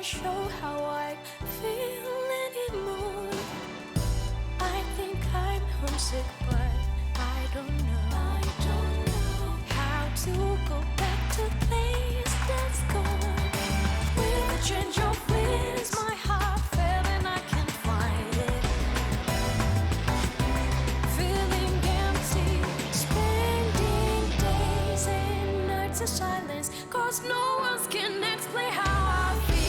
show how I feel anymore. I think I'm homesick, but I don't know how to go back to a place that's gone. With a change of winds, my heart fell and I can't find it. Feeling empty, spending days and nights in silence, 'cause no one can explain how I feel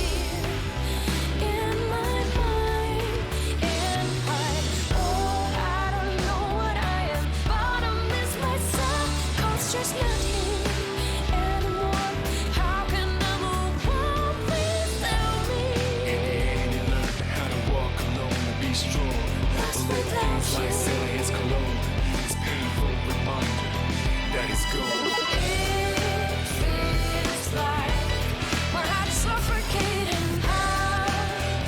in my mind. And I don't know what I am, but I miss myself, 'cause she's not here anymore. How can I move on? Please tell me. In the end, you learn how to walk alone and be strong. Lost But without live like you. silly as cologne. This painful reminder that it's gone. It feels like my heart's suffocating. How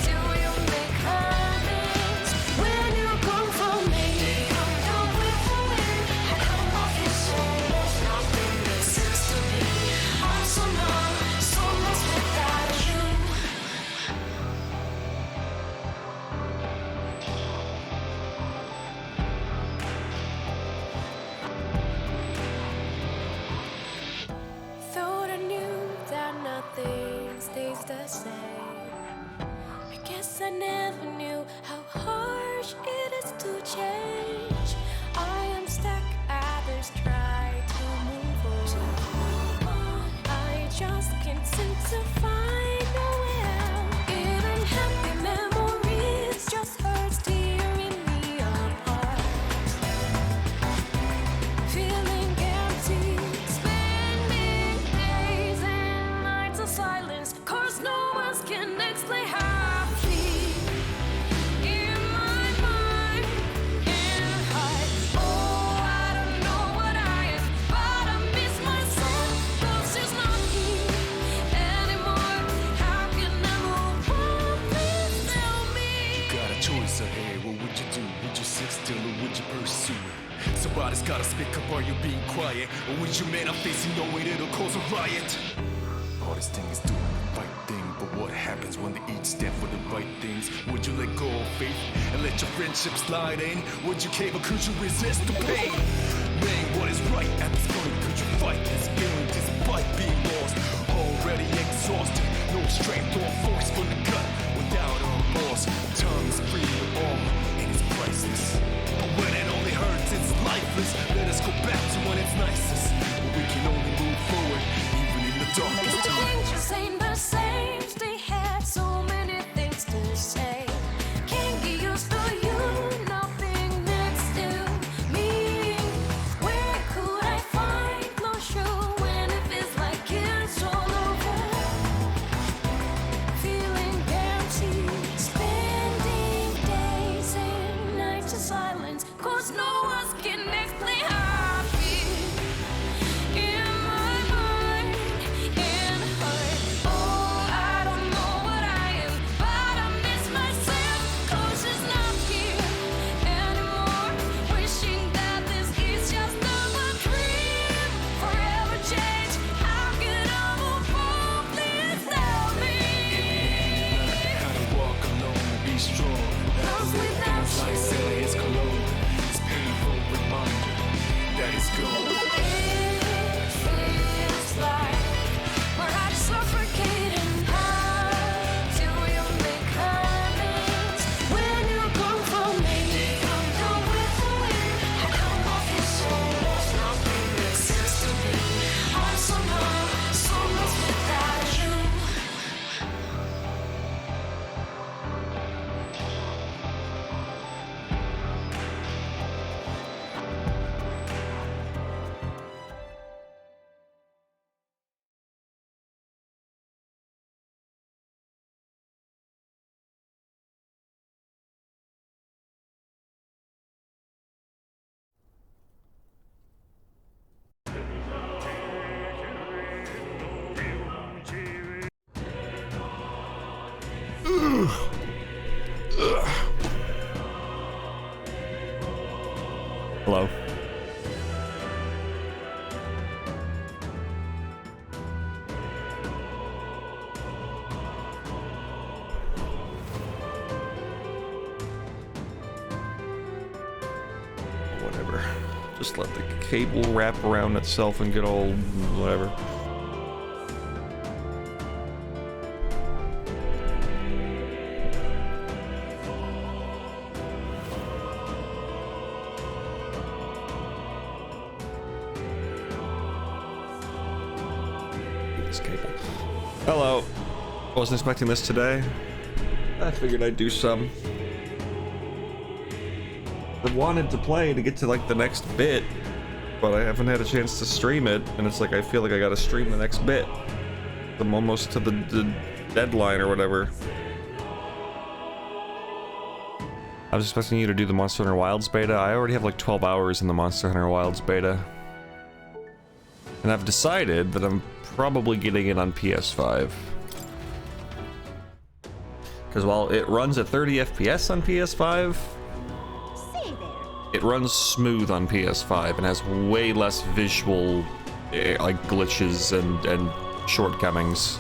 do you make amends when you're gone from me? Come down with the wind. I come off your soul. Nothing makes sense to me. I'm so numb, so lost without you. Thought I knew that nothing stays the same. I guess I never knew how harsh it is to change. I am stuck, others try to move on. I just can't seem to find a way out. Even happy memories just hurts tearing me apart. Feeling empty, spending days and nights in silence, 'cause no one can explain how I feel in my mind. And I don't know what I am, but I miss myself, 'cause she's not here anymore. How can I move on? Please tell me. You got a choice ahead. What would you do? Would you sit still or would you pursue it? Somebody's gotta speak up. Are you being quiet? Or would you man up facing knowing it'll cause a riot? Hardest thing is doing the right thing, but what happens when they each stand for the right things? Would you let go of faith and let your friendship slide in? Would you cave or could you resist the pain? Man, what is right at this point? Could you fight this feeling despite being lost? Already exhausted, no strength or force from the gut. Without a remorse, time is free to all and it's priceless. But when it only hurts, it's lifeless. Let us go back to when it's nicest, where we can only move forward, even in the darkest The time. angels ain't the same. They had so many things to say. Can't get used to you not being next to me. Where could I find closure when it feels like it's all over? Feeling empty, spending days and nights in silence, 'cause no one can explain how I feel in my Just let the cable wrap around itself and get all whatever. This cable. Hello. I wasn't expecting this today. I figured I'd do some. I wanted to play to get to like the next bit, but I haven't had a chance to stream it, and it's like I feel like I gotta stream the next bit. I'm almost to the deadline or whatever. I was expecting you to do the Monster Hunter Wilds beta. I already have like 12 hours in the Monster Hunter Wilds beta. And I've decided that I'm probably getting it on PS5. Because while it runs at 30 FPS on PS5, it runs smooth on PS5 and has way less visual like glitches and shortcomings.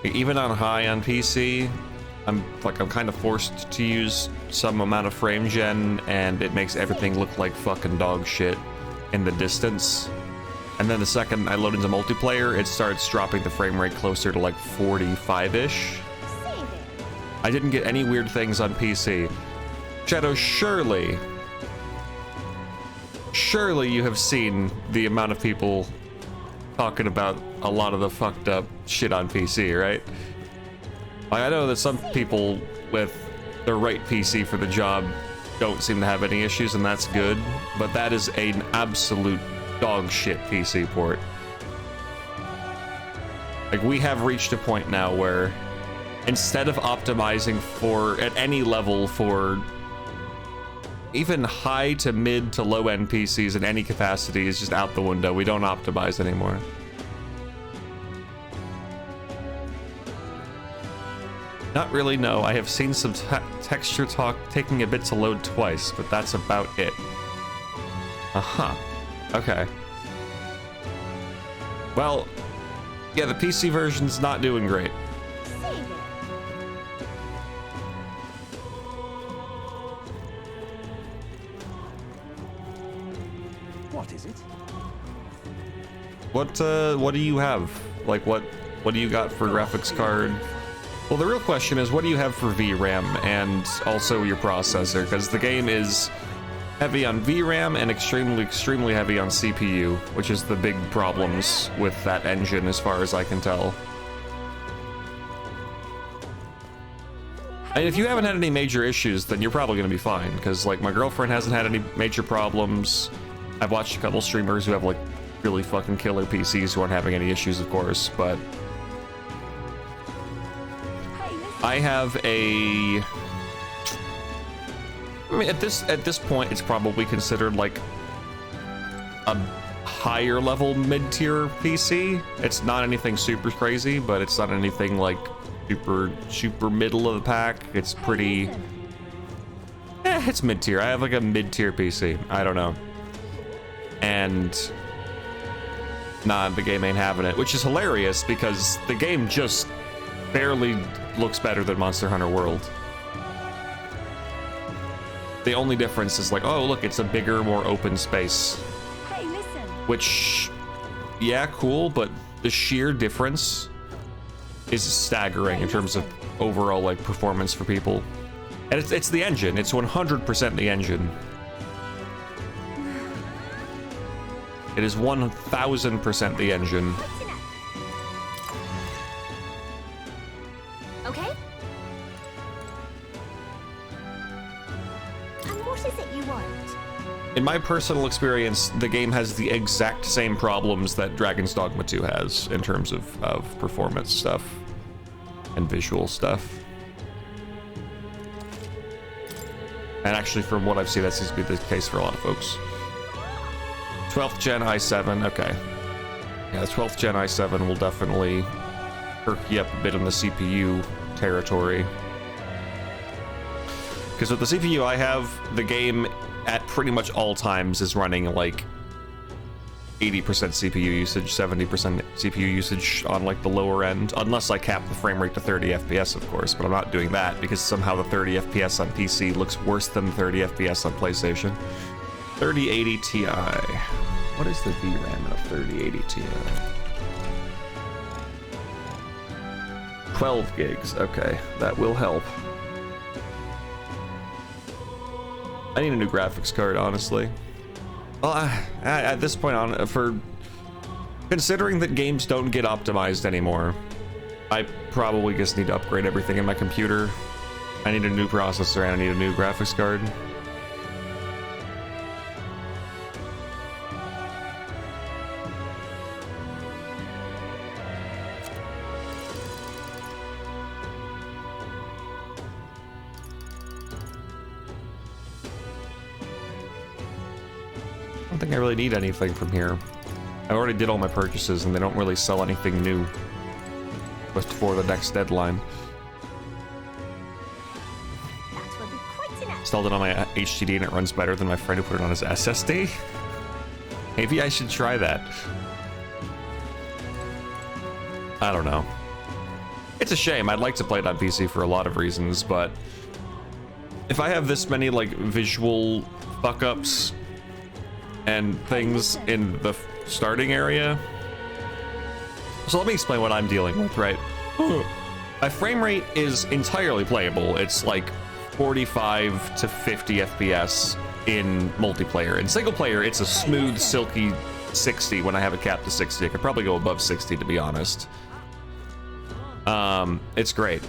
Even on high on PC, I'm kind of forced to use some amount of frame gen, and it makes everything look like fucking dog shit in the distance. And then the second I load into multiplayer, it starts dropping the frame rate closer to like 45-ish. I didn't get any weird things on PC. Shadow, surely you have seen the amount of people talking about a lot of the fucked up shit on PC, right? Like, I know that some people with the right PC for the job don't seem to have any issues, and that's good, but that is an absolute dog shit PC port. Like, we have reached a point now where instead of optimizing for at any level for even high to mid to low end PCs in any capacity is just out the window. We don't optimize anymore. Not really, no. I have seen some texture talk taking a bit to load twice, but that's about it. Uh-huh. Okay. Well, yeah, the PC version's not doing great. What is it? What do you have? Like, what do you got for graphics card? Well, the real question is, what do you have for VRAM and also your processor? Because the game is heavy on VRAM and extremely heavy on CPU, which is the big problems with that engine as far as I can tell. And if you haven't had any major issues, then you're probably going to be fine, because like my girlfriend hasn't had any major problems. I've watched a couple streamers who have like really fucking killer PCs who aren't having any issues, of course, but I have I mean, at this point, it's probably considered like a higher level mid-tier PC. It's not anything super crazy, but it's not anything like super middle of the pack. It's pretty, it's mid-tier. I have like a mid-tier PC. I don't know. And nah, the game ain't having it, which is hilarious because the game just barely looks better than Monster Hunter World. The only difference is like, oh look, it's a bigger, more open space. Hey, listen. Which, yeah, cool, but the sheer difference is staggering in terms of overall like performance for people. And it's the engine. It's 100% the engine. It is 1000% the engine. Okay. And what is it you want? In my personal experience, the game has the exact same problems that Dragon's Dogma 2 has in terms of performance stuff and visual stuff. And actually, from what I've seen, that seems to be the case for a lot of folks. 12th gen i7, okay. Yeah, 12th gen i7 will definitely perk you up a bit in the CPU territory. Because with the CPU I have, the game at pretty much all times is running like 80% CPU usage, 70% CPU usage on like the lower end, unless I cap the frame rate to 30 FPS, of course, but I'm not doing that because somehow the 30 FPS on PC looks worse than 30 FPS on PlayStation. 3080 Ti. What is the VRAM in a 3080 Ti? 12 gigs. Okay, that will help. I need a new graphics card, honestly. Well, at this point on, for considering that games don't get optimized anymore, I probably just need to upgrade everything in my computer. I need a new processor and I need a new graphics card. I don't think I really need anything from here. I already did all my purchases and they don't really sell anything new before the next deadline. Installed it on my HDD and it runs better than my friend who put it on his SSD. Maybe I should try that. I don't know. It's a shame. I'd like to play it on PC for a lot of reasons, but if I have this many like visual fuck-ups and things in the starting area. So let me explain what I'm dealing with, right? My frame rate is entirely playable. It's like 45 to 50 FPS in multiplayer. In single player, it's a smooth, silky 60 when I have it capped to 60. I could probably go above 60 to be honest. It's great.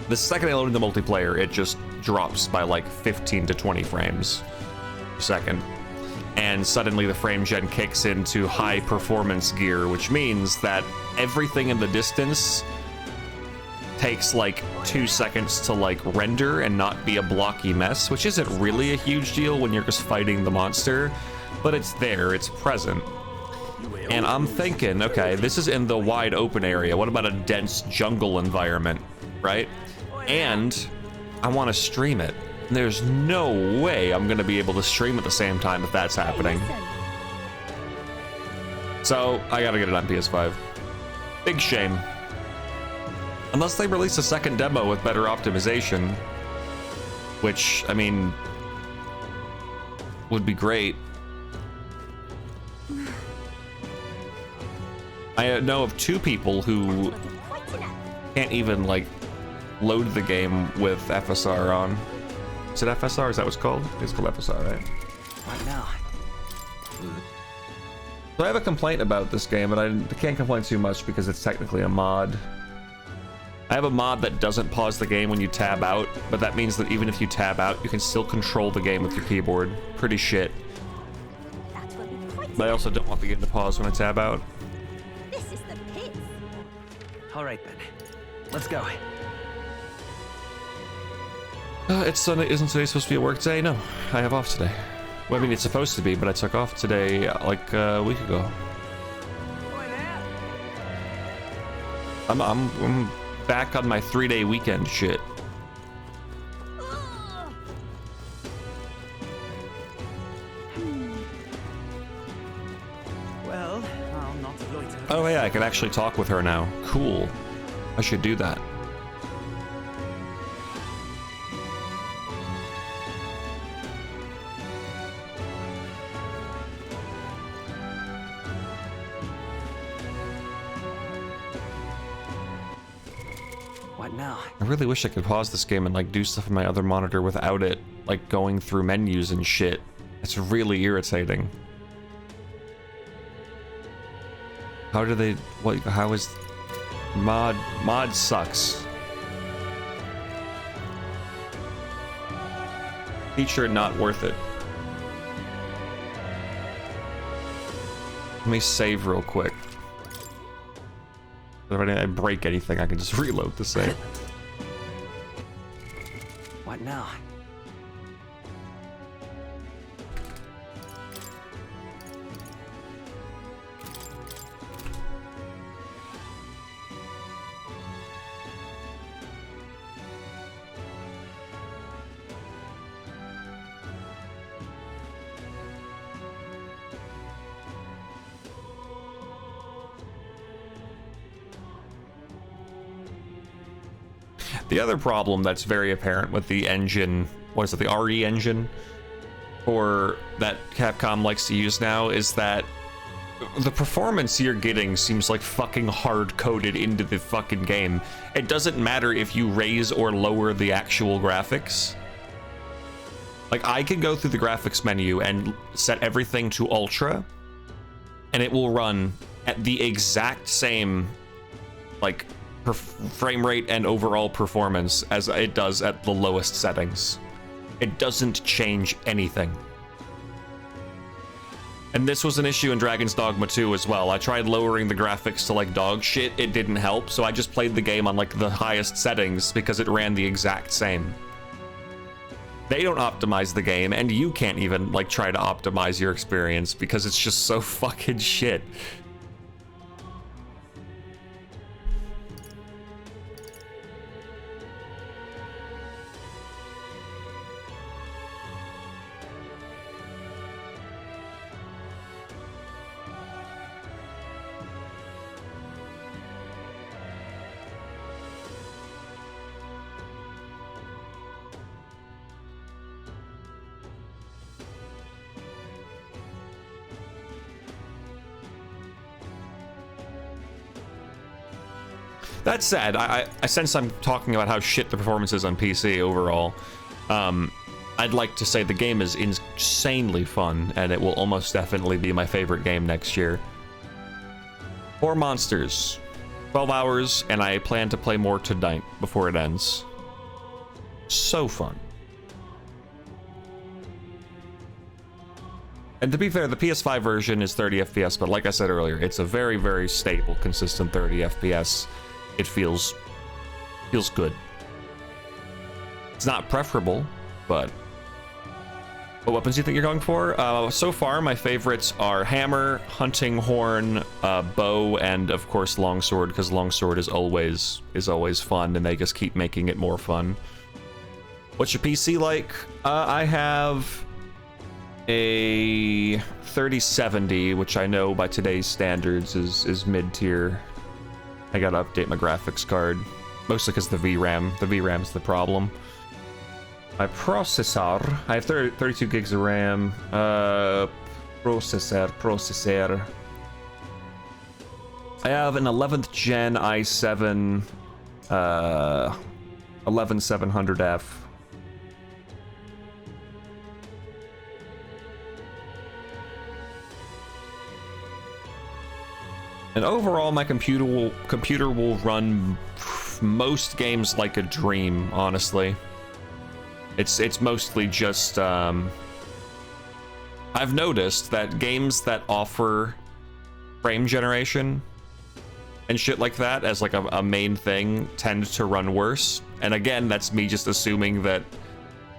The second I load into multiplayer, it just drops by like 15 to 20 frames per second. And suddenly the frame gen kicks into high performance gear, which means that everything in the distance takes like 2 seconds to like render and not be a blocky mess, which isn't really a huge deal when you're just fighting the monster, but it's there, it's present. And I'm thinking, okay, this is in the wide open area. What about a dense jungle environment, right? And I want to stream it. There's no way I'm gonna be able to stream at the same time if that's happening. So I gotta get it on PS5. Big shame. Unless they release a second demo with better optimization, which, I mean, would be great. I know of 2 people who can't even like load the game with FSR on. Is it FSR? Is that what's called? It's called FSR, right? What now? So I have a complaint about this game, but I can't complain too much because it's technically a mod. I have a mod that doesn't pause the game when you tab out, but that means that even if you tab out, you can still control the game with your keyboard. Pretty shit. But I also don't want the game to pause when I tab out. This is the pit. All right then, let's go. It's Sunday. Isn't today supposed to be a work day? No, I have off today. Well, I mean, it's supposed to be, but I took off today like a week ago. I'm back on my 3-day weekend shit. Well, I'll not loiter. Oh yeah, I can actually talk with her now. Cool. I should do that. What now? I really wish I could pause this game and like do stuff on my other monitor without it like going through menus and shit. It's really irritating. How do they, what, how is, mod sucks. Feature not worth it. Let me save real quick. If I break anything, I can just reload the save. What now? The other problem that's very apparent with the engine, what is it, the RE engine, or that Capcom likes to use now is that the performance you're getting seems like fucking hard-coded into the fucking game. It doesn't matter if you raise or lower the actual graphics. Like, I can go through the graphics menu and set everything to ultra, and it will run at the exact same, like, frame rate and overall performance as it does at the lowest settings. It doesn't change anything. And this was an issue in Dragon's Dogma 2 as well. I tried lowering the graphics to like dog shit, it didn't help, so I just played the game on like the highest settings because it ran the exact same. They don't optimize the game, and you can't even like try to optimize your experience because it's just so fucking shit. That said, I sense I'm talking about how shit the performance is on PC overall. I'd like to say the game is insanely fun, and it will almost definitely be my favorite game next year. 4 monsters, 12 hours, and I plan to play more tonight before it ends. So fun. And to be fair, the PS5 version is 30 FPS, but like I said earlier, it's a very, very stable, consistent 30 FPS. It feels good. It's not preferable, but what weapons do you think you're going for? So far, my favorites are hammer, hunting horn, bow, and of course longsword, because longsword is always fun, and they just keep making it more fun. What's your PC like? I have a 3070, which I know by today's standards is mid-tier. I gotta update my graphics card, mostly because the VRAM's the problem. My processor, I have 32 gigs of RAM. Processor. I have an 11th gen i7 11700F. And overall, my computer will run most games like a dream, honestly. It's mostly just, I've noticed that games that offer frame generation and shit like that as like a main thing tend to run worse. And again, that's me just assuming that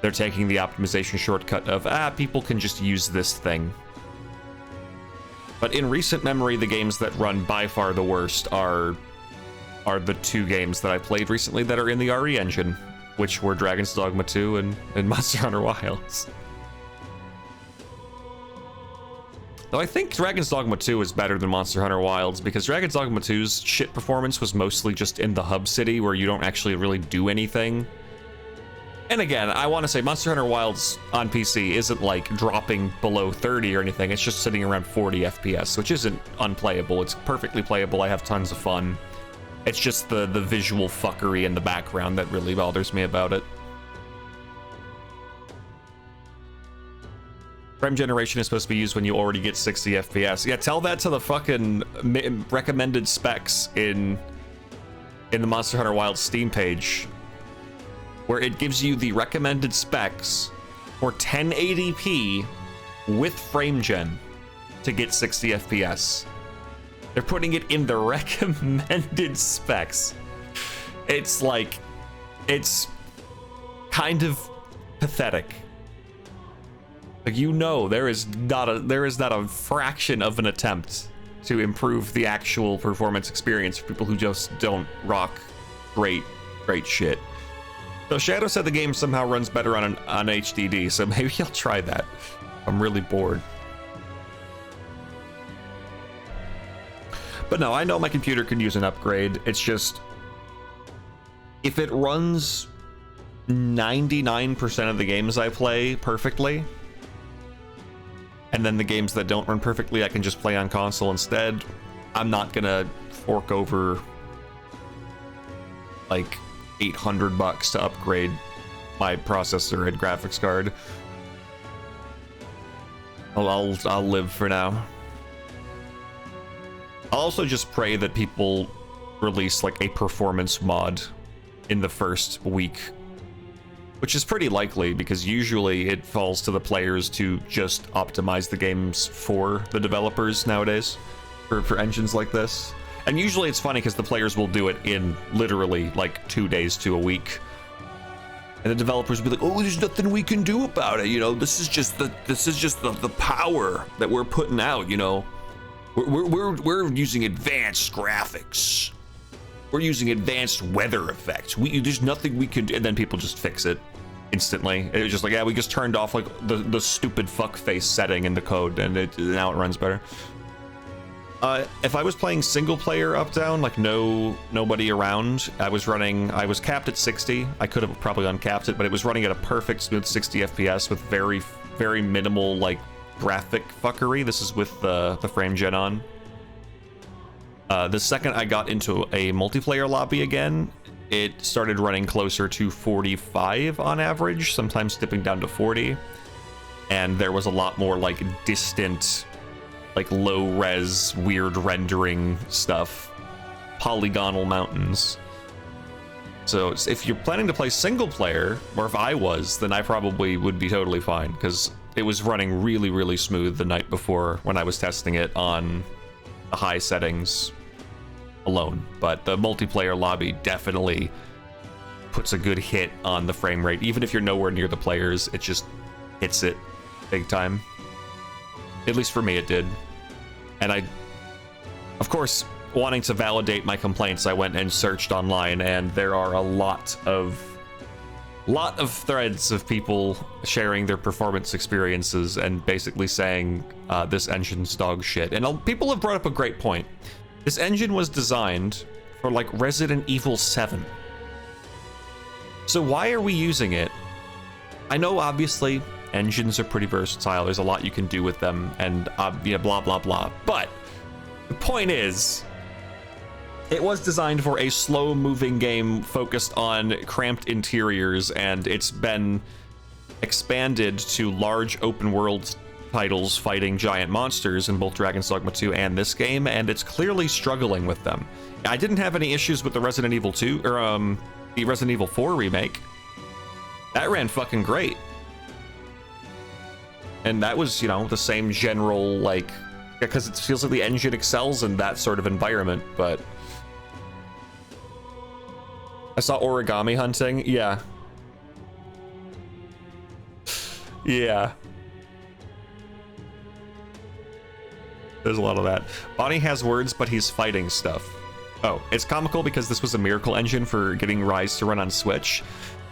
they're taking the optimization shortcut of, people can just use this thing. But in recent memory, the games that run by far the worst are the 2 games that I played recently that are in the RE engine, which were Dragon's Dogma 2 and Monster Hunter Wilds. Though I think Dragon's Dogma 2 is better than Monster Hunter Wilds, because Dragon's Dogma 2's shit performance was mostly just in the hub city where you don't actually really do anything. And again, I want to say Monster Hunter Wilds on PC isn't like dropping below 30 or anything, it's just sitting around 40 FPS, which isn't unplayable, it's perfectly playable, I have tons of fun. It's just the visual fuckery in the background that really bothers me about it. Frame generation is supposed to be used when you already get 60 FPS. Yeah, tell that to the fucking recommended specs in the Monster Hunter Wilds Steam page, where it gives you the recommended specs for 1080p with frame gen to get 60 FPS. They're putting it in the recommended specs. It's like, it's kind of pathetic. Like, you know, there is not a fraction of an attempt to improve the actual performance experience for people who just don't rock great shit. So Shadow said the game somehow runs better on HDD, so maybe I'll try that. I'm really bored. But no, I know my computer could use an upgrade. It's just, if it runs 99% of the games I play perfectly, and then the games that don't run perfectly I can just play on console instead. I'm not gonna fork over like $800 to upgrade my processor and graphics card. I'll live for now. I'll also just pray that people release like a performance mod in the first week, which is pretty likely because usually it falls to the players to just optimize the games for the developers nowadays for engines like this. And usually it's funny because the players will do it in literally like 2 days to a week. And the developers will be like, oh, there's nothing we can do about it, you know, this is just the power that we're putting out, you know. We're using advanced graphics. We're using advanced weather effects. There's nothing we can do. And then people just fix it instantly. It was just like, yeah, we just turned off like the stupid fuckface setting in the code, and now it runs better. If I was playing single player up down, like nobody around, I was capped at 60. I could have probably uncapped it, but it was running at a perfect smooth 60 FPS with very, very minimal like graphic fuckery. This is with the frame gen on. The second I got into a multiplayer lobby again, it started running closer to 45 on average, sometimes dipping down to 40. And there was a lot more like distant, like low res, weird rendering stuff, polygonal mountains. So if you're planning to play single player, or if I was, then I probably would be totally fine, because it was running really, really smooth the night before when I was testing it on the high settings alone. But the multiplayer lobby definitely puts a good hit on the frame rate. Even if you're nowhere near the players, it just hits it big time. At least for me it did. And I, of course, wanting to validate my complaints, I went and searched online, and there are a lot of threads of people sharing their performance experiences and basically saying this engine's dog shit. And people have brought up a great point. This engine was designed for like Resident Evil 7. So why are we using it? I know obviously engines are pretty versatile. There's a lot you can do with them, and yeah, blah blah blah. But the point is, it was designed for a slow-moving game focused on cramped interiors, and it's been expanded to large open-world titles fighting giant monsters in both Dragon's Dogma 2 and this game, and it's clearly struggling with them. I didn't have any issues with the Resident Evil 2 or the Resident Evil 4 remake. That ran fucking great. And that was, you know, the same general, like, because it feels like the engine excels in that sort of environment. But I saw origami hunting. Yeah. Yeah. There's a lot of that. Bonnie has words, but he's fighting stuff. Oh, it's comical because this was a miracle engine for getting Rise to run on Switch.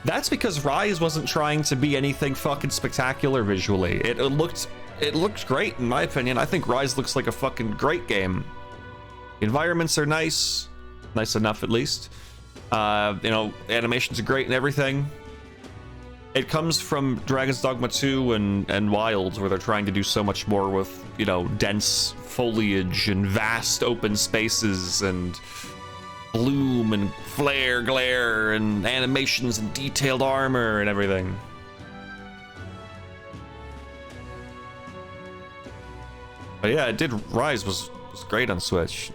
That's because Rise wasn't trying to be anything fucking spectacular visually. It looked great in my opinion. I think Rise looks like a fucking great game. The environments are nice enough at least. You know, animations are great and everything. It comes from Dragon's Dogma 2 and Wilds, where they're trying to do so much more with, you know, dense foliage and vast open spaces and bloom and flare, glare, and animations and detailed armor and everything. But yeah, it did. Rise was great on Switch.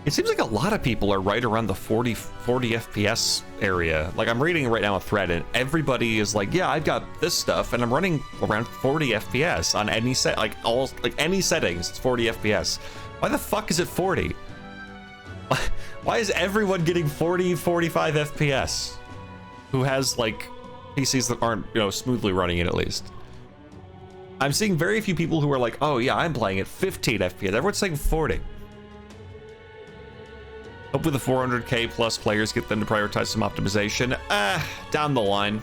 It seems like a lot of people are right around the 40 FPS area. Like, I'm reading right now a thread, and everybody is like, yeah, I've got this stuff, and I'm running around 40 FPS on any set, like any settings, it's 40 FPS. Why the fuck is it 40? Why is everyone getting 40, 45 FPS? Who has like PCs that aren't, you know, smoothly running it at least. I'm seeing very few people who are like, oh yeah, I'm playing at 15 FPS. Everyone's saying 40. Hopefully the 400k plus players get them to prioritize some optimization. Down the line.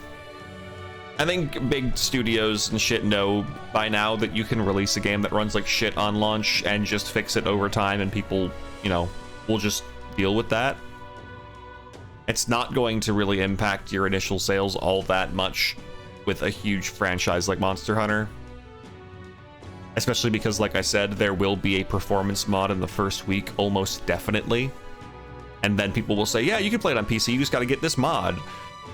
I think big studios and shit know by now that you can release a game that runs like shit on launch and just fix it over time, and people, you know, will just deal with that. It's not going to really impact your initial sales all that much with a huge franchise like Monster Hunter. Especially because, like I said, there will be a performance mod in the first week, almost definitely. And then people will say, yeah, you can play it on PC, you just gotta get this mod.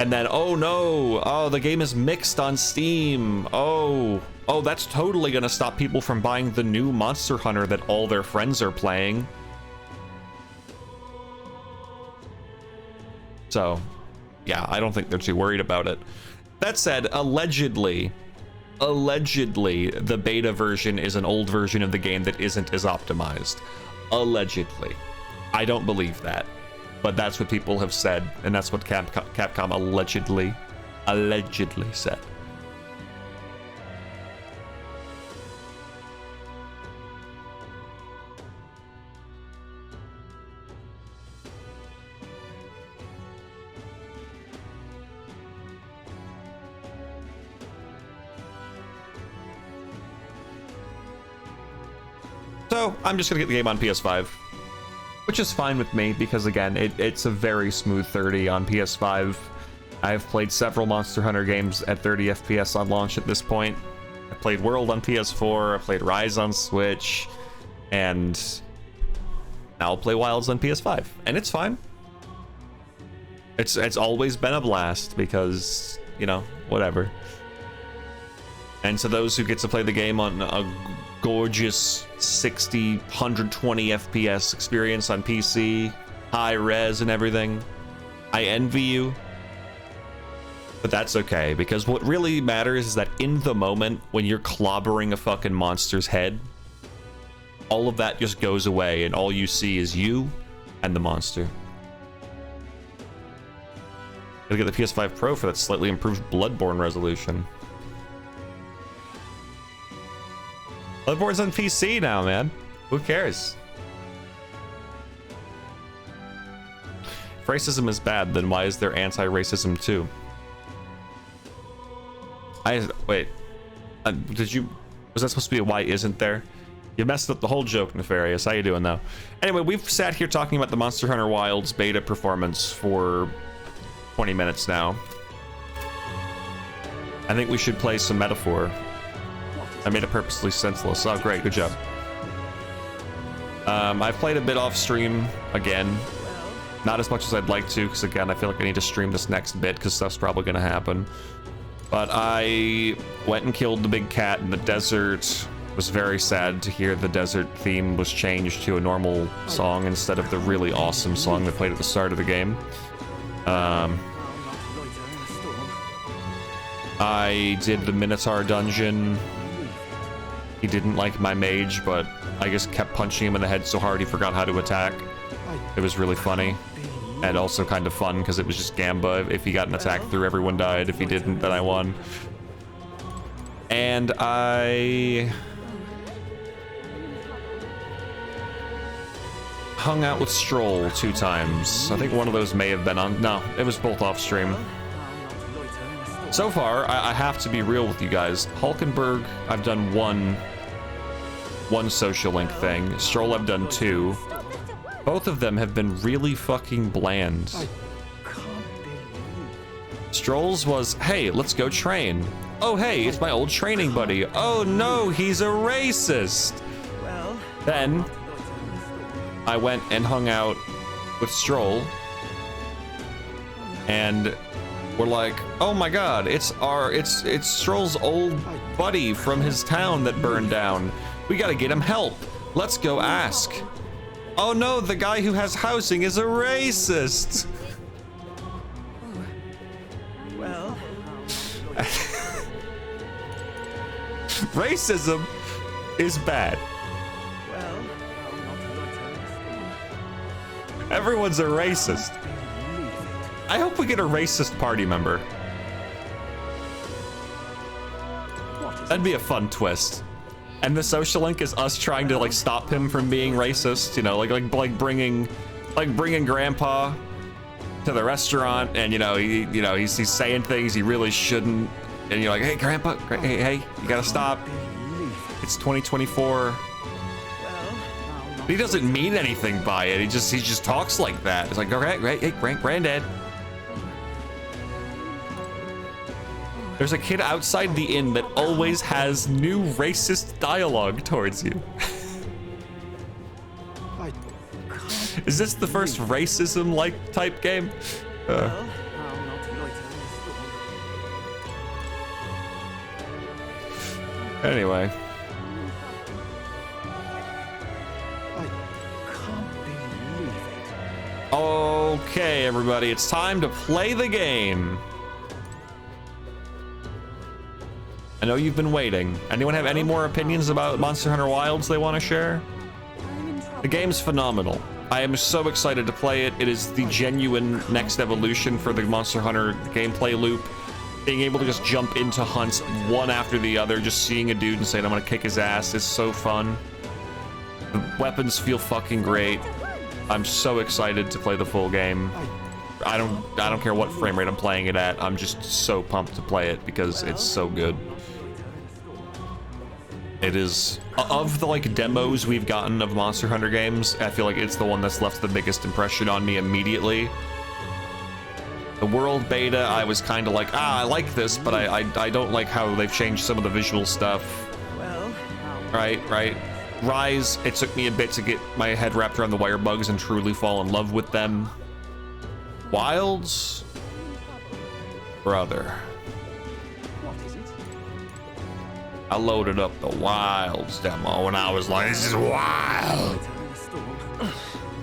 And then, oh no, oh, the game is mixed on Steam. Oh, that's totally gonna stop people from buying the new Monster Hunter that all their friends are playing. So, yeah, I don't think they're too worried about it. That said, allegedly, the beta version is an old version of the game that isn't as optimized. Allegedly. I don't believe that. But that's what people have said, and that's what Capcom allegedly said. So, I'm just gonna get the game on PS5. Which is fine with me, because again, it's a very smooth 30 on PS5. I've played several Monster Hunter games at 30 FPS on launch at this point. I played World on PS4, I played Rise on Switch, and now I'll play Wilds on PS5, and it's fine. It's always been a blast, because, you know, whatever. And to those who get to play the game on a gorgeous 60, 120 FPS experience on PC, high res and everything, I envy you. But that's okay, because what really matters is that in the moment when you're clobbering a fucking monster's head, all of that just goes away and all you see is you and the monster. Gotta get the PS5 Pro for that slightly improved Bloodborne resolution. Bloodborne's on PC now, man. Who cares? If racism is bad, then why is there anti-racism too? Wait. Was that supposed to be a why isn't there? You messed up the whole joke, Nefarious. How you doing, though? Anyway, we've sat here talking about the Monster Hunter Wilds beta performance for 20 minutes now. I think we should play some Metaphor. I made it purposely senseless. Oh, great. Good job. I played a bit off stream again. Not as much as I'd like to, because again, I feel like I need to stream this next bit, because stuff's probably going to happen. But I went and killed the big cat in the desert. Was very sad to hear the desert theme was changed to a normal song instead of the really awesome song they played at the start of the game. I did the Minotaur dungeon. He didn't like my mage, but I just kept punching him in the head so hard he forgot how to attack. It was really funny. And also kind of fun, because it was just Gamba. If he got an attack through, everyone died. If he didn't, then I won. And I hung out with Stroll 2 times. I think one of those may have been on... No, it was both off stream. So far, I have to be real with you guys. Hulkenberg, I've done one social link thing. Stroll, I've done 2. Both of them have been really fucking bland. Stroll's was, hey, let's go train. Oh, hey, it's my old training buddy. Oh no, he's a racist. Then I went and hung out with Stroll, and we're like, oh my god, it's Stroll's old buddy from his town that burned down. We gotta get him help. Let's go ask. Oh no, the guy who has housing is a racist. Well, racism is bad. well, Everyone's a racist. I hope we get a racist party member. That'd be a fun twist. And the social link is us trying to like stop him from being racist, you know, like bringing grandpa to the restaurant, and he's saying things he really shouldn't, and you're like, hey grandpa, hey, you gotta stop. It's 2024. He doesn't mean anything by it. He just talks like that. It's like, okay, great, hey, granddad. There's a kid outside the inn that always has new racist dialogue towards you. Is this the first racism-like type game? Anyway. Okay, everybody, it's time to play the game. I know you've been waiting. Anyone have any more opinions about Monster Hunter Wilds they want to share? The game's phenomenal. I am so excited to play it. It is the genuine next evolution for the Monster Hunter gameplay loop. Being able to just jump into hunts one after the other, just seeing a dude and saying, I'm gonna kick his ass, is so fun. The weapons feel fucking great. I'm so excited to play the full game. I don't care what frame rate I'm playing it at. I'm just so pumped to play it because it's so good. It is, of the like demos we've gotten of Monster Hunter games, I feel like it's the one that's left the biggest impression on me immediately. The world beta, I was kind of like, I like this, but I don't like how they've changed some of the visual stuff. Right. Rise, it took me a bit to get my head wrapped around the wire bugs and truly fall in love with them. Wilds? Brother. I loaded up the Wilds demo and I was like, this is wild.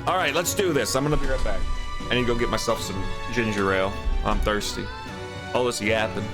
All right, let's do this. I'm gonna be right back. I need to go get myself some ginger ale. I'm thirsty. All this yapping.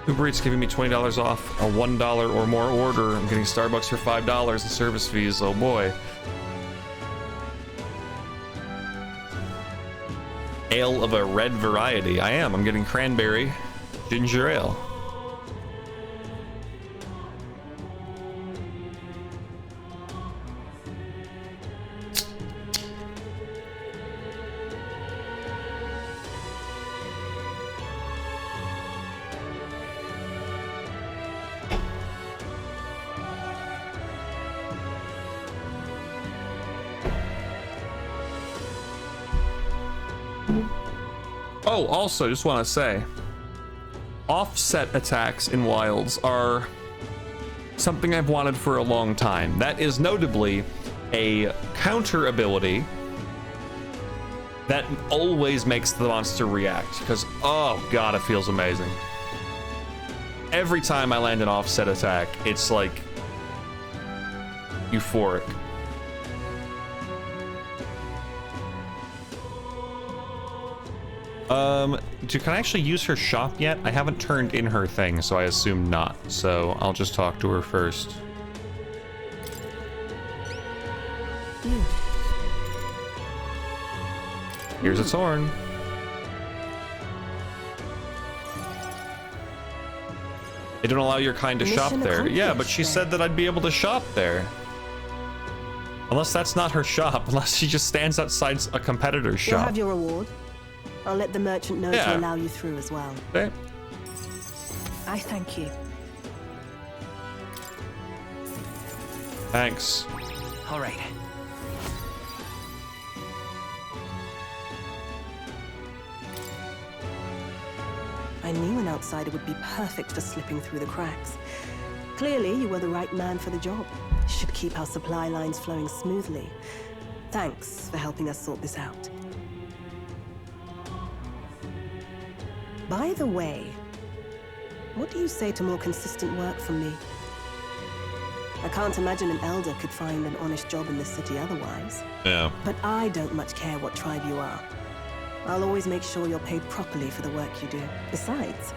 Uber Eats giving me $20 off a $1 or more order. I'm getting Starbucks for $5 in service fees. Oh boy. Ale of a red variety. I am. I'm getting cranberry ginger ale. Oh, also, just want to say, offset attacks in Wilds are something I've wanted for a long time. That is notably a counter ability that always makes the monster react, because, oh god, it feels amazing. Every time I land an offset attack, it's like euphoric. Can I actually use her shop yet? I haven't turned in her thing, so I assume not. So I'll just talk to her first. Here's its horn. They don't allow your kind to shop there. Yeah, but she said that I'd be able to shop there. Unless that's not her shop, unless she just stands outside a competitor's shop. You'll have your reward. I'll let the merchant know to allow you through as well. Okay. I thank you. Thanks. All right. I knew an outsider would be perfect for slipping through the cracks. Clearly, you were the right man for the job. Should keep our supply lines flowing smoothly. Thanks for helping us sort this out. By the way, what do you say to more consistent work from me? I can't imagine an elder could find an honest job in this city otherwise. Yeah. But I don't much care what tribe you are. I'll always make sure you're paid properly for the work you do. Besides,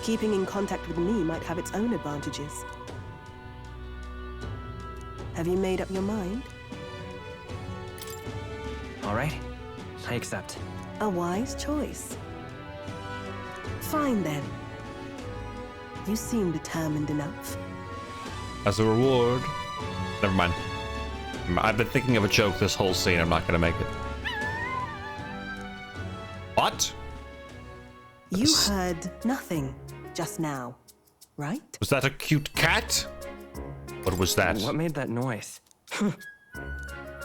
keeping in contact with me might have its own advantages. Have you made up your mind? All right. I accept. A wise choice. Fine then. You seem determined enough. As a reward. Never mind. I've been thinking of a joke this whole scene. I'm not gonna make it. What? You heard nothing just now, right? Was that a cute cat? What was that? What made that noise?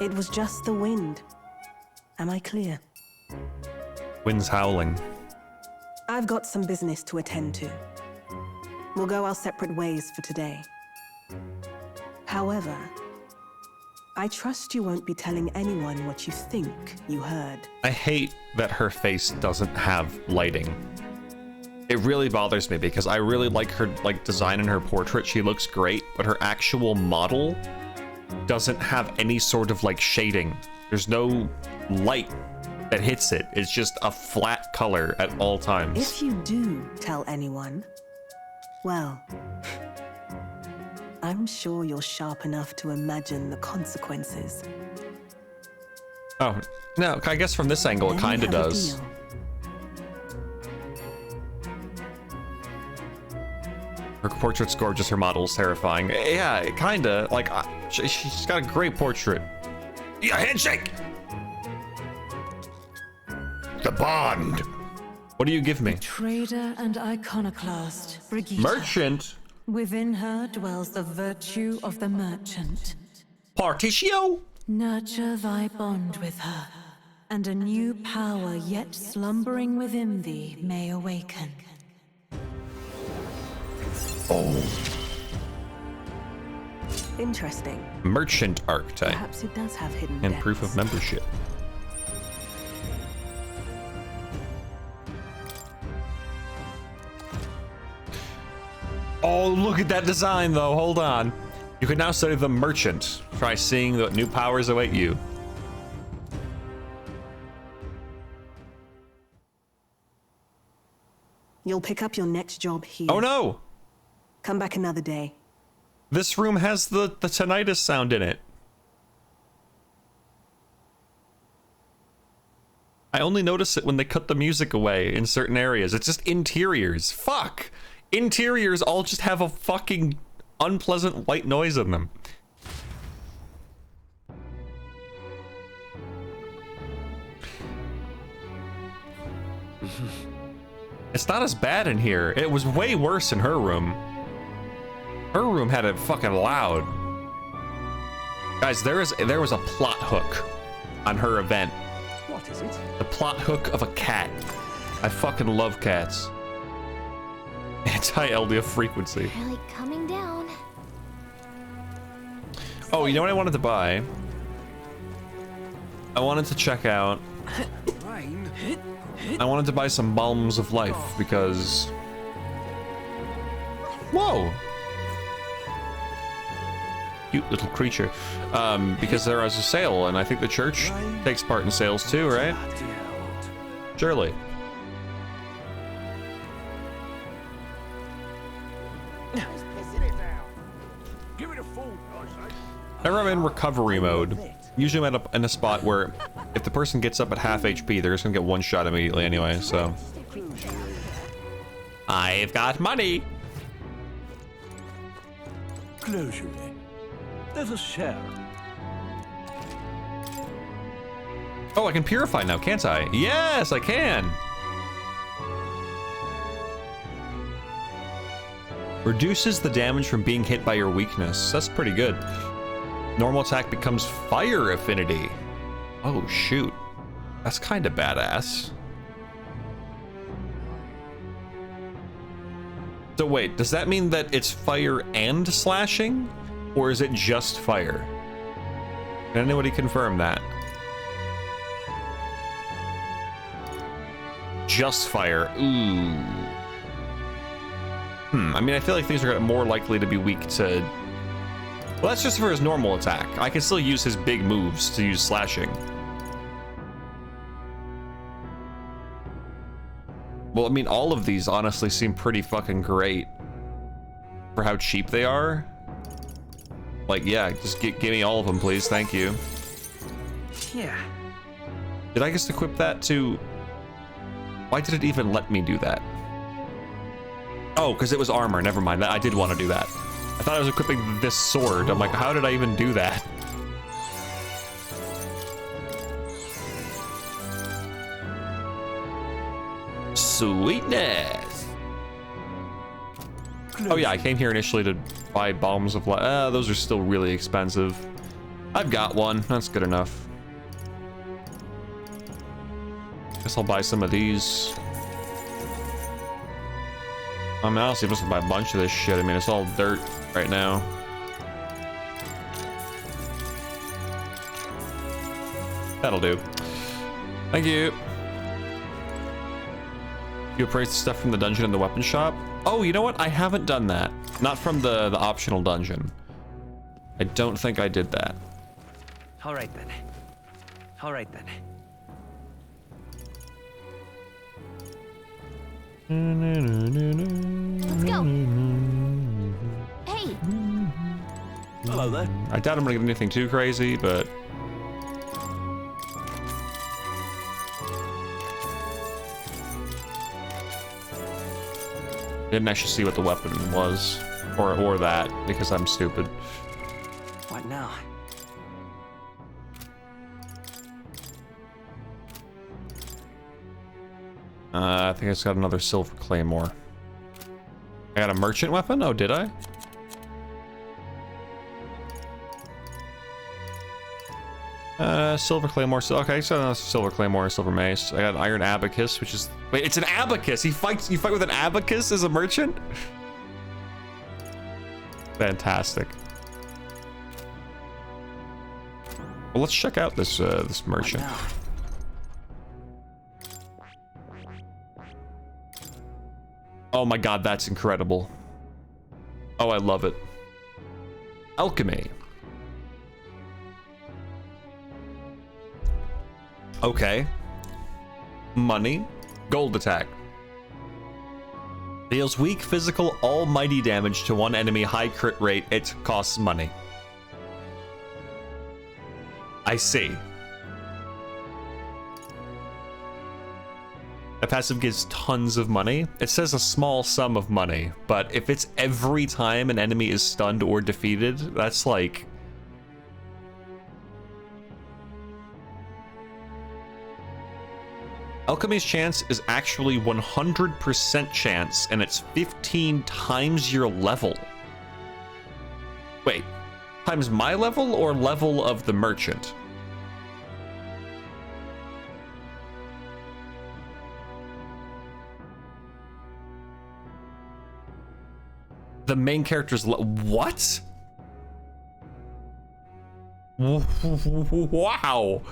It was just the wind. Am I clear? Wind's howling. I've got some business to attend to. We'll go our separate ways for today. However, I trust you won't be telling anyone what you think you heard. I hate that her face doesn't have lighting. It really bothers me because I really like her design in her portrait. She looks great, but her actual model doesn't have any sort of shading. There's no light that hits it. It's just a flat color at all times. If you do tell anyone, well, I'm sure you're sharp enough to imagine the consequences. Oh, no, I guess from this angle it kind of does. Her portrait's gorgeous, her model's terrifying. Yeah, it kinda, she's got a great portrait. Yeah, handshake! The bond! What do you give me? Trader and iconoclast, Brigitte. Merchant? Within her dwells the virtue of the merchant. Partitio? Nurture thy bond with her, and a new power yet slumbering within thee may awaken. Oh. Interesting. Merchant archetype. Perhaps it does have hidden And depths. proof of membership. Oh, look at that design, though. Hold on. You can now study the merchant. Try seeing what new powers await you. You'll pick up your next job here. Oh, no. Come back another day. This room has the tinnitus sound in it. I only notice it when they cut the music away in certain areas. It's just interiors. Fuck! Interiors all just have a fucking unpleasant white noise in them. It's not as bad in here. It was way worse in her room. Her room had it fucking loud. Guys, there was a plot hook on her event. What is it? The plot hook of a cat. I fucking love cats. Anti-LDF frequency. Really coming down. Oh, you know what I wanted to buy? I wanted to check out... I wanted to buy some Balms of Life because... Whoa! Cute little creature. Because there was a sale, and I think the church takes part in sales too, right? Surely. Whenever I'm in recovery mode, usually I'm in a spot where if the person gets up at half HP, they're just gonna get one shot immediately anyway, so. I've got money! Closure. There's a shell. Oh, I can purify now, can't I? Yes, I can! Reduces the damage from being hit by your weakness. That's pretty good. Normal attack becomes fire affinity. Oh, shoot. That's kind of badass. So wait, does that mean that it's fire and slashing? Or is it just fire? Can anybody confirm that? Just fire. Ooh. I mean, I feel like things are more likely to be weak to... Well, that's just for his normal attack. I can still use his big moves to use slashing. Well, I mean, all of these honestly seem pretty fucking great for how cheap they are. Like, yeah, just give me all of them, please. Thank you. Yeah. Did I just equip that to... Why did it even let me do that? Oh, because it was armor. Never mind. I did want to do that. I thought I was equipping this sword. I'm like, how did I even do that? Sweetness. Oh yeah, I came here initially to buy Balms of Life. Those are still really expensive. I've got one. That's good enough. Guess I'll buy some of these. I mean, honestly, I'm just gonna buy a bunch of this shit. I mean, it's all dirt right now. That'll do. Thank you. You appraise the stuff from the dungeon in the weapon shop? Oh, you know what? I haven't done that. Not from the optional dungeon. I don't think I did that. All right then. All right then. Let's go. Hey. Hello there. I doubt I'm gonna get anything too crazy, but... Didn't actually see what the weapon was, or that, because I'm stupid. What now? I think I just got another silver claymore. I got a merchant weapon? Oh, did I? Silver claymore. Okay, so that's silver claymore, silver mace. I got an iron abacus, which is... Wait, it's an abacus! You fight with an abacus as a merchant? Fantastic. Well, let's check out this this merchant. Oh my god, that's incredible. Oh, I love it. Alchemy. Okay. Money. Gold attack. Deals weak physical almighty damage to one enemy, high crit rate. It costs money. I see. A passive gives tons of money. It says a small sum of money, but if it's every time an enemy is stunned or defeated, that's like... Alchemy's chance is actually 100% chance, and it's 15 times your level. Wait, times my level or level of the merchant? The main character's what? Wow.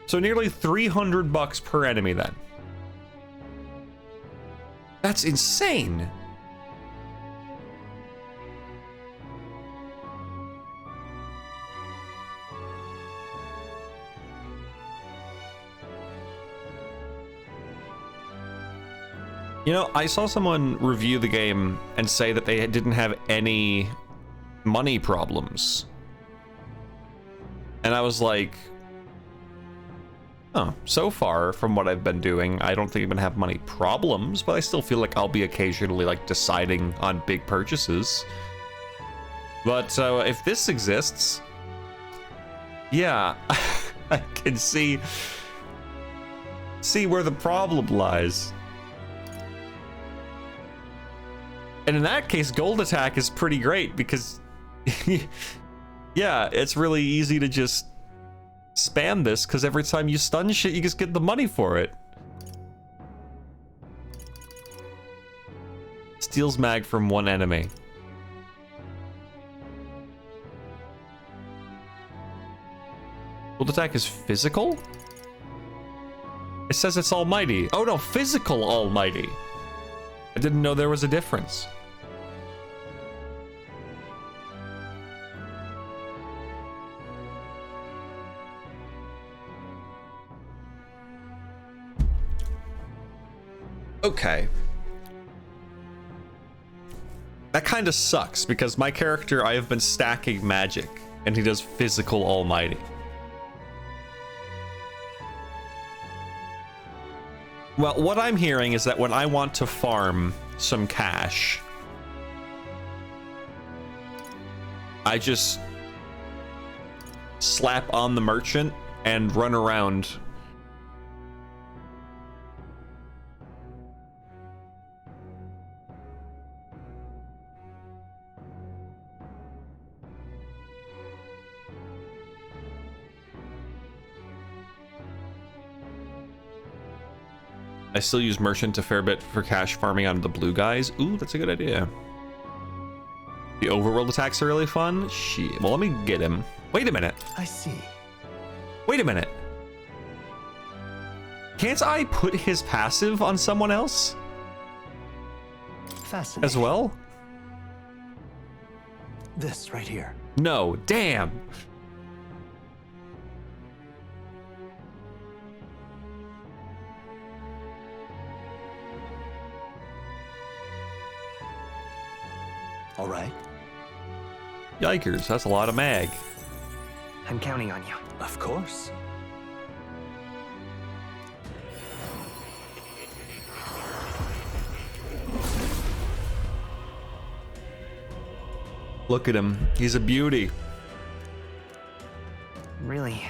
So nearly 300 bucks per enemy then. That's insane. You know, I saw someone review the game and say that they didn't have any money problems. And I was like, oh, so far from what I've been doing, I don't think I'm gonna have money problems, but I still feel like I'll be occasionally like deciding on big purchases. But if this exists, yeah, I can see where the problem lies. And in that case, gold attack is pretty great because, yeah, it's really easy to just spam this because every time you stun shit, you just get the money for it. Steals mag from one enemy. Gold attack is physical? It says it's almighty. Oh no, physical almighty. I didn't know there was a difference. Okay. That kind of sucks because my character, I have been stacking magic and he does physical almighty. Well, what I'm hearing is that when I want to farm some cash, I just slap on the merchant and run around. I still use merchant a fair bit for cash farming on the blue guys. Ooh, that's a good idea. The overworld attacks are really fun. Shit. Well, let me get him. Wait a minute. I see. Wait a minute. Can't I put his passive on someone else Fascinating. as well? This right here. No, damn. All right. Yikers, that's a lot of mag. I'm counting on you. Of course. Look at him. He's a beauty. Really?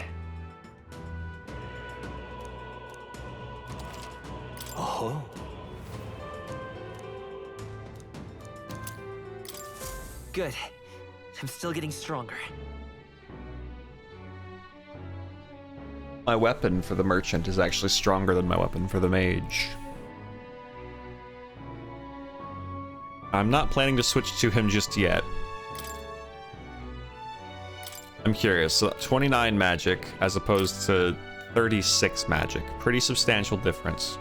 Oh. Good. I'm still getting stronger. My weapon for the merchant is actually stronger than my weapon for the mage. I'm not planning to switch to him just yet. I'm curious. So 29 magic as opposed to 36 magic. Pretty substantial difference.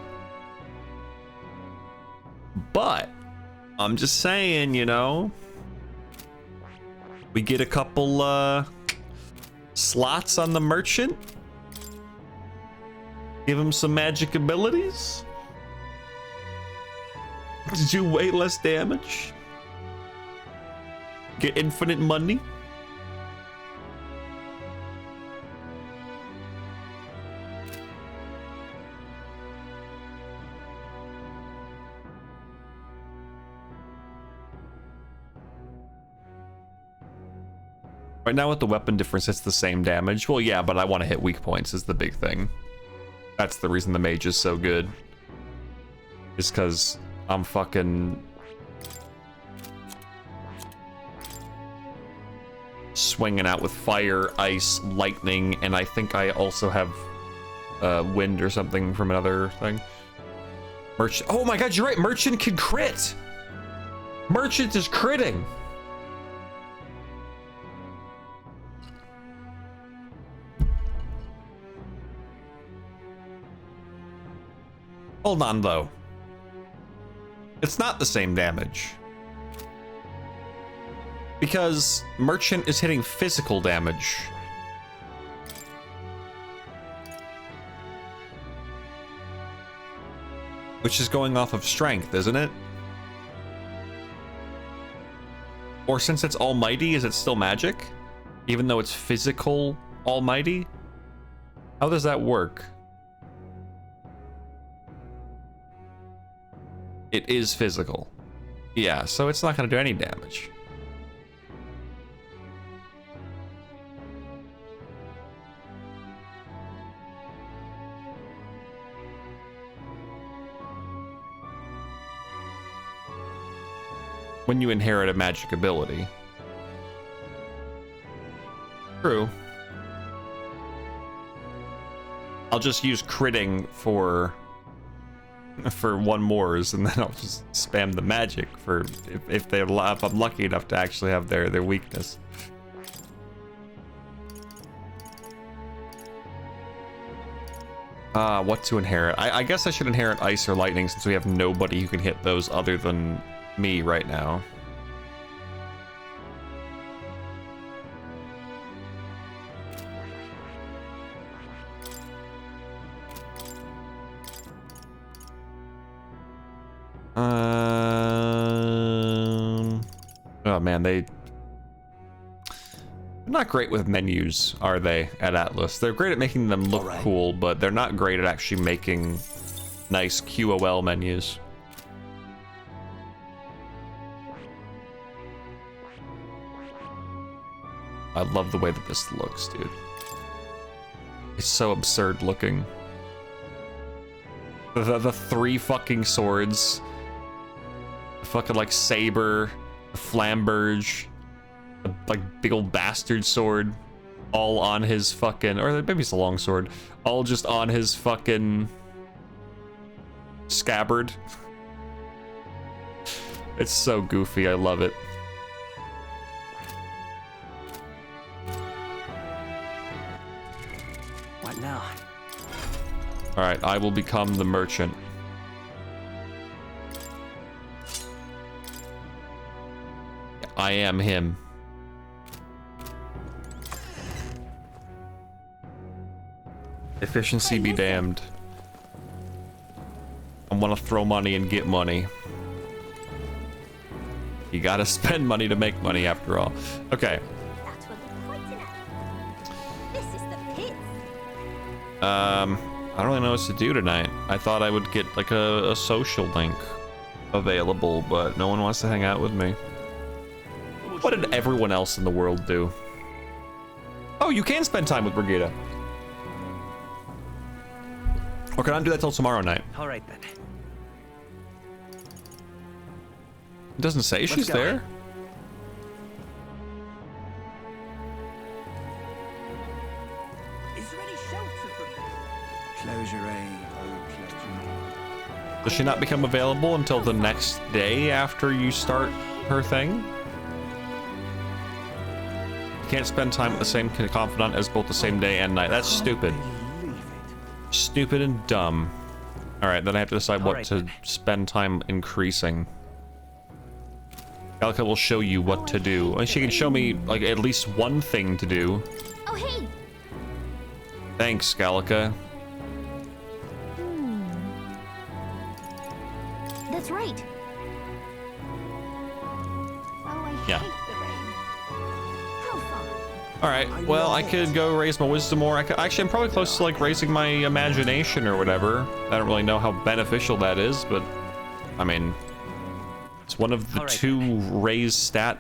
But I'm just saying, you know, we get a couple slots on the merchant. Give him some magic abilities. Do way less damage. Get infinite money. Right now with the weapon difference, it's the same damage. Well, yeah, but I want to hit weak points is the big thing. That's the reason the mage is so good. Is because I'm fucking swinging out with fire, ice, lightning, and I think I also have wind or something from another thing. Merchant. Oh my god, you're right. Merchant can crit. Merchant is critting. Hold on, though. It's not the same damage. Because Merchant is hitting physical damage. Which is going off of strength, isn't it? Or since it's almighty, is it still magic? Even though it's physical almighty? How does that work? It is physical. Yeah, so it's not going to do any damage. When you inherit a magic ability. True. I'll just use critting for one mores, and then I'll just spam the magic for if I'm lucky enough to actually have their weakness. What to inherit? I guess I should inherit ice or lightning since we have nobody who can hit those other than me right now. Oh man, they're not great with menus, are they, at Atlas? They're great at making them look cool, but they're not great at actually making nice QOL menus. I love the way that this looks, dude. It's so absurd looking. The three fucking swords. The fucking, like, saber. The flamberge. The, like, big old bastard sword. All on his fucking... Or maybe it's a long sword. All just on his fucking... scabbard. It's so goofy, I love it. What now? Alright, I will become the merchant. I am him. Efficiency be damned. I want to throw money and get money. You gotta spend money to make money after all. Okay. That's what we're pointing at. This is the pits. I don't really know what to do tonight. I thought I would get like a social link available, but no one wants to hang out with me. What did everyone else in the world do? Oh, you can spend time with Brigida. Or can I do that till tomorrow night? All right then. It doesn't say she's go. there. Is there any shelter for me? Closure, oh closure. Does she not become available until the next day after you start her thing? You can't spend time with the same confidant as both the same day and night. That's stupid. Stupid and dumb. Alright, then I have to decide what to spend time increasing. Gallica will show you what to do. And she can show me, like, at least one thing to do. Oh, hey. Thanks, Gallica. That's right. Oh, I Yeah. hate the rain. How fun. Alright, well, I could go raise my wisdom more. Actually, I'm probably close to, like, raising my imagination or whatever. I don't really know how beneficial that is, but, I mean, it's one of the two raise stat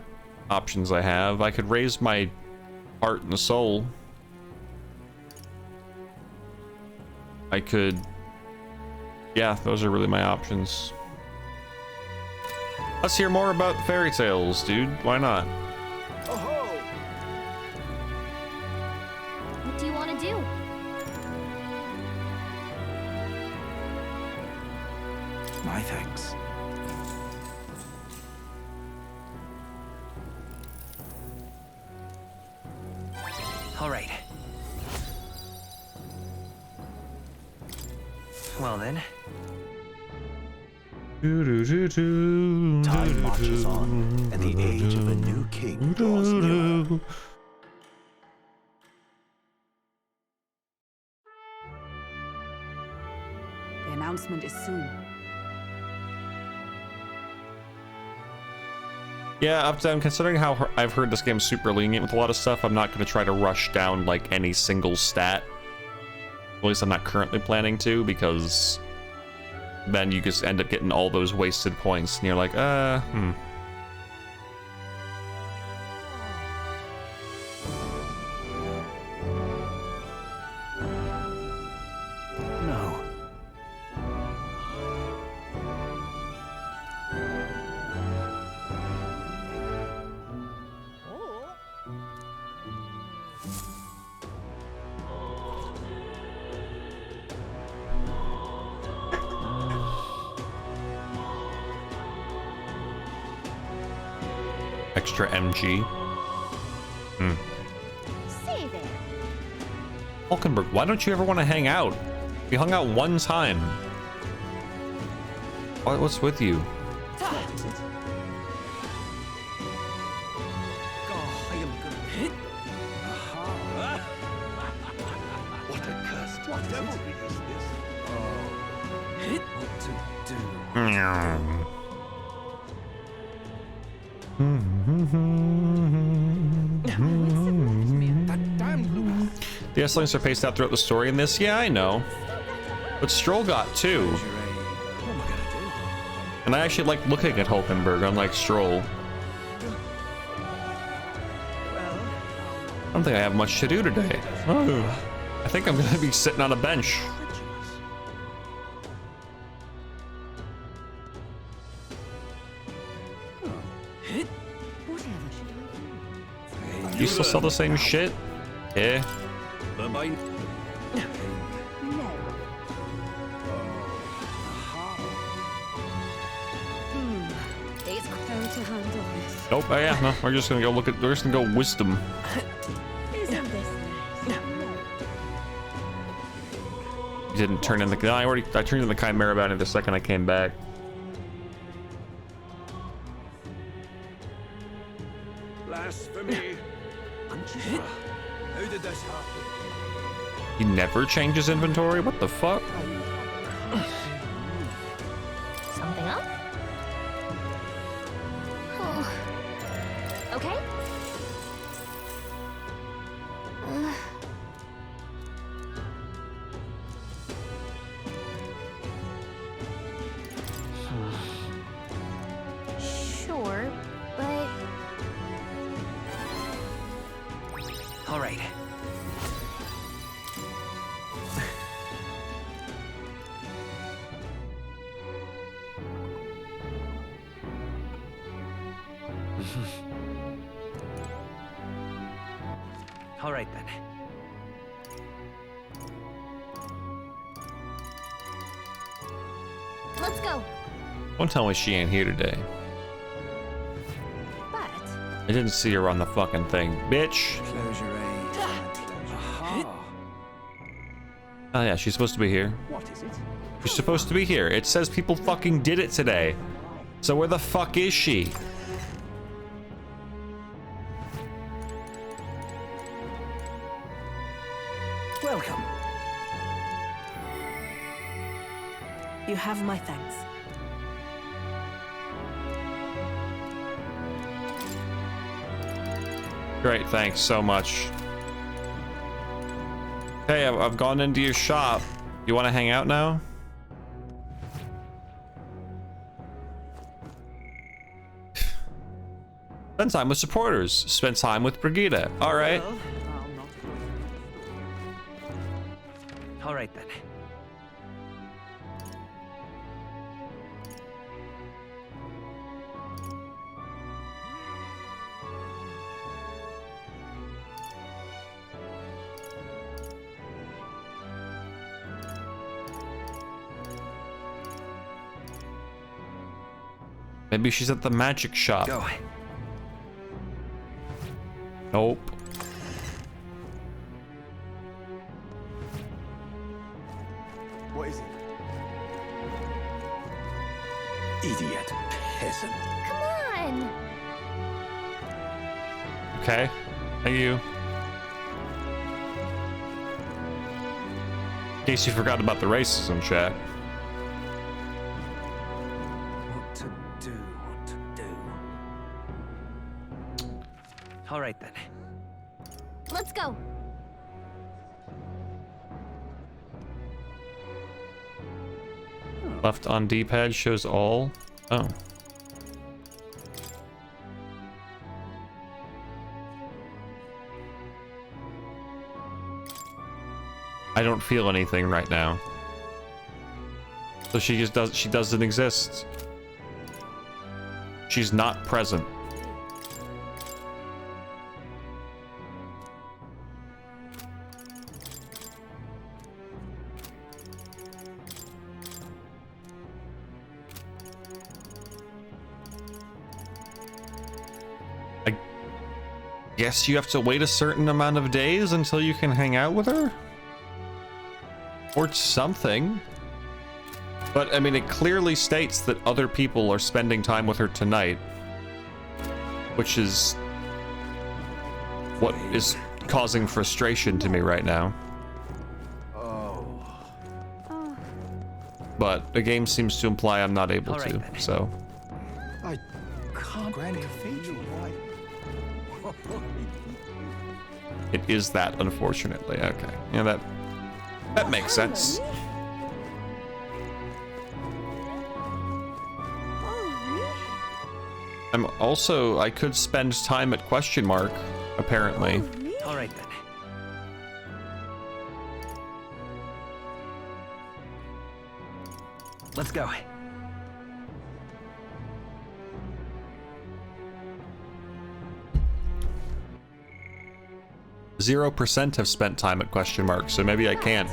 options I have. I could raise my heart and soul. I could... Yeah, those are really my options. Let's hear more about fairy tales, dude. Why not? What do you want to do? My thanks. All right. Well then. Time marches on, and the age of a new king draws nearer. The announcement is soon. Yeah, Uptown, considering how I've heard this game's super lenient with a lot of stuff, I'm not going to try to rush down, like, any single stat. At least I'm not currently planning to, because then you just end up getting all those wasted points, and you're like, No. extra MG. Say there. Hulkenberg, why don't you ever want to hang out? We hung out one time. What's with you? What a cursed devilry is this? Oh, what to do? That damned Luma. The S-links are paced out throughout the story in this. Yeah, I know. But Stroll got too. What am I gonna do? And I actually like looking at Hulkenberg, unlike Stroll. I don't think I have much to do today. Oh, I think I'm gonna be sitting on a bench. You still sell the same shit? Yeah. No. It's going to handle this. Nope. Oh yeah. No. We're just gonna go look at. We're just gonna go wisdom. Isn't this nice? You didn't turn in the. No, I turned in the Chimera Bounty the second I came back. Blasphemy. How did this happen? He never changes inventory. What the fuck? Something up? Oh. Okay. Sure, but All right. All right then. let's go. Don't tell me she ain't here today. But I didn't see her on the fucking thing, bitch. Closure aid. Aha. Oh yeah, she's supposed to be here. What is it? She's supposed to be here. It says people fucking did it today. So where the fuck is she? Welcome. You have my thanks. Great, thanks so much. Hey, I've gone into your shop. You want to hang out now? Spend time with supporters. Spend time with Brigitte. All right. Well, all right then. Maybe she's at the magic shop. Go. Nope. What is it? Idiot peasant. Come on! Okay. Thank you. In case you forgot about the racism chat. What to do, what to do. All right then. Let's go! Left on D-pad shows all. Oh. I don't feel anything right now. So she doesn't exist. She's not present. I guess you have to wait a certain amount of days until you can hang out with her? Or something. But, I mean, it clearly states that other people are spending time with her tonight. Which is what is causing frustration to me right now. But the game seems to imply I'm not able to, so. I can't Grand Cathedral, right? It is that, unfortunately. Okay. Yeah, that makes sense. I'm also, I could spend time at question mark, apparently. All right then. 'Let's go. %0 have spent time at question mark, so maybe I can't.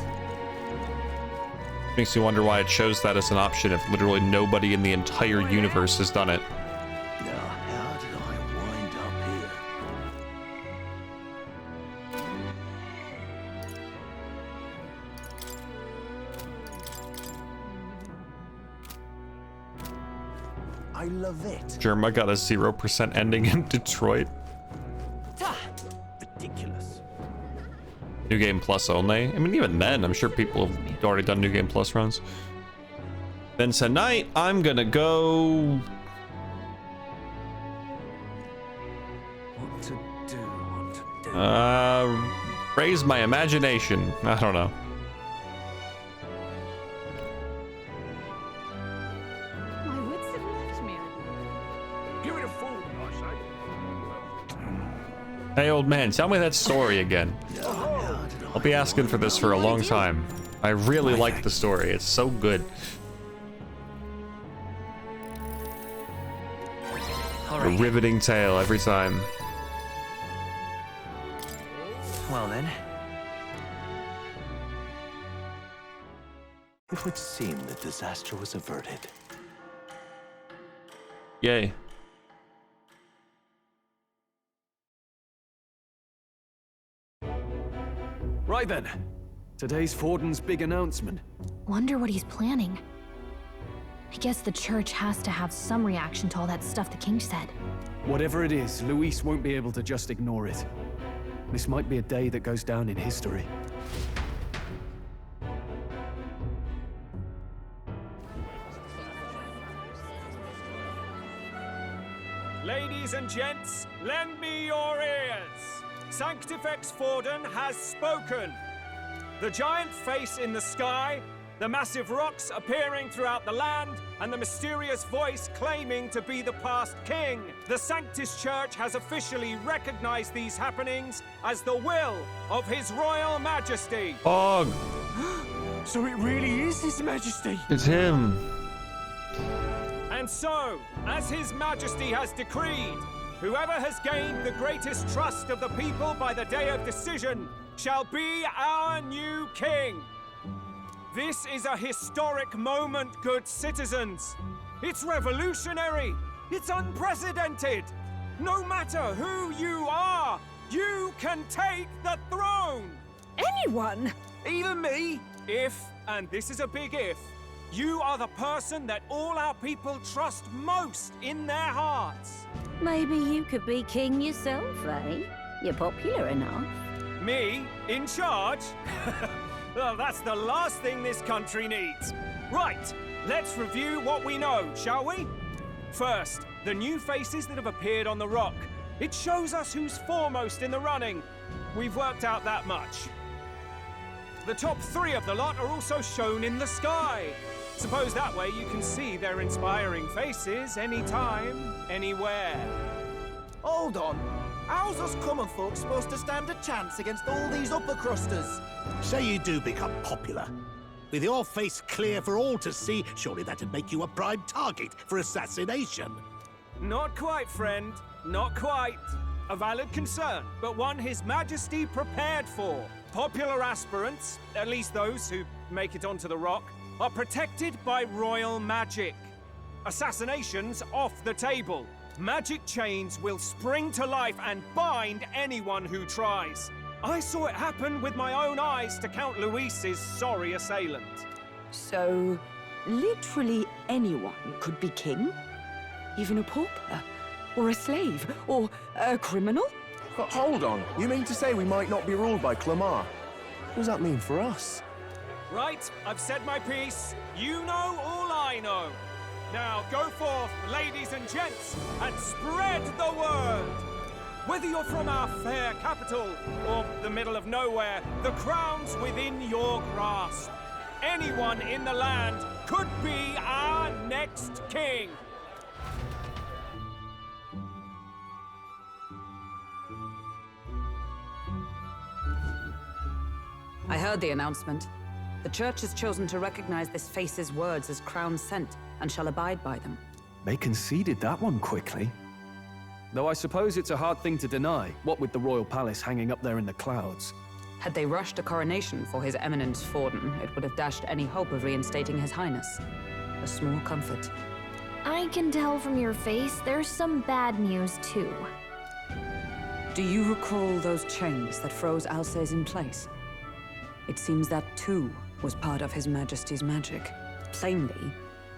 Makes me wonder why it shows that as an option if literally nobody in the entire universe has done it. Now, how did I wind up here? I love it. Germa got a 0% ending in Detroit. Ridiculous. New Game Plus only. I mean, even then, I'm sure people have already done New Game Plus runs. Then tonight, I'm gonna go... What to do, what to do. Raise my imagination. I don't know. My wits have left me. Give it a fool, I say. Hey, old man, tell me that story again. I'll be asking for this for a long time. I really like the story. It's so good. All A right. riveting tale every time. Well then. It would seem the disaster was averted. Yay. Right then. Today's Forden's big announcement. Wonder what he's planning. I guess the church has to have some reaction to all that stuff the king said. Whatever it is, Luis won't be able to just ignore it. This might be a day that goes down in history. Ladies and gents, lend me your ears. Sanctifex Forden has spoken. The giant face in the sky The massive rocks appearing throughout the land, and the mysterious voice claiming to be the past king. The Sanctus Church has officially recognized these happenings as the will of His Royal Majesty. Fog. So it really is His Majesty. It's him. And so, as His Majesty has decreed, whoever has gained the greatest trust of the people by the day of decision shall be our new king. This is a historic moment, good citizens. It's revolutionary. It's unprecedented. No matter who you are, you can take the throne. Anyone? Even me. If, and this is a big if, you are the person that all our people trust most in their hearts. Maybe you could be king yourself, eh? You're popular enough. Me? In charge? Well, that's the last thing this country needs. Right, let's review what we know, shall we? First, the new faces that have appeared on the rock. It shows us who's foremost in the running. We've worked out that much. The top 3 of the lot are also shown in the sky. Suppose that way you can see their inspiring faces anytime, anywhere. Hold on. How's us common folk supposed to stand a chance against all these upper crusters? Say you do become popular. With your face clear for all to see, surely that'd make you a prime target for assassination. Not quite, friend. Not quite. A valid concern, but one His Majesty prepared for. Popular aspirants, at least those who make it onto the rock, are protected by royal magic. Assassinations off the table. Magic chains will spring to life and bind anyone who tries. I saw it happen with my own eyes to Count Luis's sorry assailant. So, literally anyone could be king? Even a pauper? Or a slave? Or a criminal? But hold on, you mean to say we might not be ruled by Clamar? What does that mean for us? Right, I've said my piece. You know all I know. Now go forth, ladies and gents, and spread the word. Whether you're from our fair capital or the middle of nowhere, the crown's within your grasp. Anyone in the land could be our next king. I heard the announcement. The Church has chosen to recognize this face's words as crown sent and shall abide by them. They conceded that one quickly. Though I suppose it's a hard thing to deny, what with the royal palace hanging up there in the clouds. Had they rushed a coronation for His Eminence Forden, it would have dashed any hope of reinstating His Highness. A small comfort. I can tell from your face there's some bad news too. Do you recall those chains that froze Alsace in place? It seems that too was part of His Majesty's magic. Plainly,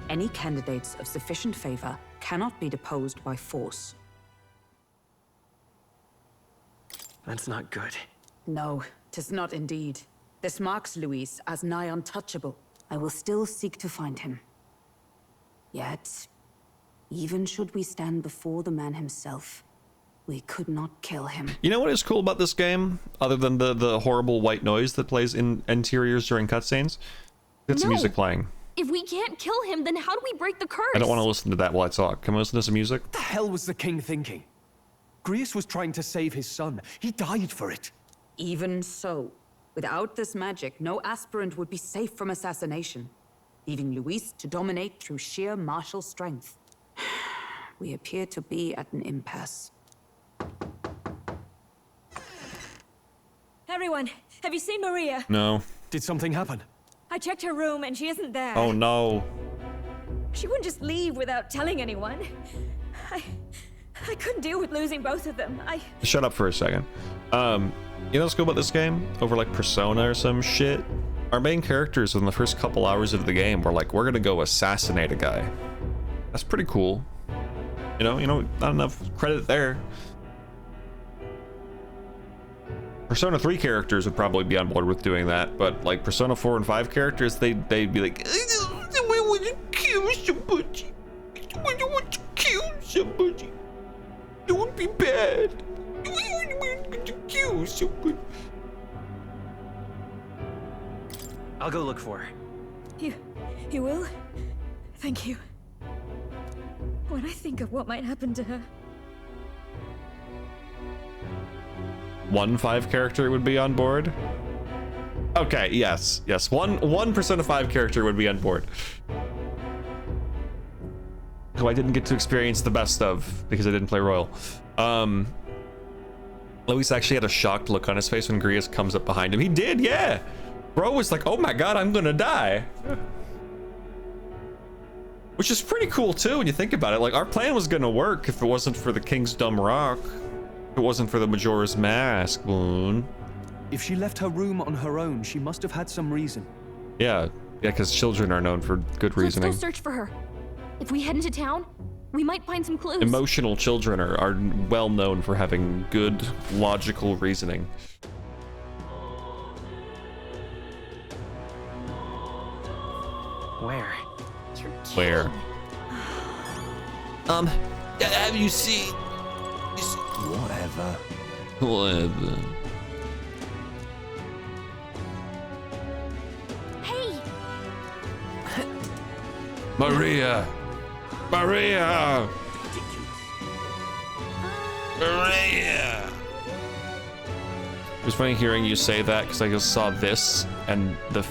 any candidates of sufficient favor cannot be deposed by force. That's not good. No, 'tis not indeed. This marks Luis as nigh untouchable. I will still seek to find him. Yet, even should we stand before the man himself, we could not kill him. You know what is cool about this game, other than the horrible white noise that plays in interiors during cutscenes? It's music playing. If we can't kill him, then how do we break the curse? I don't want to listen to that while I talk. Can we listen to some music? What the hell was the king thinking? Grius was trying to save his son. He died for it. Even so, without this magic, no aspirant would be safe from assassination, leaving Luis to dominate through sheer martial strength. We appear to be at an impasse. Everyone, have you seen Maria? No. Did something happen? I checked her room and she isn't there. Oh no. She wouldn't just leave without telling anyone. I couldn't deal with losing both of them. Shut up for a second. You know what's cool about this game? Over like Persona or some shit? Our main characters in the first couple hours of the game were like, we're gonna go assassinate a guy. That's pretty cool. You know, not enough credit there. Persona 3 characters would probably be on board with doing that, but like Persona 4 and 5 characters, they'd be like, I want to kill somebody. I want to kill somebody. It would be bad. I want to kill somebody. I'll go look for her. You will? Thank you. When I think of what might happen to her... 1 5 character would be on board. Okay, yes. One Persona 5 character would be on board. Who I didn't get to experience the best of because I didn't play Royal. Luis actually had a shocked look on his face when Grius comes up behind him. He did, yeah. Bro was like, oh my god, I'm gonna die. Which is pretty cool too when you think about it. Like, our plan was gonna work if it wasn't for the King's Dumb Rock. If it wasn't for the Majora's Mask wound. If she left her room on her own, she must have had some reason. Yeah, because children are known for good reasoning. Let's go search for her. If we head into town, we might find some clues. Emotional children are well known for having good, logical reasoning. Where? Where? Have you seen? Whatever. Whatever. Hey! Maria! Maria! Maria! It was funny hearing you say that because I just saw this and the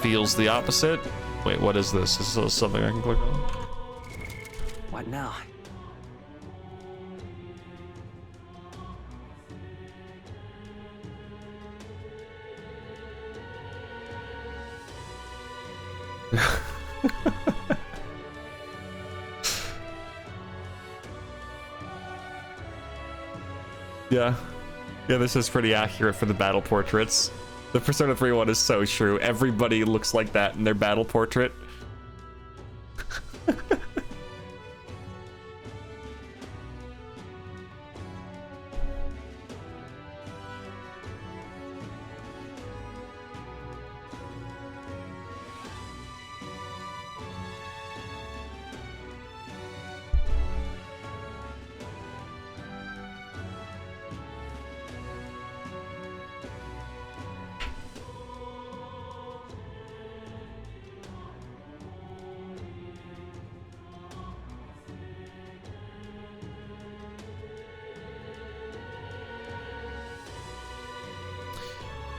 feels the opposite. Wait, what is this? Is this something I can click on? What now? Yeah, this is pretty accurate for the battle portraits. The Persona 3 one is so true. Everybody looks like that in their battle portrait.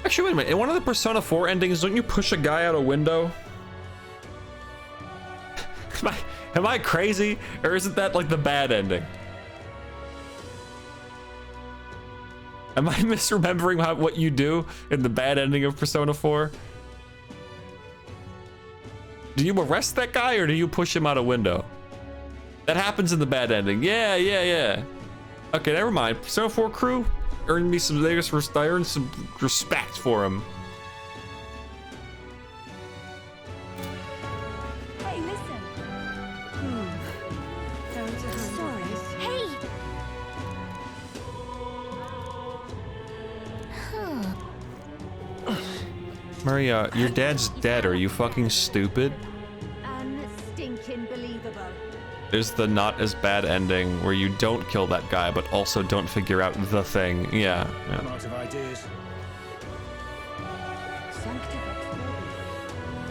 Actually, wait a minute. In one of the Persona 4 endings, don't you push a guy out a window? Am I crazy? Or isn't that like the bad ending? Am I misremembering what you do in the bad ending of Persona 4? Do you arrest that guy or do you push him out a window? That happens in the bad ending. Yeah. Okay, never mind. Persona 4 crew earned me some. I earned some respect for him. Hey, listen. Sorry. Hey! Maria, your dad's dead. Are you fucking stupid? Unstinking believable. There's the not as bad ending where you don't kill that guy, but also don't figure out the thing. Yeah. I'm out of ideas.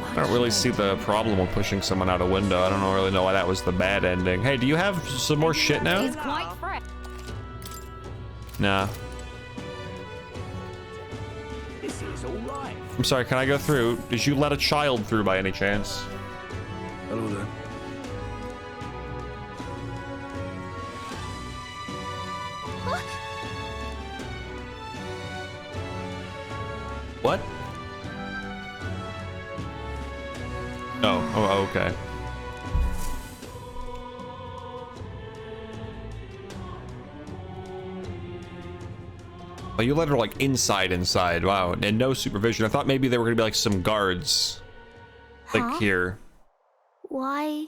I don't really see the problem with pushing someone out a window. I don't really know why that was the bad ending. Hey, do you have some more shit now? It's quite fresh. Nah. This is all right. I'm sorry, can I go through? Did you let a child through by any chance? Hello there. What? Oh, okay. Oh, you let her like inside. Wow, and no supervision. I thought maybe there were gonna be like some guards, like here. Why?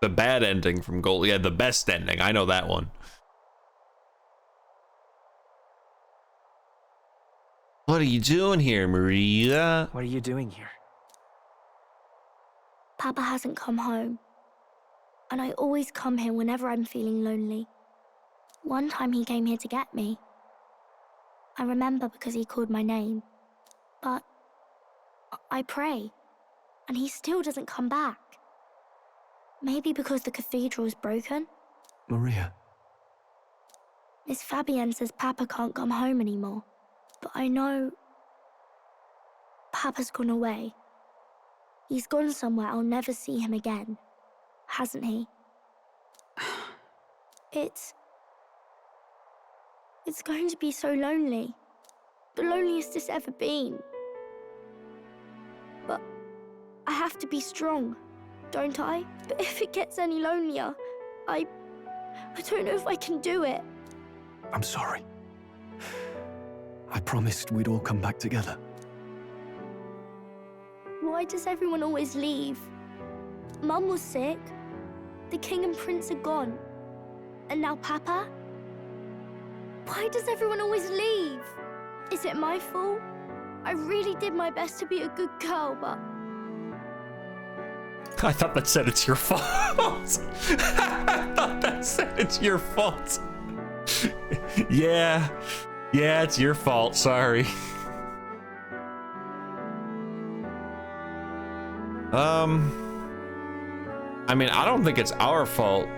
The bad ending from Gold. Yeah, the best ending. I know that one. What are you doing here, Maria? What are you doing here? Papa hasn't come home. And I always come here whenever I'm feeling lonely. One time he came here to get me. I remember because he called my name. But I pray, and he still doesn't come back. Maybe because the cathedral's broken? Maria. Miss Fabienne says Papa can't come home anymore, but I know Papa's gone away. He's gone somewhere I'll never see him again, hasn't he? It's going to be so lonely. The loneliest it's ever been. But I have to be strong, don't I? But if it gets any lonelier, I don't know if I can do it. I'm sorry. I promised we'd all come back together. Why does everyone always leave? Mum was sick. The king and prince are gone. And now Papa? Why does everyone always leave? Is it my fault? I really did my best to be a good girl, but... I thought that said it's your fault. I thought that said it's your fault. Yeah, it's your fault, sorry. I mean, I don't think it's our fault.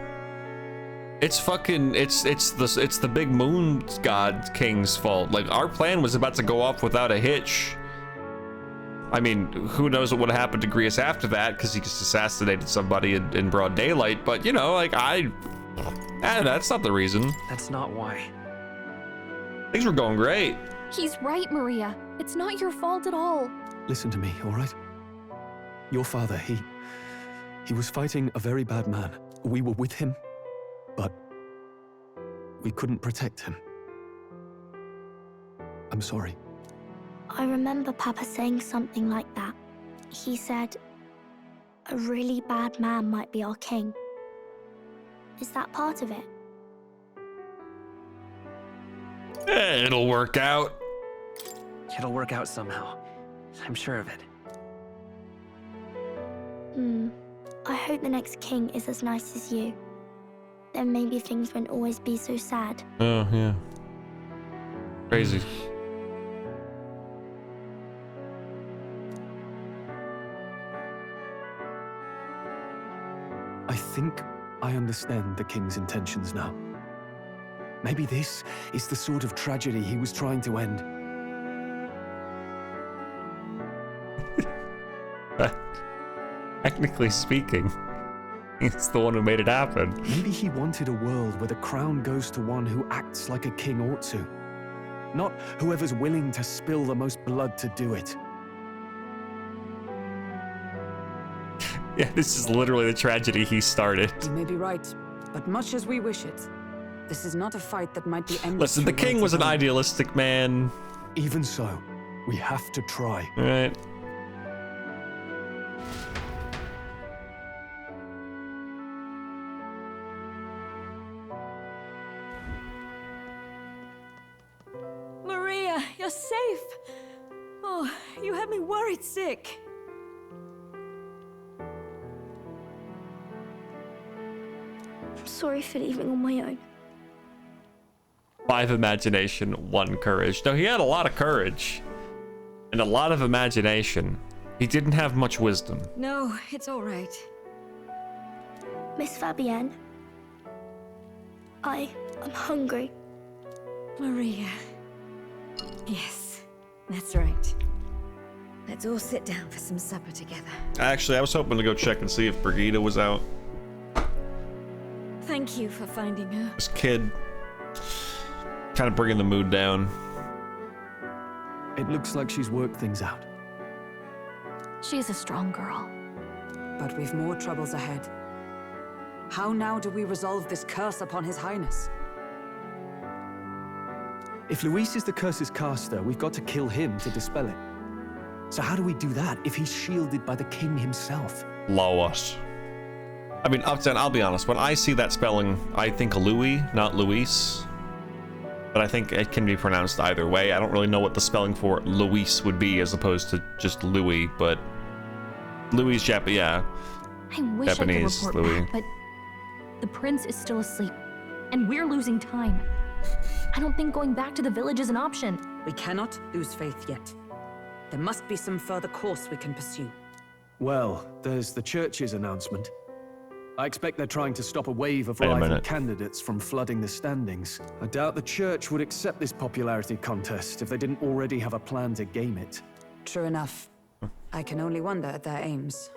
It's fucking, it's the big moon god king's fault. Like, our plan was about to go off without a hitch. I mean, who knows what would have happened to Grius after that, because he just assassinated somebody in broad daylight, but you know, like, that's not the reason. That's not why. Things were going great. He's right, Maria. It's not your fault at all. Listen to me, all right? Your father, he was fighting a very bad man. We were with him, but we couldn't protect him. I'm sorry. I remember Papa saying something like that. He said, a really bad man might be our king. Is that part of it? It'll work out. It'll work out somehow. I'm sure of it. I hope the next king is as nice as you. Then maybe things won't always be so sad. Oh, yeah. Crazy. I think I understand the king's intentions now. Maybe this is the sort of tragedy he was trying to end. Technically speaking, he's the one who made it happen. Maybe he wanted a world where the crown goes to one who acts like a king ought to. Not whoever's willing to spill the most blood to do it. Yeah, this is literally the tragedy he started. You may be right, but much as we wish it, this is not a fight that might be ended. Listen, the king was an idealistic man. Even so, we have to try. All right. Maria, you're safe. Oh, you had me worried sick. I'm sorry for leaving on my own. 5 imagination, 1 courage. No, he had a lot of courage. And a lot of imagination. He didn't have much wisdom. No, it's all right. Miss Fabienne, I'm hungry. Maria. Yes, that's right. Let's all sit down for some supper together. Actually, I was hoping to go check and see if Brigida was out. Thank you for finding her. This kid kind of bringing the mood down. It looks like she's worked things out. She's a strong girl. But we've more troubles ahead. How now do we resolve this curse upon His Highness? If Luis is the curse's caster, we've got to kill him to dispel it. So how do we do that if he's shielded by the king himself? Lois. I mean, Upton, I'll be honest. When I see that spelling, I think Louis, not Luis. But I think it can be pronounced either way. I don't really know what the spelling for Luis would be as opposed to just Louis, but Louis Japanese, yeah. I wish Japanese, I could report Louis. back, but the prince is still asleep, and we're losing time. I don't think going back to the village is an option. We cannot lose faith yet. There must be some further course we can pursue. Well, there's the church's announcement. I expect they're trying to stop a wave of Wait a rival minute. candidates from flooding the standings. I doubt the church would accept this popularity contest if they didn't already have a plan to game it. True enough. I can only wonder at their aims.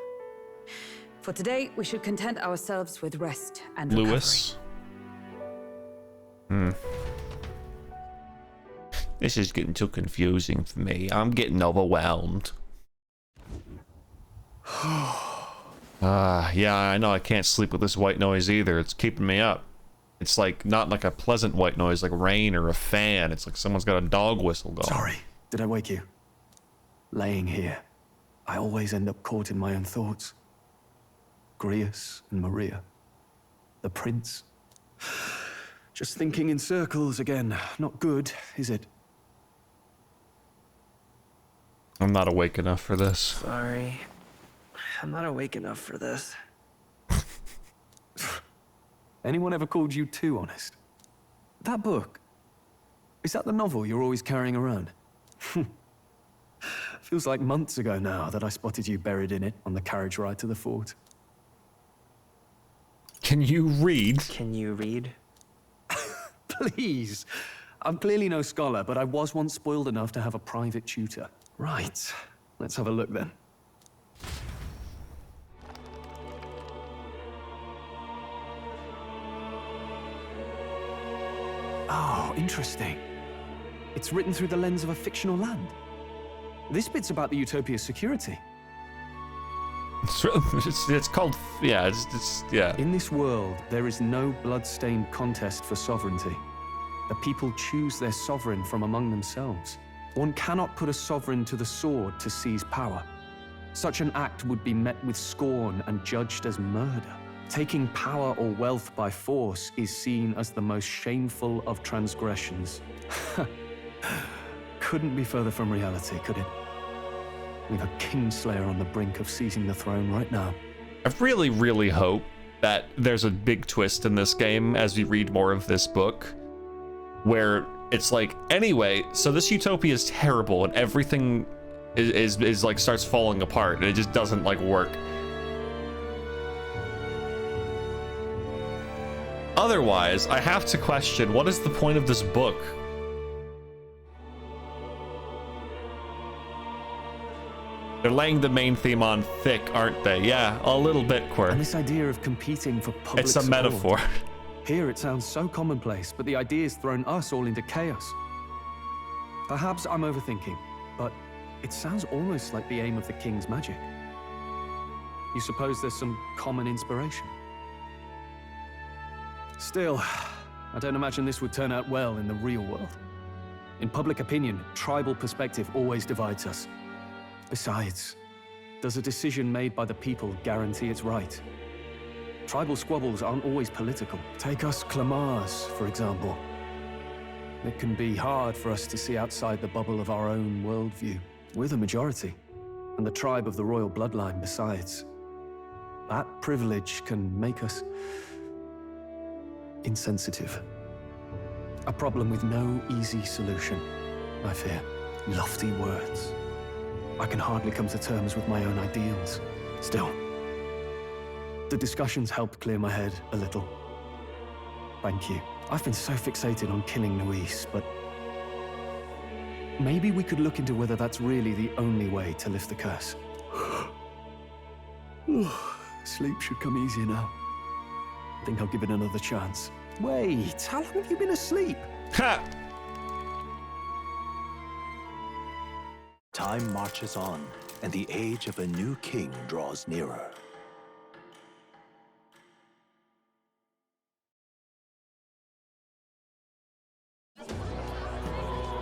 For today, we should content ourselves with rest and Lewis. This is getting too confusing for me. I'm getting overwhelmed. Yeah, I know I can't sleep with this white noise either. It's keeping me up. It's like not like a pleasant white noise like rain or a fan. It's like someone's got a dog whistle going. Sorry, did I wake you? Laying here, I always end up caught in my own thoughts. Grius and Maria. The prince. Just thinking in circles again. Not good, is it? I'm not awake enough for this. Sorry. I'm not awake enough for this. Anyone ever called you too honest? That book, is that the novel you're always carrying around? Feels like months ago now that I spotted you buried in it on the carriage ride to the fort. Can you read? Can you read? Please. I'm clearly no scholar, but I was once spoiled enough to have a private tutor. Right. Let's have a look then. Oh, interesting. It's written through the lens of a fictional land. This bit's about the Utopia's security. It's called, yeah, yeah. In this world, there is no blood-stained contest for sovereignty. The people choose their sovereign from among themselves. One cannot put a sovereign to the sword to seize power. Such an act would be met with scorn and judged as murder. Taking power or wealth by force is seen as the most shameful of transgressions. Couldn't be further from reality, could it? We've a Kingslayer on the brink of seizing the throne right now. I really, really hope that there's a big twist in this game as we read more of this book, where it's like, anyway, so this utopia is terrible and everything is like starts falling apart and it just doesn't like work. Otherwise, I have to question, what is the point of this book? They're laying the main theme on thick, aren't they? Yeah, a little bit, Quirk. And this idea of competing for public It's a support. metaphor. Here it sounds so commonplace, but the idea's thrown us all into chaos. Perhaps I'm overthinking, but it sounds almost like the aim of the king's magic. You suppose there's some common inspiration? Still, I don't imagine this would turn out well in the real world. In public opinion, tribal perspective always divides us. Besides, does a decision made by the people guarantee it's right? Tribal squabbles aren't always political. Take us Clamars, for example. It can be hard for us to see outside the bubble of our own worldview. We're the majority, and the tribe of the royal bloodline besides. That privilege can make us insensitive. A problem with no easy solution, I fear. Lofty words. I can hardly come to terms with my own ideals. Still, the discussions helped clear my head a little. Thank you. I've been so fixated on killing Luis, but maybe we could look into whether that's really the only way to lift the curse. Sleep should come easier now. I think I'll give it another chance. Wait, how long have you been asleep? Ha! Time marches on, and the age of a new king draws nearer.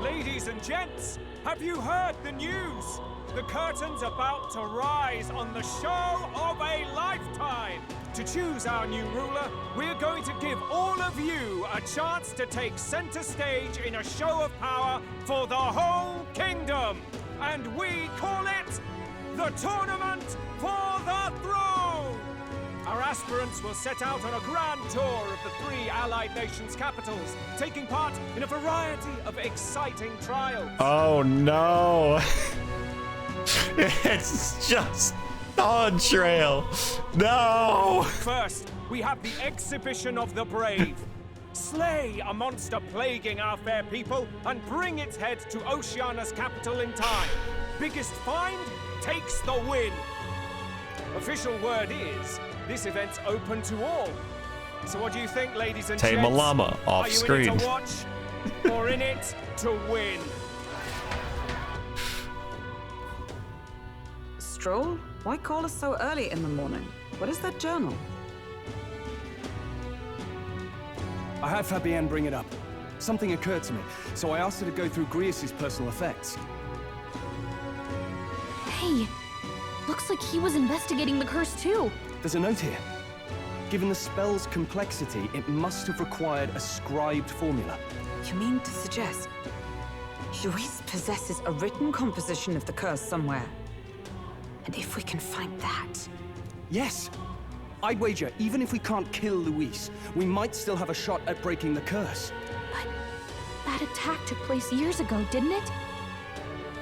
Ladies and gents, have you heard the news? The curtain's about to rise on the show of a lifetime. To choose our new ruler, we're going to give all of you a chance to take center stage in a show of power for the whole kingdom. And we call it the Tournament for the Throne! Our aspirants will set out on a grand tour of the 3 allied nations' capitals, taking part in a variety of exciting trials. Oh no! It's just Dawn Trail. No. First, we have the exhibition of the brave. Slay a monster plaguing our fair people and bring its head to Oceania's capital in time. Biggest find takes the win. Official word is, this event's open to all. So what do you think, ladies and Tame a gents? llama off Are you screen. in it to watch or in it to win? Stroll? Why call us so early in the morning? What is that journal? I had Fabienne bring it up. Something occurred to me, so I asked her to go through Grius' personal effects. Hey, looks like he was investigating the curse too. There's a note here. Given the spell's complexity, it must have required a scribed formula. You mean to suggest Luis possesses a written composition of the curse somewhere? And if we can find that... Yes! I'd wager, even if we can't kill Luis, we might still have a shot at breaking the curse. But that attack took place years ago, didn't it?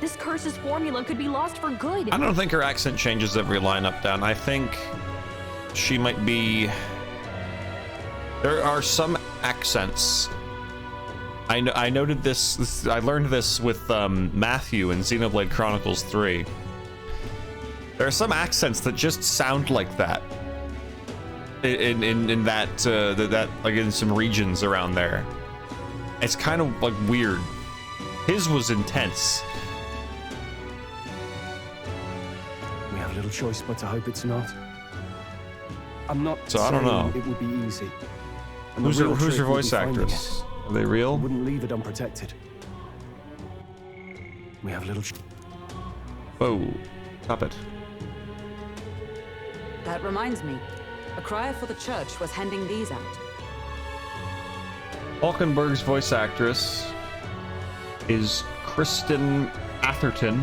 This curse's formula could be lost for good. I don't think her accent changes every line up down. I think she might be... There are some accents. I noted this, I learned this with Matthew in Xenoblade Chronicles 3. There are some accents that just sound like that. In that like in some regions around there. It's kind of like weird. His was intense. We have little choice but to hope it's not. I'm not So I don't know. It would be easy. And Who's the real her trick will be voice finding actress? it. Are they real? We wouldn't leave it unprotected. We have little. Whoa! Stop it. That reminds me. A crier for the church was handing these out. Falkenberg's voice actress is Kristen Atherton.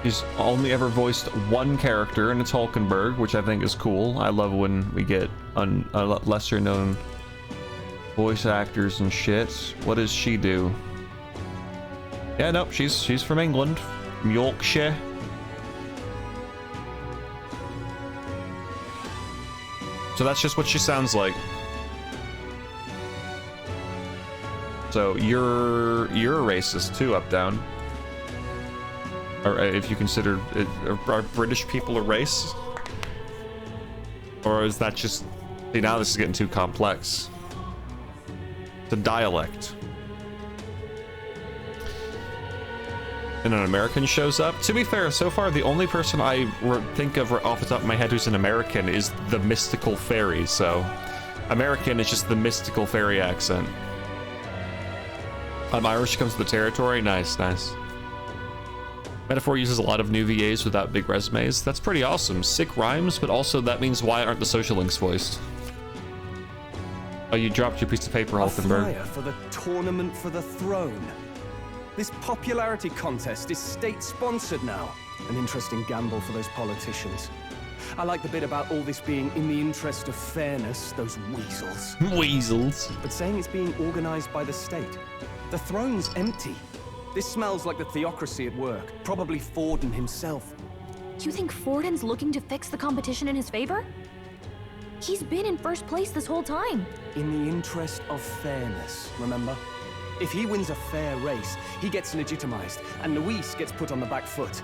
She's only ever voiced one character, and it's Hulkenberg, which I think is cool. I love when we get lesser known voice actors and shit. What does she do? Yeah, nope, she's from England, from Yorkshire. So that's just what she sounds like. So you're a racist too, up down. Or if you consider are British people a race, or is that just? See, now this is getting too complex. It's a dialect. And an American shows up. To be fair, so far the only person I think of off the top of my head who's an American is the mystical fairy. So, American is just the mystical fairy accent. Irish comes to the territory. Nice, nice. Metaphor uses a lot of new VAs without big resumes. That's pretty awesome. Sick rhymes, but also that means why aren't the social links voiced? Oh, you dropped your piece of paper, Hulkenberg. A flyer for the Tournament for the Throne. This popularity contest is state-sponsored now. An interesting gamble for those politicians. I like the bit about all this being in the interest of fairness, those weasels. Weasels. But saying it's being organized by the state. The throne's empty. This smells like the theocracy at work. Probably Forden himself. You think Forden's looking to fix the competition in his favor? He's been in first place this whole time. In the interest of fairness, remember? If he wins a fair race, he gets legitimized, and Luis gets put on the back foot.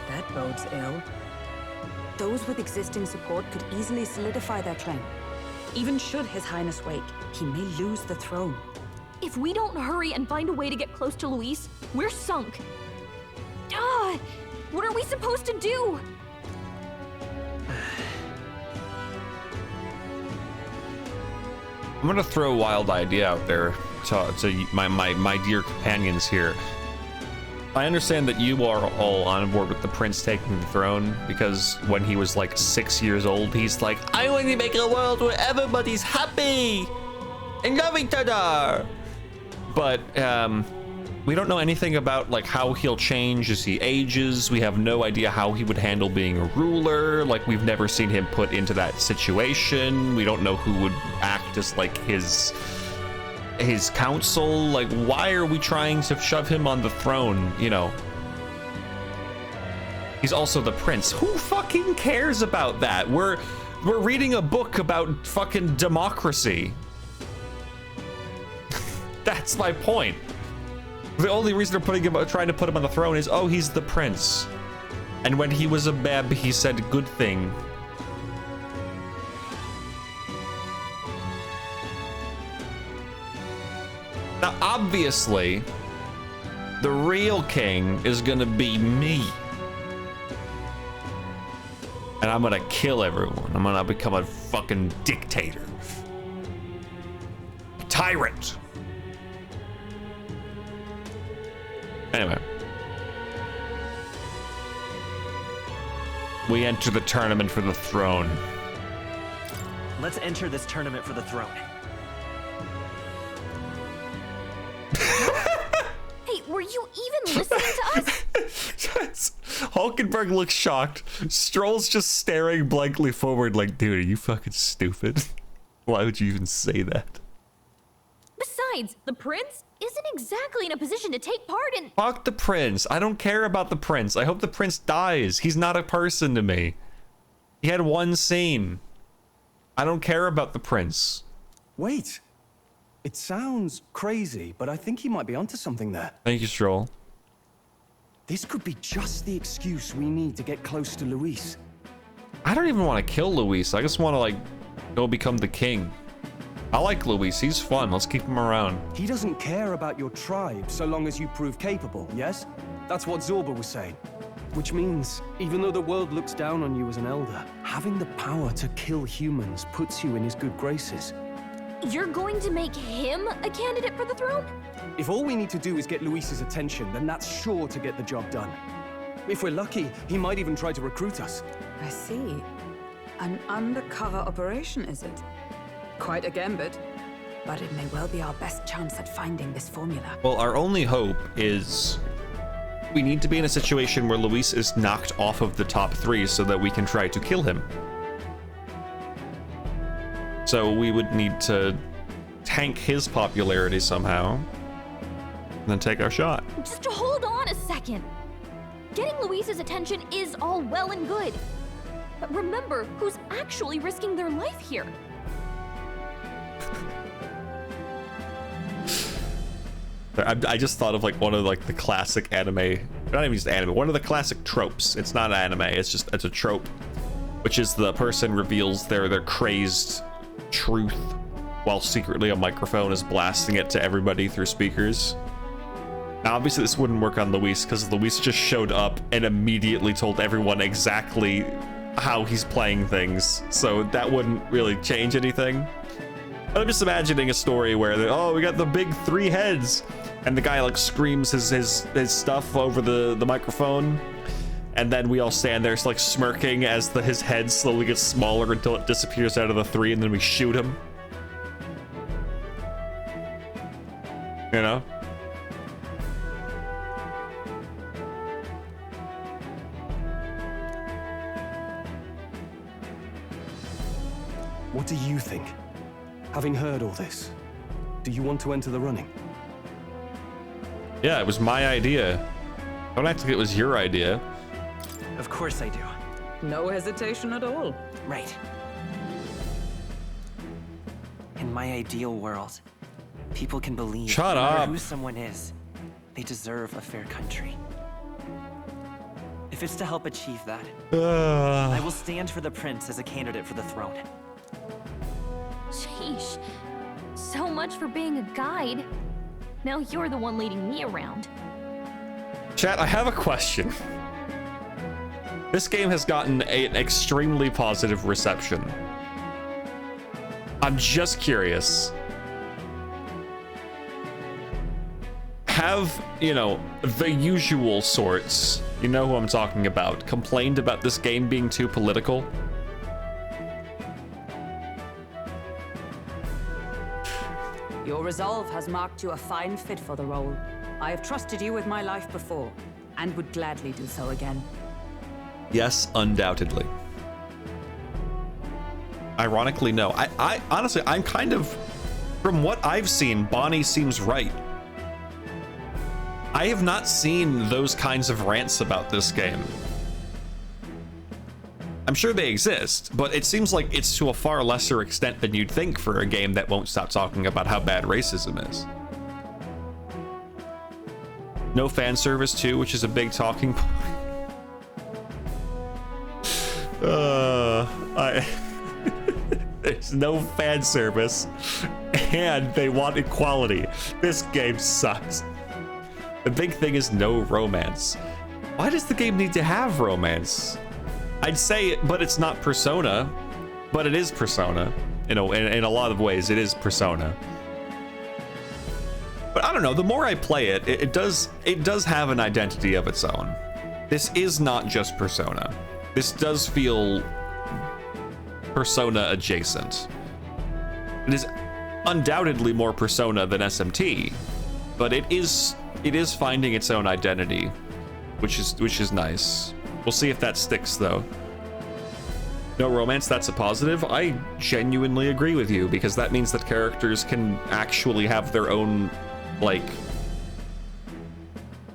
That bodes ill. Those with existing support could easily solidify their claim. Even should His Highness wake, he may lose the throne. If we don't hurry and find a way to get close to Luis, we're sunk. What are we supposed to do? I'm gonna throw a wild idea out there to my dear companions here. I understand that you are all on board with the prince taking the throne because when he was like 6 years old, he's like, I want to make a world where everybody's happy and love each other. But we don't know anything about like how he'll change as he ages. We have no idea how he would handle being a ruler. Like, we've never seen him put into that situation. We don't know who would act as like his his council? Like, why are we trying to shove him on the throne, you know? He's also the prince. Who fucking cares about that? We're reading a book about fucking democracy. That's my point. The only reason they're trying to put him on the throne is, oh, he's the prince. And when he was a babe, he said good thing. Now, obviously, the real king is gonna be me. And I'm gonna kill everyone. I'm gonna become a fucking dictator. A tyrant. Anyway. We enter the tournament for the throne. Let's enter this tournament for the throne. Hey, were you even listening to us? Hulkenberg looks shocked. Stroll's just staring blankly forward like, dude, are you fucking stupid? Why would you even say that? Besides, the prince isn't exactly in a position to take part in... Fuck the prince. I don't care about the prince. I hope the prince dies. He's not a person to me. He had one scene. I don't care about the prince. Wait. It sounds crazy, but I think he might be onto something there. Thank you, Stroll. This could be just the excuse we need to get close to Luis. I don't even want to kill Luis. I just want to, like, go become the king. I like Luis. He's fun. Let's keep him around. He doesn't care about your tribe so long as you prove capable, yes? That's what Zorba was saying. Which means, even though the world looks down on you as an elder, having the power to kill humans puts you in his good graces. You're going to make him a candidate for the throne? If all we need to do is get Luis's attention, then that's sure to get the job done. If we're lucky, he might even try to recruit us. I see. An undercover operation, is it? Quite a gambit. But it may well be our best chance at finding this formula. Well, our only hope is we need to be in a situation where Luis is knocked off of the top 3 so that we can try to kill him. So we would need to tank his popularity somehow, and then take our shot. Just hold on a second. Getting Luis's attention is all well and good. But remember who's actually risking their life here. I just thought of like one of like the classic anime, not even just anime, one of the classic tropes. It's not anime, it's a trope, which is the person reveals their crazed truth while secretly a microphone is blasting it to everybody through speakers. Now obviously this wouldn't work on Luis because Luis just showed up and immediately told everyone exactly how he's playing things, so that wouldn't really change anything. But I'm just imagining a story where oh, we got the big 3 heads, and the guy like screams his stuff over the microphone, and then we all stand there like smirking as his head slowly gets smaller until it disappears out of the 3, and then we shoot him. You know? What do you think? Having heard all this, do you want to enter the running? Yeah, it was my idea. Don't act like it was your idea. Of course I do. No hesitation at all. Right. In my ideal world, people can believe Shut no matter up. who someone is, they deserve a fair country. If it's to help achieve that, I will stand for the prince as a candidate for the throne. Sheesh. So much for being a guide. Now you're the one leading me around. Chat, I have a question. This game has gotten an extremely positive reception. I'm just curious. Have, you know, the usual sorts, you know who I'm talking about, complained about this game being too political? Your resolve has marked you a fine fit for the role. I have trusted you with my life before, and would gladly do so again. Yes, undoubtedly. Ironically, no. I honestly, I'm kind of From what I've seen, Bonnie seems right. I have not seen those kinds of rants about this game. I'm sure they exist, but it seems like it's to a far lesser extent than you'd think for a game that won't stop talking about how bad racism is. No fan service too, which is a big talking point. There's no fan service, and they want equality. This game sucks. The big thing is no romance. Why does the game need to have romance? I'd say it, but it's not Persona, but it is Persona. You know, in a lot of ways, it is Persona. But I don't know, the more I play it, it does have an identity of its own. This is not just Persona. This does feel Persona adjacent. It is undoubtedly more Persona than SMT, but it is finding its own identity, which is nice. We'll see if that sticks though. No romance, that's a positive. I genuinely agree with you, because that means that characters can actually have their own, like,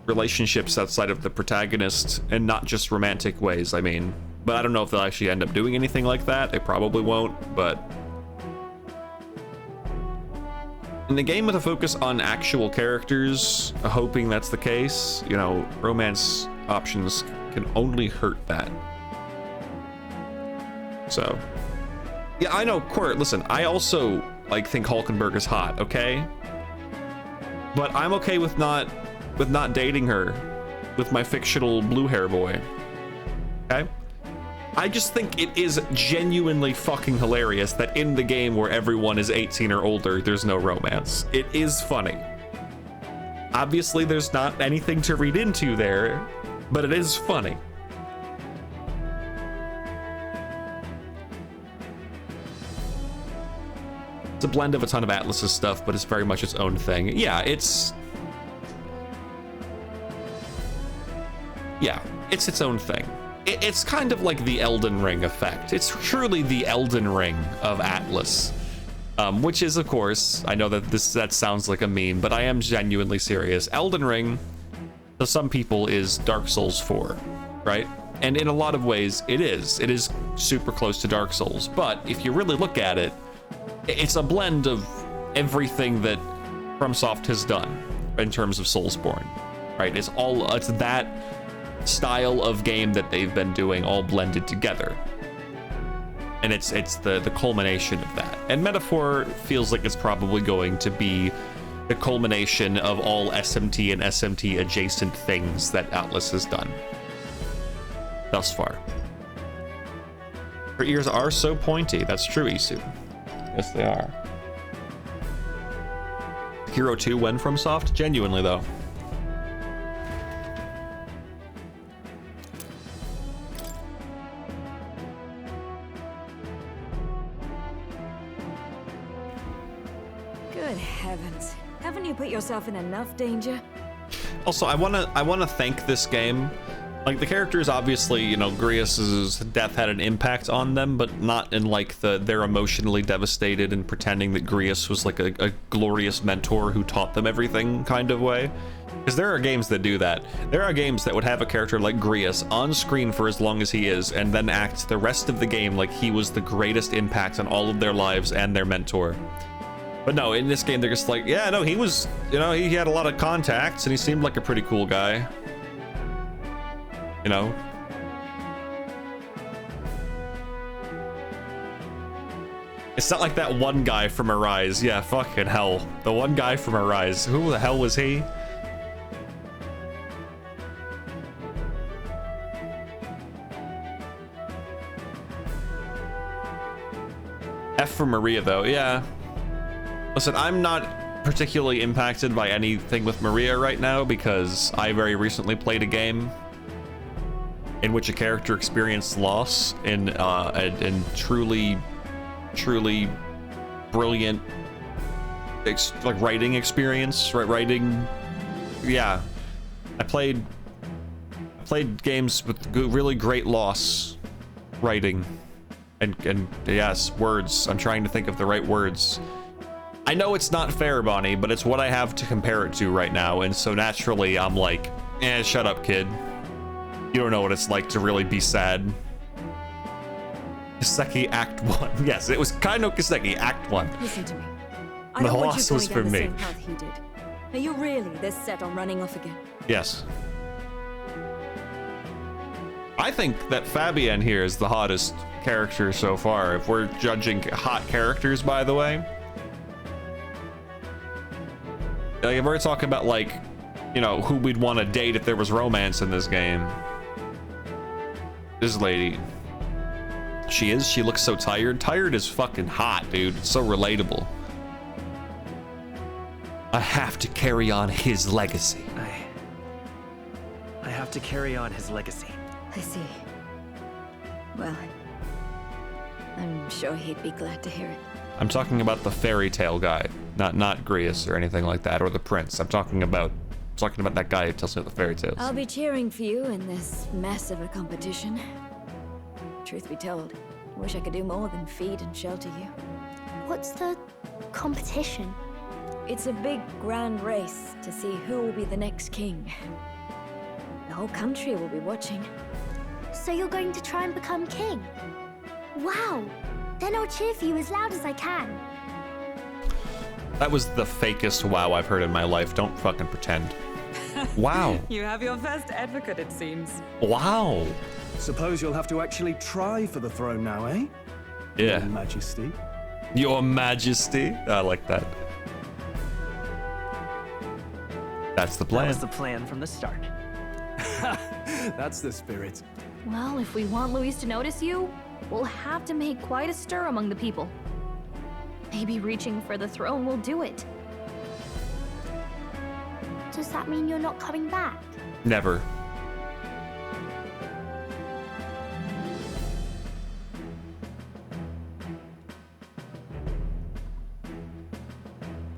relationships outside of the protagonist, and not just romantic ways, I mean. But I don't know if they'll actually end up doing anything like that. They probably won't, but in the game with a focus on actual characters, hoping that's the case, you know, romance options can only hurt that. So, yeah, I know, Court, listen, I also, like, think Hulkenberg is hot, okay? But I'm okay with not dating her with my fictional blue hair boy, okay? I just think it is genuinely fucking hilarious that in the game where everyone is 18 or older, there's no romance. It is funny. Obviously, there's not anything to read into there, but it is funny. It's a blend of a ton of Atlus's stuff, but it's very much its own thing. Yeah, it's its own thing. It's kind of like the Elden Ring effect. It's truly the Elden Ring of Atlus, which is, of course, I know that that sounds like a meme, but I am genuinely serious. Elden Ring, to some people, is Dark Souls 4, right? And in a lot of ways, it is. It is super close to Dark Souls, but if you really look at it, it's a blend of everything that FromSoft has done in terms of Soulsborne, right? It's that style of game that they've been doing all blended together, and it's the culmination of that. And Metaphor feels like it's probably going to be the culmination of all SMT and SMT adjacent things that Atlus has done thus far. Her ears are so pointy. That's true, Isu. Yes, they are. Hero 2 went from Soft? Genuinely, though. Good heavens. Haven't you put yourself in enough danger? Also, I wanna thank this game. Like, the characters, obviously, you know, Grius's death had an impact on them, but not in, like, they're emotionally devastated and pretending that Grius was, like, a glorious mentor who taught them everything kind of way. Because there are games that do that. There are games that would have a character like Grius on screen for as long as he is, and then act the rest of the game like he was the greatest impact on all of their lives and their mentor. But no, in this game, they're just like, yeah, no, he was, you know, he had a lot of contacts, and he seemed like a pretty cool guy. You know? It's not like that one guy from Arise. Yeah, fucking hell. The one guy from Arise. Who the hell was he? F for Maria, though. Yeah. Listen, I'm not particularly impacted by anything with Maria right now because I very recently played a game in which a character experienced loss in truly brilliant like writing experience, right? Writing, yeah. I played games with really great loss writing and yes, words. I'm trying to think of the right words. I know it's not fair, Bonnie, but it's what I have to compare it to right now, and so naturally I'm like, shut up, kid. You don't know what it's like to really be sad. Kiseki Act 1. Yes, it was Kaino Kiseki Act 1. Listen to me. I The don't want loss you was going for down the me. same path he did. Are you really this set on running off again? Yes. I think that Fabienne here is the hottest character so far, if we're judging hot characters, by the way. Like, if we're talking about, like, you know, who we'd want to date if there was romance in this game. This lady. She looks so tired. Tired is fucking hot, dude. It's so relatable. I have to carry on his legacy. I have to carry on his legacy. I see. Well, I'm sure he'd be glad to hear it. I'm talking about the fairy tale guy, not Grius or anything like that, or the prince. I'm talking about that guy who tells me the fairy tales. I'll be cheering for you in this mess of a competition. Truth be told, I wish I could do more than feed and shelter you. What's the competition? It's a big, grand race to see who will be the next king. The whole country will be watching. So you're going to try and become king? Wow! Then I'll cheer for you as loud as I can. That was the fakest wow I've heard in my life. Don't fucking pretend. Wow. You have your first advocate, it seems. Wow. Suppose you'll have to actually try for the throne now, eh? Yeah. Your Majesty. Your Majesty. I like that. That's the plan. That was the plan from the start. That's the spirit. Well, if we want Louise to notice you, we'll have to make quite a stir among the people. Maybe reaching for the throne will do it. Does that mean you're not coming back? Never.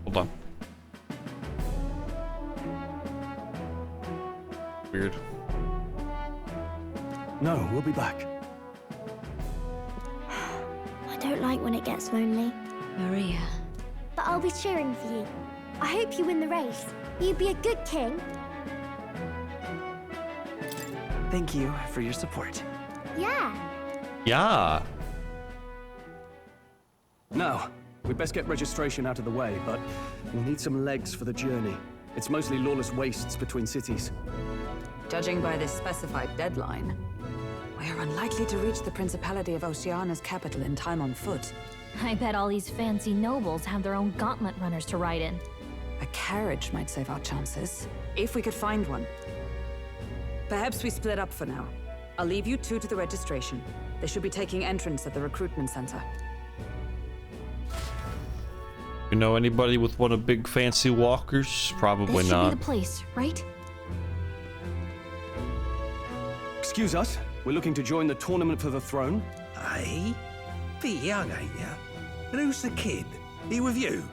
Hold on. Weird. No, we'll be back. I don't like when it gets lonely. Maria. But I'll be cheering for you. I hope you win the race. You'd be a good king. Thank you for your support. Yeah. Yeah. Now, we'd best get registration out of the way, but we'll need some legs for the journey. It's mostly lawless wastes between cities. Judging by this specified deadline, we are unlikely to reach the Principality of Oceana's capital in time on foot. I bet all these fancy nobles have their own gauntlet runners to ride in. A carriage might save our chances, if we could find one. Perhaps we split up for now. I'll leave you two to the registration. They should be taking entrance at the recruitment center. You know anybody with one of big fancy walkers? Probably This should not. be the place, right? Excuse us, we're looking to join the tournament for the throne. Aye? Bit young, ain't ya? And who's the kid? He with you?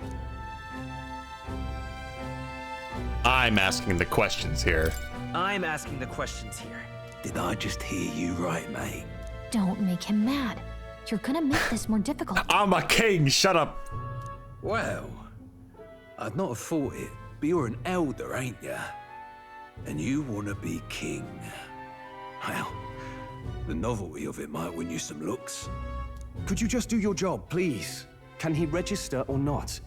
I'm asking the questions here. I'm asking the questions here. Did I just hear you right, mate? Don't make him mad. You're gonna make this more difficult. I'm a king, shut up. Well, I'd not have thought it, but you're an elder, ain't ya? And you want to be king. Well, the novelty of it might win you some looks. Could you just do your job, please? Can he register or not?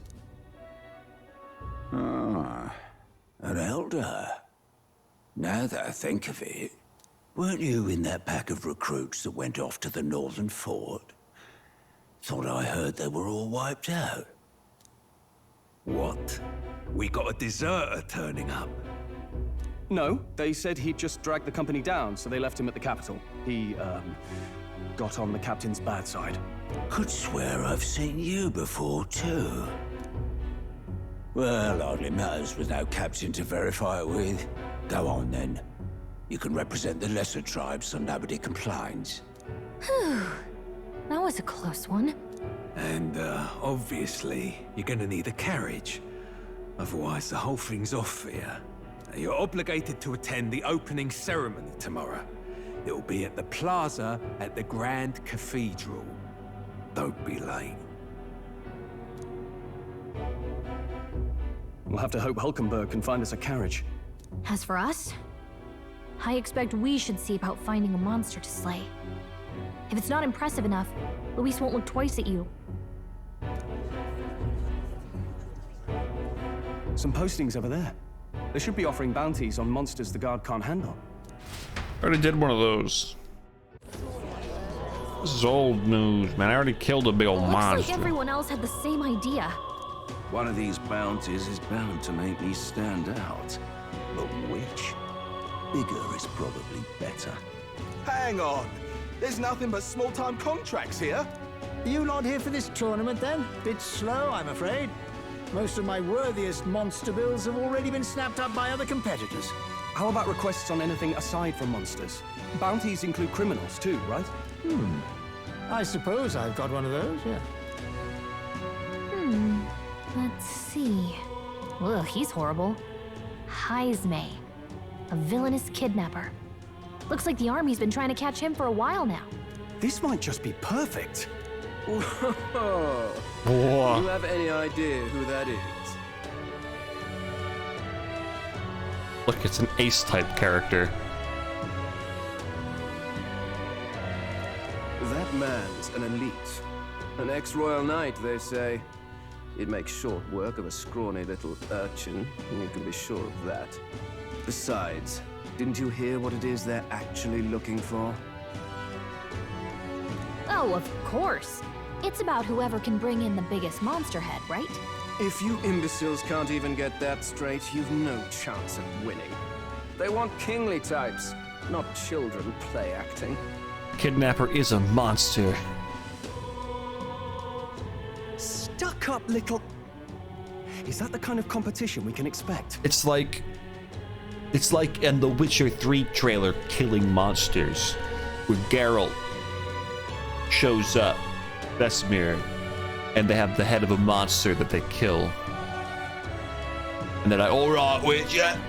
Ah, an elder. Now that I think of it, weren't you in that pack of recruits that went off to the northern fort? Thought I heard they were all wiped out. What? We got a deserter turning up? No, they said he'd just dragged the company down, so they left him at the capital. He, got on the captain's bad side. Could swear I've seen you before, too. Well, hardly matters with no captain to verify it with. Go on, then. You can represent the lesser tribes so nobody complains. Whew. That was a close one. And, obviously, you're gonna need a carriage. Otherwise, the whole thing's off for you. You're obligated to attend the opening ceremony tomorrow. It'll be at the plaza at the Grand Cathedral. Don't be late. We'll have to hope Hulkenberg can find us a carriage. As for us, I expect we should see about finding a monster to slay. If it's not impressive enough, Luis won't look twice at you. Some postings over there. They should be offering bounties on monsters the guard can't handle. I already did one of those. This is old news, man. I already killed a big old monster. Looks like everyone else had the same idea. One of these bounties is bound to make me stand out. But which? Bigger is probably better. Hang on! There's nothing but small-time contracts here. You not here for this tournament, then? Bit slow, I'm afraid. Most of my worthiest monster bills have already been snapped up by other competitors. How about requests on anything aside from monsters? Bounties include criminals too, right? I suppose I've got one of those, yeah. Let's see. Ugh, he's horrible. Heisme, a villainous kidnapper. Looks like the army's been trying to catch him for a while now. This might just be perfect. Whoa. Whoa. Do you have any idea who that is? Look, it's an ace-type character. That man's an elite. An ex-royal knight, they say. He'd make short work of a scrawny little urchin, you can be sure of that. Besides, didn't you hear what it is they're actually looking for? Oh, of course. It's about whoever can bring in the biggest monster head, right? If you imbeciles can't even get that straight, you've no chance at winning. They want kingly types, not children play acting. Kidnapper is a monster. Stuck up little... Is that the kind of competition we can expect? It's like in the Witcher 3 trailer, Killing Monsters, where Geralt shows up, Vesemir, and they have the head of a monster that they kill. And they're like, alright, Witcher,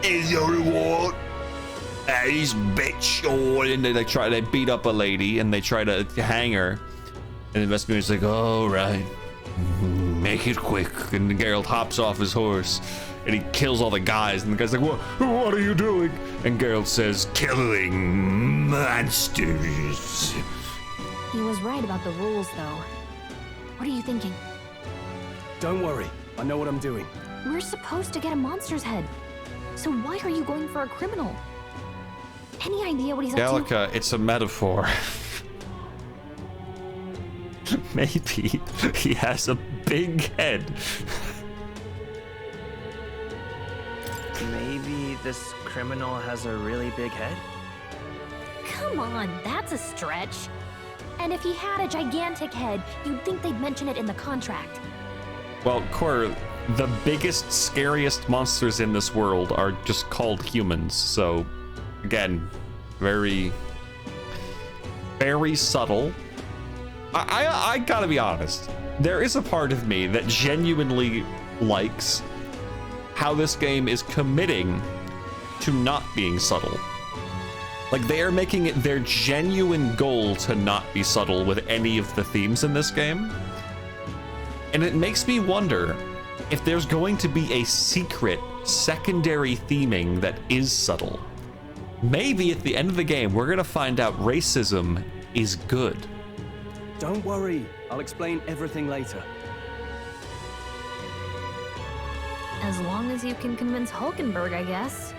here's your reward. He's bitch. Oh, and they beat up a lady and they try to hang her. And the Vesemir's like, alright, make it quick. And Geralt hops off his horse and he kills all the guys. And the guy's like, what are you doing? And Geralt says, killing monsters. He was right about the rules, though. What are you thinking? Don't worry, I know what I'm doing. We're supposed to get a monster's head. So why are you going for a criminal? Any idea what he's up to? Gallica, it's a metaphor. Maybe he has a big head. Maybe this criminal has a really big head? Come on, that's a stretch. And if he had a gigantic head, you'd think they'd mention it in the contract. Well, Cor, the biggest, scariest monsters in this world are just called humans. So, again, very, very subtle. I gotta be honest. There is a part of me that genuinely likes how this game is committing to not being subtle. Like, they are making it their genuine goal to not be subtle with any of the themes in this game. And it makes me wonder if there's going to be a secret secondary theming that is subtle. Maybe at the end of the game, we're gonna find out racism is good. Don't worry, I'll explain everything later. As long as you can convince Hulkenberg, I guess.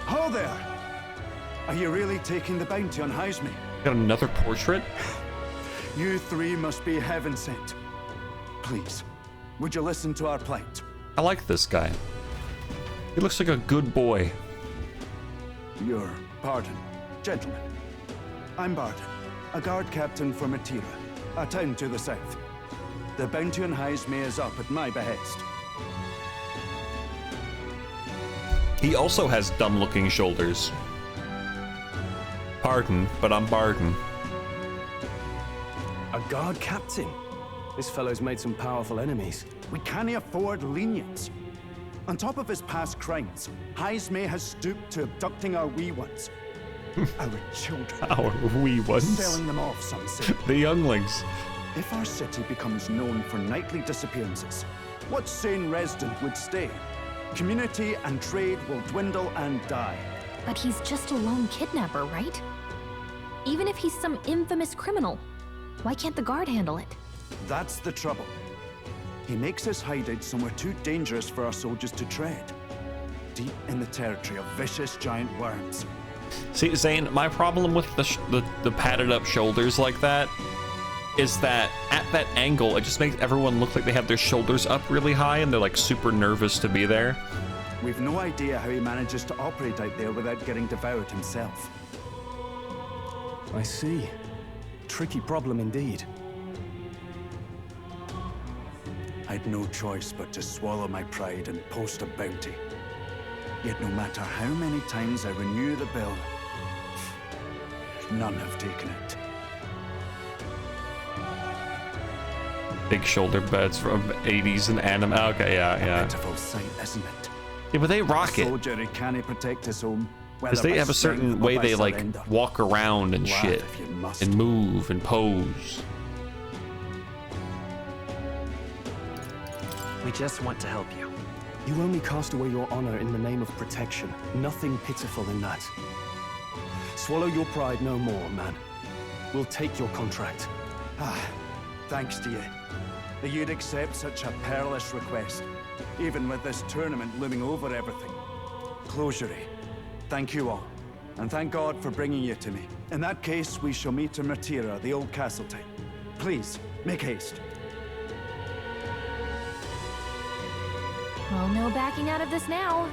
Ho there! Are you really taking the bounty on Heisme? Got another portrait? You three must be heaven sent. Please, would you listen to our plight? I like this guy. He looks like a good boy. Your pardon, gentlemen. I'm Barton, a guard captain for Matira, a town to the south. The bounty on Heisme is up at my behest. He also has dumb-looking shoulders. Pardon, but I'm Barton. A guard captain? This fellow's made some powerful enemies. We can't afford lenience. On top of his past crimes, Heisme has stooped to abducting our wee ones. Our children. Our wee ones. Selling them off, some say. The younglings. If our city becomes known for nightly disappearances, what sane resident would stay? Community and trade will dwindle and die. But he's just a lone kidnapper, right? Even if he's some infamous criminal, why can't the guard handle it? That's the trouble. He makes his hideout somewhere too dangerous for our soldiers to tread. Deep in the territory of vicious giant worms. See, Zane, my problem with the padded up shoulders like that is that at that angle, it just makes everyone look like they have their shoulders up really high and they're like super nervous to be there. We've no idea how he manages to operate out there without getting devoured himself. I see. Tricky problem indeed. I'd no choice but to swallow my pride and post a bounty. Yet no matter how many times I renew the bill, none have taken it. Big shoulder beds from 80s and anime. Okay, yeah. A pitiful sight, isn't it? Yeah, but they rock a it. Soldier who can't protect his home. Because they have a certain way they like walk around and shit, and move and pose. We just want to help you. You only cast away your honor in the name of protection. Nothing pitiful in that. Swallow your pride no more, man. We'll take your contract. Thanks to you. That you'd accept such a perilous request, even with this tournament looming over everything. Closure. Thank you all, and thank God for bringing you to me. In that case, we shall meet in Matira, the old castle type. Please, make haste. Well, no backing out of this now.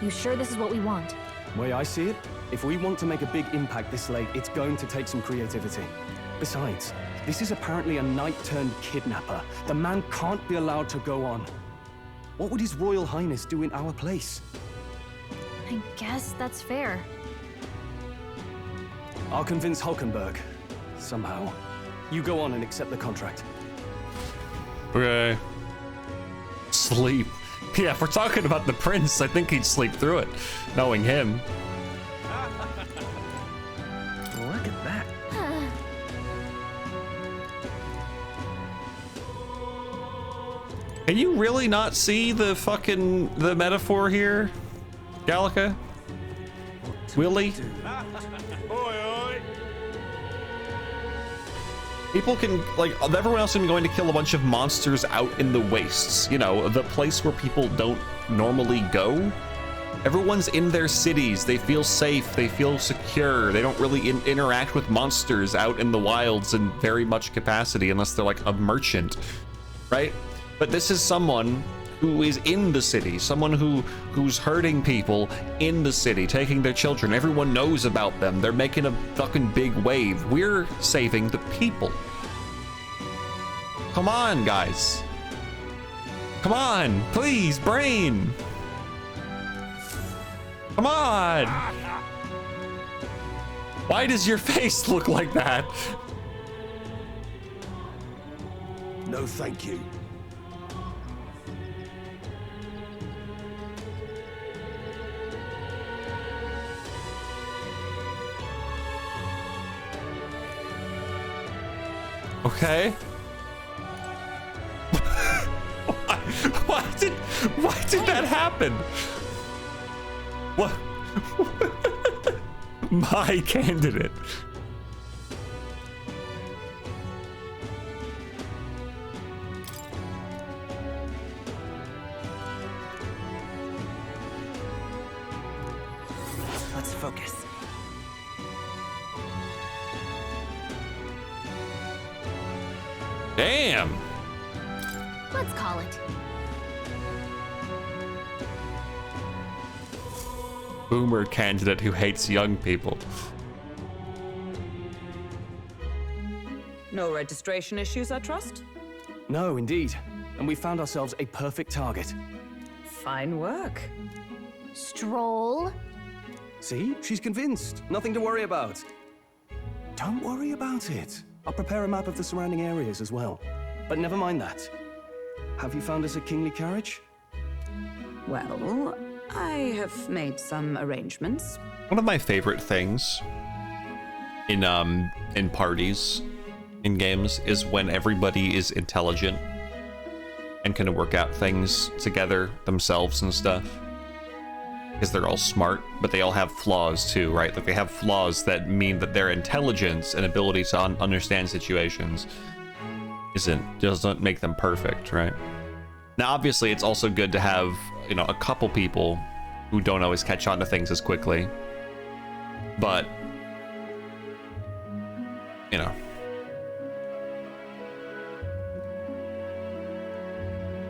You sure this is what we want? Way I see it, if we want to make a big impact this late, it's going to take some creativity. Besides, this is apparently a knight-turned-kidnapper. The man can't be allowed to go on. What would His Royal Highness do in our place? I guess that's fair. I'll convince Hulkenberg. Somehow. You go on and accept the contract. Okay. Sleep. Yeah, if we're talking about the prince, I think he'd sleep through it, knowing him. Look at that. Can you really not see the metaphor here, Gallica? Willie? People can, like, everyone else is going to kill a bunch of monsters out in the wastes, you know, the place where people don't normally go. Everyone's in their cities, they feel safe, they feel secure, they don't really interact with monsters out in the wilds in very much capacity unless they're like a merchant, right? But this is someone who is in the city, someone who's hurting people in the city, taking their children. Everyone knows about them. They're making a fucking big wave. We're saving the people. Come on, guys. Come on, please, brain. Come on. Why does your face look like that? No, thank you. Okay. Why did that happen? What? My candidate. Let's focus. Damn. Let's call it. Boomer candidate who hates young people. No registration issues, I trust? No, indeed. And we found ourselves a perfect target. Fine work. Stroll. See? She's convinced. Nothing to worry about. Don't worry about it. I'll prepare a map of the surrounding areas as well. But never mind that. Have you found us a kingly carriage? Well, I have made some arrangements. One of my favorite things in parties in games is when everybody is intelligent and can work out things together themselves and stuff. Because they're all smart, but they all have flaws too, right? Like they have flaws that mean that their intelligence and ability to understand situations doesn't make them perfect, right? Now, obviously, it's also good to have, you know, a couple people who don't always catch on to things as quickly. But, you know.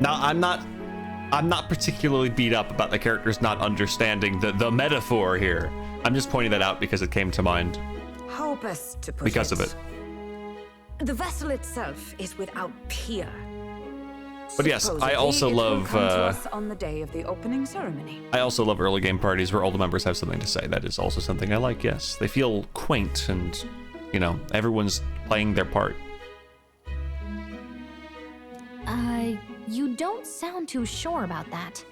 Now, I'm not particularly beat up about the characters not understanding the metaphor here. I'm just pointing that out because it came to mind. How best to put Because of it. The vessel itself is without peer. But yes, I also Supposedly, it will love come to us on the day of the opening ceremony. I also love early game parties where all the members have something to say. That is also something I like, yes. They feel quaint and, you know, everyone's playing their part. You don't sound too sure about that.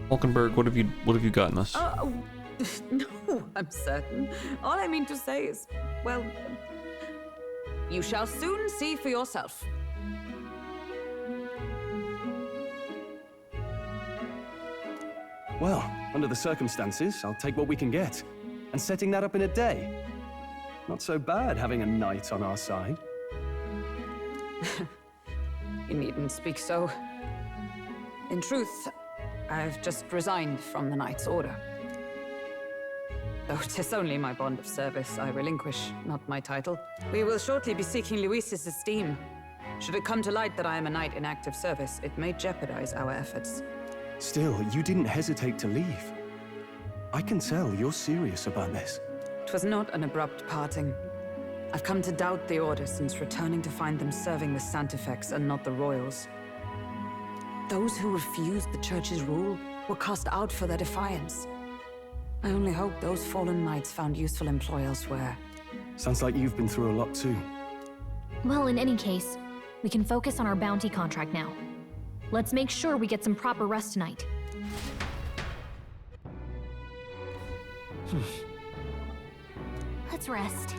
Hulkenberg, what have you gotten us? No, I'm certain. All I mean to say is, well, you shall soon see for yourself. Well, under the circumstances, I'll take what we can get. And setting that up in a day. Not so bad having a knight on our side. You needn't speak so. In truth, I've just resigned from the Knight's Order. Though 'tis only my bond of service I relinquish, not my title. We will shortly be seeking Luis's esteem. Should it come to light that I am a knight in active service, it may jeopardize our efforts. Still, you didn't hesitate to leave. I can tell you're serious about this. 'Twas not an abrupt parting. I've come to doubt the Order since returning to find them serving the Santifex and not the Royals. Those who refused the Church's rule were cast out for their defiance. I only hope those fallen knights found useful employ elsewhere. Sounds like you've been through a lot too. Well, in any case, we can focus on our bounty contract now. Let's make sure we get some proper rest tonight. Let's rest.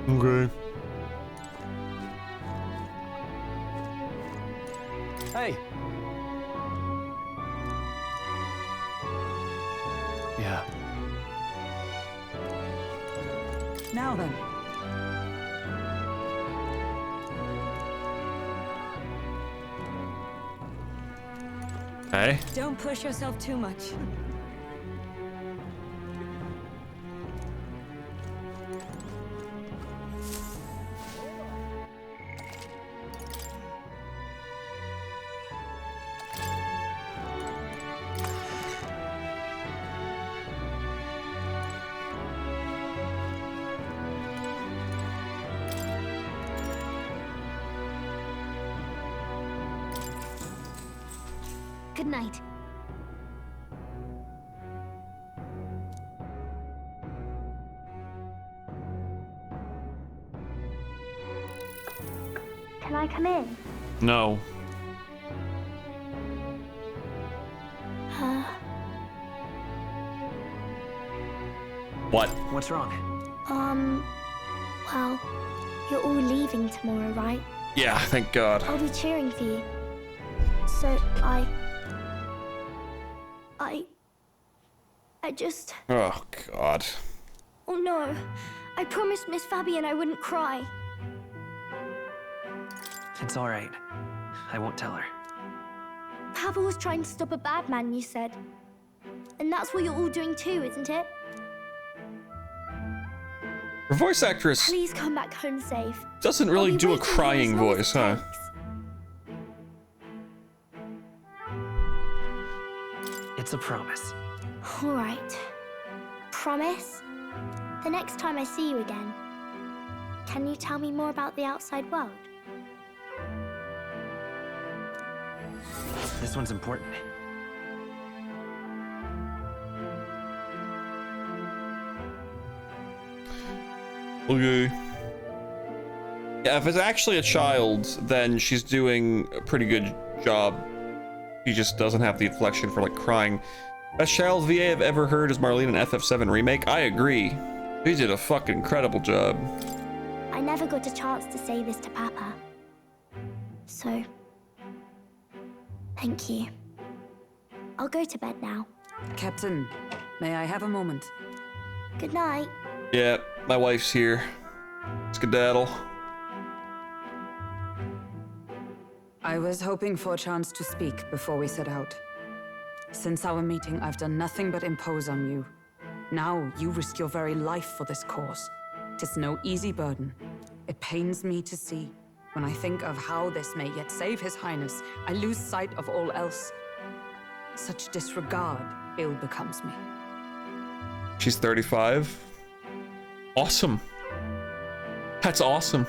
Okay. Hey! Yeah. Now then. Hey? Don't push yourself too much. Good night. Can I come in? No. What? What's wrong? Well, you're all leaving tomorrow, right? Yeah, thank God. I'll be cheering for you. So I just... Oh, God. Oh no. I promised Miss Fabian I wouldn't cry. It's all right. I won't tell her. Papa was trying to stop a bad man, you said. And that's what you're all doing too, isn't it? Her voice actress Please come back home safe. doesn't really I'll be do a waiting for you crying as long as voice, it huh? takes. It's a promise. All right. Promise? The next time I see you again, can you tell me more about the outside world? This one's important. Okay. Yeah, if it's actually a child, then she's doing a pretty good job. She just doesn't have the inflection for, like, crying. Best child VA I've ever heard is Marlene in FF7 Remake. I agree. She did a fucking incredible job. I I never got a chance to say this to Papa. So, thank you. I'll go to bed now. Captain, may I have a moment? Good night. Yeah, my wife's here. Skedaddle. I was hoping for a chance to speak before we set out. Since our meeting, I've done nothing but impose on you. Now, you risk your very life for this cause. 'Tis no easy burden. It pains me to see. When I think of how this may yet save His Highness, I lose sight of all else. Such disregard ill becomes me. She's 35. Awesome. That's awesome.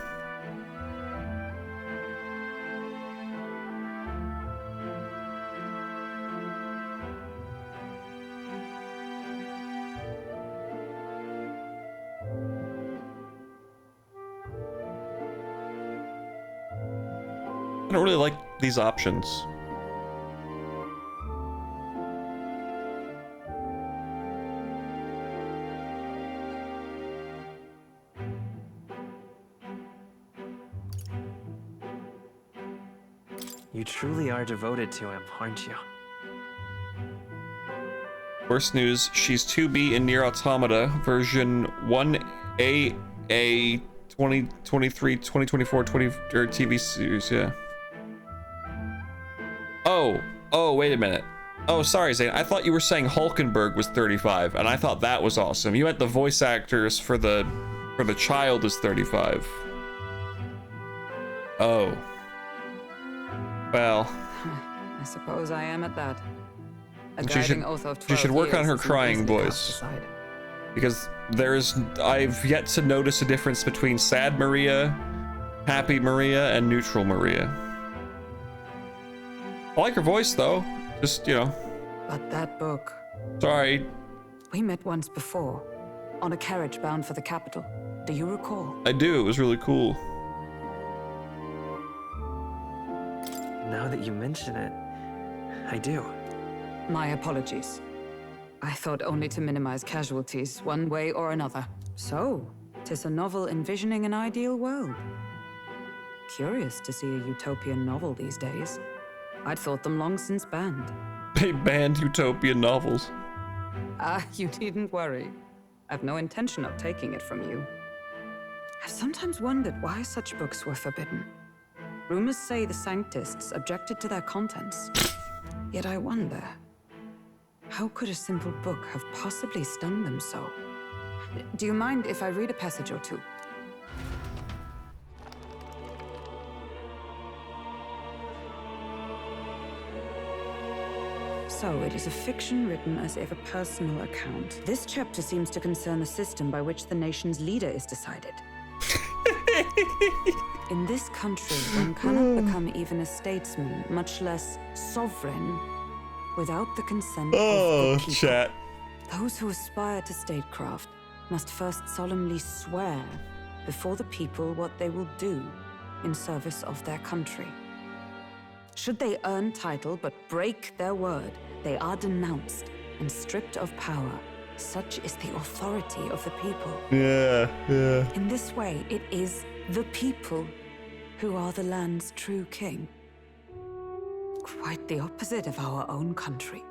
I don't really like these options. You truly are devoted to him, aren't you? Worst news, she's 2B in Nier Automata version 1AA 2023, 2024, TV series, yeah. Oh, wait a minute. Oh, sorry, Zane. I thought you were saying Hulkenberg was 35, and I thought that was awesome. You meant the voice actors for the child is 35. Oh. Well. I suppose I am at that. A She guiding oath of 12 should work on years her is an crying easily voice. cast aside. Because I've yet to notice a difference between sad Maria, happy Maria, and neutral Maria. I like her voice though, just, you know. But that book... Sorry. We met once before, on a carriage bound for the capital. Do you recall? I do, it was really cool. Now that you mention it, I do. My apologies. I thought only to minimize casualties, one way or another. So, 'tis a novel envisioning an ideal world. Curious to see a utopian novel these days. I'd thought them long since banned. They banned utopian novels. Ah, you needn't worry. I've no intention of taking it from you. I've sometimes wondered why such books were forbidden. Rumors say the Sanctists objected to their contents. Yet I wonder, how could a simple book have possibly stung them so? Do you mind if I read a passage or two? So, it is a fiction written as if a personal account. This chapter seems to concern the system by which the nation's leader is decided. In this country, one cannot become even a statesman, much less sovereign, without the consent of the people. Chat. Those who aspire to statecraft must first solemnly swear before the people what they will do in service of their country. Should they earn title but break their word, they are denounced and stripped of power. Such is the authority of the people. Yeah. In this way, it is the people who are the land's true king. Quite the opposite of our own country.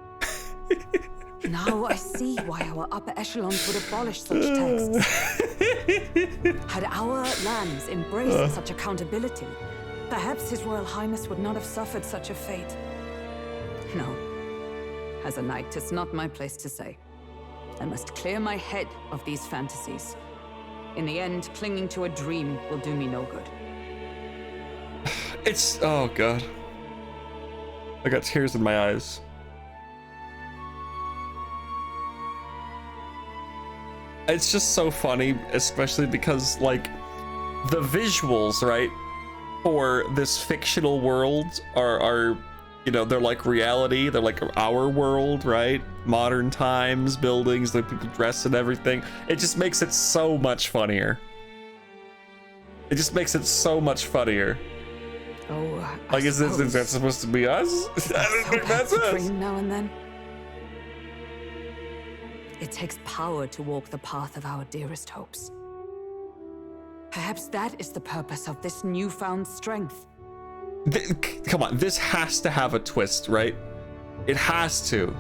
Now I see why our upper echelons would abolish such texts. Had our lands embraced such accountability, perhaps His Royal Highness would not have suffered such a fate. No. As a knight, it's not my place to say. I must clear my head of these fantasies. In the end, clinging to a dream will do me no good. It's... oh god. I got tears in my eyes. It's just so funny, especially because, like, the visuals, right, for this fictional world are, you know, they're like reality. They're like our world, right? Modern times, buildings, the people dressed and everything. It just makes it so much funnier. It just makes it so much funnier. Oh, like, is that supposed to be us? I don't think that's us. Dream now and then. It takes power to walk the path of our dearest hopes. Perhaps that is the purpose of this newfound strength. Come on, this has to have a twist, right? It has to.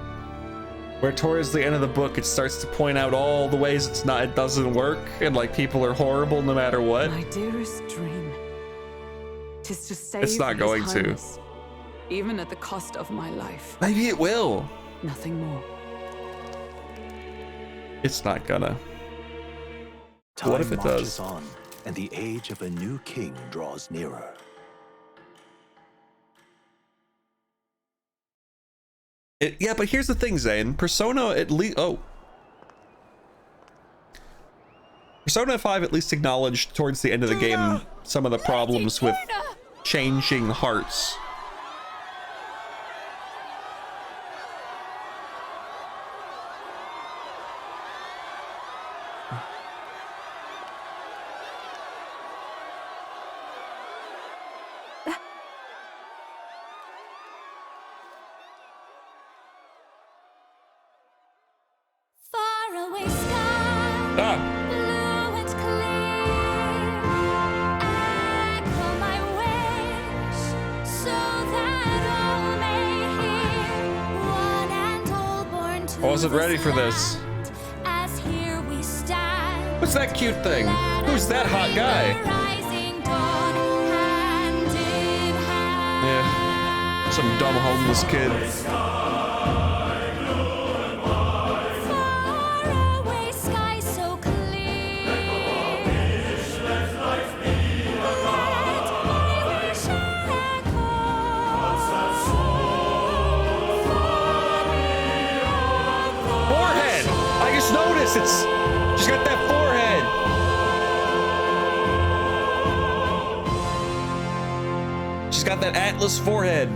Where towards the end of the book, it starts to point out all the ways it doesn't work, and like people are horrible no matter what. My dearest dream. 'Tis to save It's not His going Highness, even at the cost of my life. Maybe it will. Nothing more. It's not gonna. Time What if it marches does? on, and the age of a new king draws nearer. Yeah, but here's the thing, Zane. Persona at least... Oh. Persona 5 at least acknowledged towards the end of the game some of the problems with changing hearts. Faraway sky, blue and clear. Echo my wish, so that all may hear. One and all born to I wasn't ready for this. as here we stand. What's that cute thing? Who's that hot guy? Rising dawn, hand in hand. Yeah, some dumb homeless kid. Faraway sky so clear. Let my wish echo. Forehead! I just noticed she's got that forehead. She's got that Atlas forehead.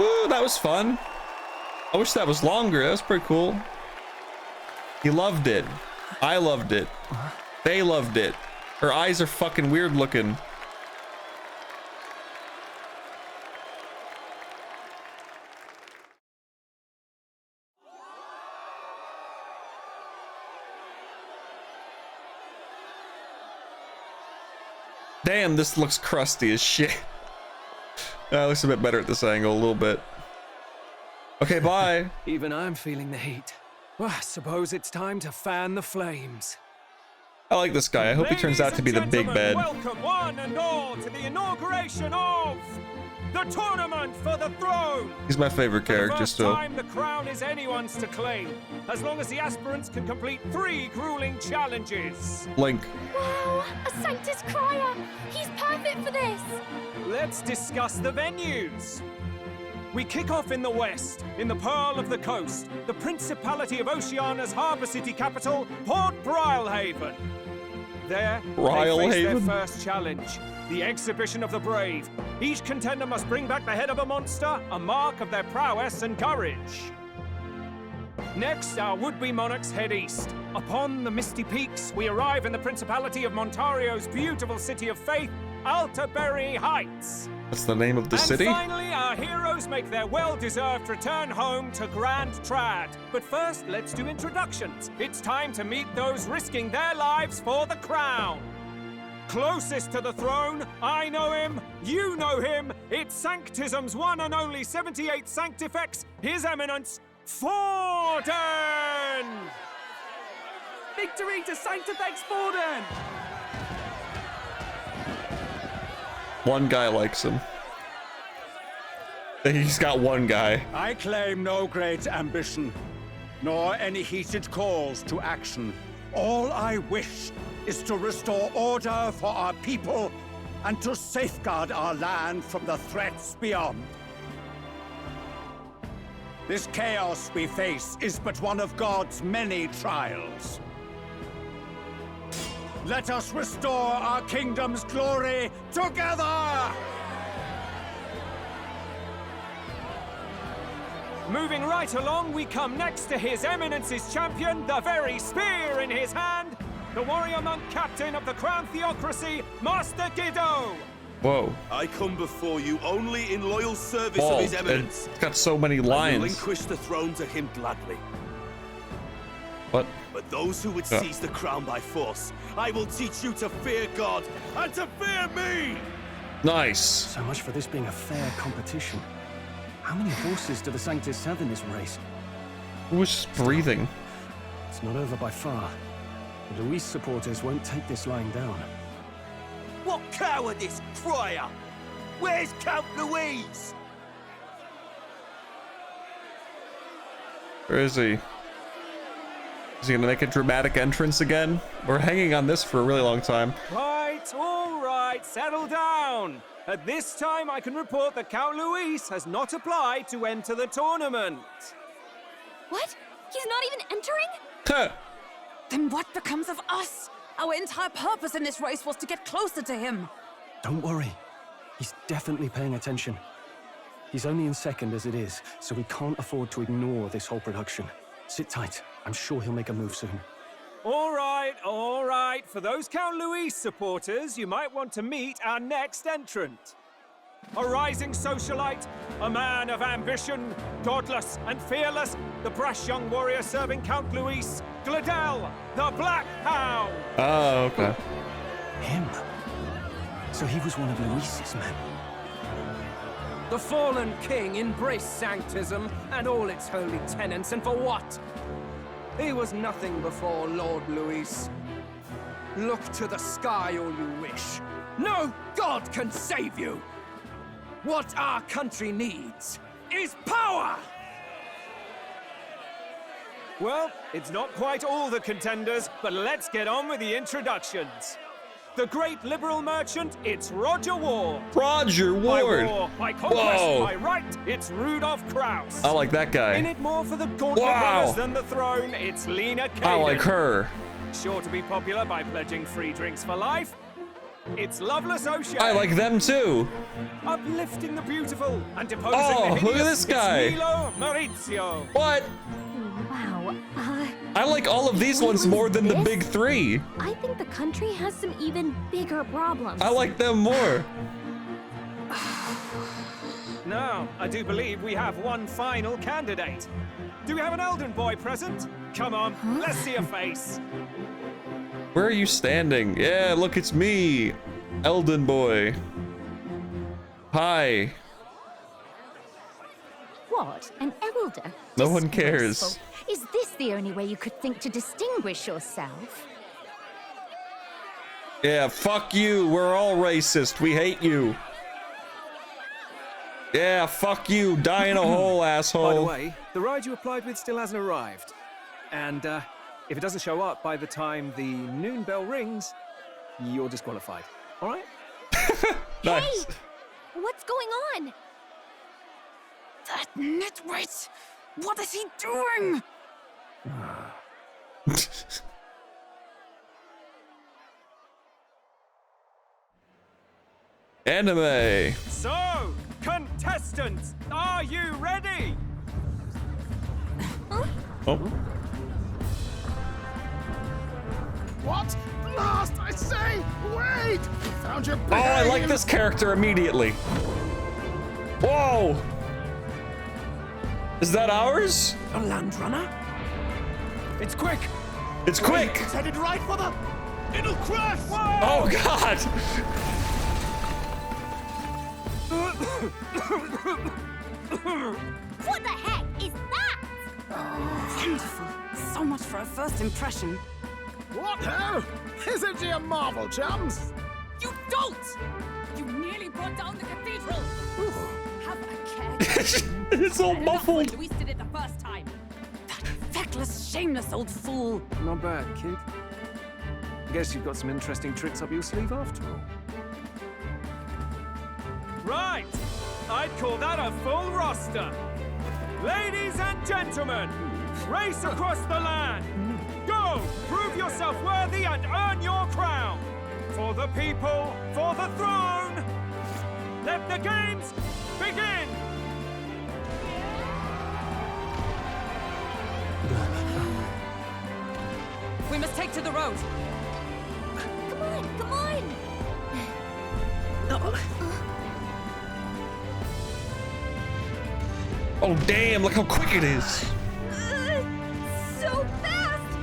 Ooh, that was fun. I wish that was longer. That was pretty cool. He loved it. I loved it. They loved it. Her eyes are fucking weird looking. Damn, this looks crusty as shit. It looks a bit better at this angle, a little bit. Okay, bye. Even I'm feeling the heat. Well, I suppose it's time to fan the flames. I like this guy. I hope he turns out to be the big bad. Welcome one and all to the inauguration of the tournament for the throne. He's my favorite character First still. time the crown is anyone's to claim, as long as the aspirants can complete 3 grueling challenges. Link. Wow, a Sanctus Crier! He's perfect for this! Let's discuss the venues. We kick off in the west, in the Pearl of the Coast, the Principality of Oceania's harbour city capital, Port Brylehaven. There, they face their first challenge, the Exhibition of the Brave. Each contender must bring back the head of a monster, a mark of their prowess and courage. Next, our would-be monarchs head east. Upon the misty peaks, we arrive in the Principality of Montario's beautiful city of faith, Altaberry Heights. That's the name of the city? And finally, our heroes make their well-deserved return home to Grand Trad. But first, let's do introductions. It's time to meet those risking their lives for the crown. Closest to the throne, I know him, you know him. It's Sanctism's one and only 78th Sanctifex, His Eminence, Forden! Victory to Sanctifex Forden! One guy likes him. He's got one guy. I claim no great ambition, nor any heated calls to action. All I wish is to restore order for our people and to safeguard our land from the threats beyond. This chaos we face is but one of God's many trials. Let us restore our kingdom's glory together! Moving right along, we come next to His Eminence's champion, the very spear in his hand, the warrior monk captain of the Crown Theocracy, Master Giddo. Whoa. I come before you only in loyal service Bald. of His Eminence. It's got so many I lines. relinquish the throne to him gladly. What? But those who would seize the crown by force, I will teach you to fear God and to fear me! Nice. So much for this being a fair competition. How many horses do the Sanctus have in this race? Who's breathing? It's not over by far. The Luis supporters won't take this lying down. What cowardice, crier! Where's Count Louise? Where is he? Is he gonna make a dramatic entrance again? We're hanging on this for a really long time. Right, all right, settle down. At this time, I can report that Count Luis has not applied to enter the tournament. What? He's not even entering? Huh. Then what becomes of us? Our entire purpose in this race was to get closer to him. Don't worry. He's definitely paying attention. He's only in second as it is, so we can't afford to ignore this whole production. Sit tight. I'm sure he'll make a move soon. All right, all right. For those Count Luis supporters, you might want to meet our next entrant. A rising socialite, a man of ambition, godless and fearless, the brash young warrior serving Count Luis, Gladel, the Black Hound. Oh, okay. Him? So he was one of Luis's men. The fallen king embraced sanctism and all its holy tenets, and for what? He was nothing before Lord Luis. Look to the sky all you wish. No god can save you! What our country needs is power! Well, it's not quite all the contenders, but let's get on with the introductions. The great liberal merchant, it's Roger Ward. Roger By Ward. war, by conquest, Whoa. by right, it's Rudolph Kraus. I like that guy. In it more for the gauntlet Wow. runners than the throne, it's Lena Kaden. I like her. Sure to be popular by pledging free drinks for life. It's Loveless O'Shea. I like them too. Uplifting the beautiful and deposing Oh, the hideous. look at this guy. It's Milo Maurizio. What? Wow. I like all of these ones more than the big three. I think the country has some even bigger problems. I like them more. Now, I do believe we have one final candidate. Do we have an Elden boy present? Come on, let's see a face. Where are you standing? Yeah, look, it's me, Elden boy. Hi. What? An elder? No one cares. Disgraceful. Is this the only way you could think to distinguish yourself? Yeah, fuck you. We're all racist. We hate you. Yeah, fuck you. Die in a hole, asshole. By the way, the ride you applied with still hasn't arrived. And if it doesn't show up by the time the noon bell rings, you're disqualified. All right? Nice. Hey! What's going on? That nitwit! What is he doing? Anime. So, contestants, are you ready? Oh. What? Last, I say! Wait! Found your Oh, I like this character immediately. Whoa. Is that ours? A land runner? It's quick. It's quick. It's headed right for the... It'll crash! Oh, God. What the heck is that? Wonderful. So much for a first impression. What now? Isn't she a marvel, chums? You don't! You nearly brought down the cathedral! Have a care. It's all muffled. Luis did it the first time. That feckless, shameless old fool. Not bad, kid. Guess you've got some interesting tricks up your sleeve after all. Right! I'd call that a full roster. Ladies and gentlemen, race across the land. Go! Prove yourself worthy and earn your crown. For the people, for the throne. Let the games begin! We must take to the road. Come on, come on! Oh, damn, look how quick it is. So fast!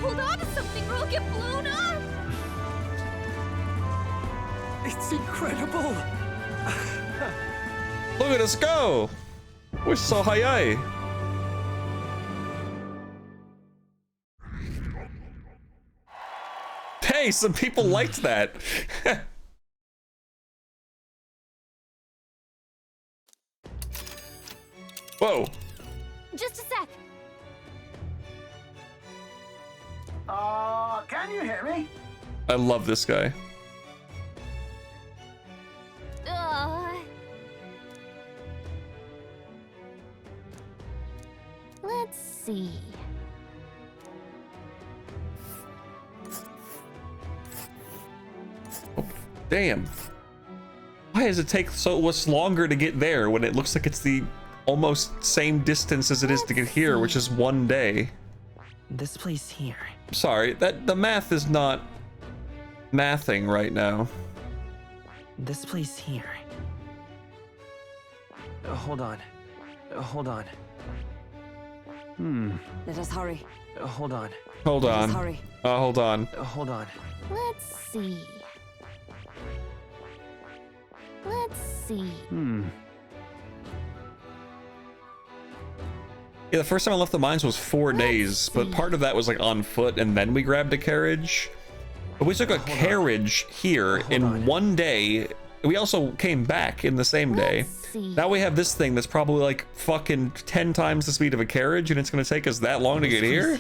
hold on to something or I'll get blown up! It's incredible! Look at us go! We're so high. Hey, some people liked that. Whoa. Just a sec. Can you hear me? I love this guy. Let's see. Damn. Why does it take so much longer to get there when it looks like it's the almost same distance as it is to get here, which is 1 day? This place here. Sorry, that the math is not mathing right now. This place here. Hold on. Hold on. Let us hurry. Hold on. Hold Let us on. hurry. Hold on. Hold on. Let's see. Let's see. Yeah, the first time I left the mines was 4 days, but part of that was like on foot, and then we grabbed a carriage. But we took a carriage here in 1 day. We also came back in the same day. Now we have this thing that's probably like fucking 10 times the speed of a carriage, and it's gonna take us that long to get here?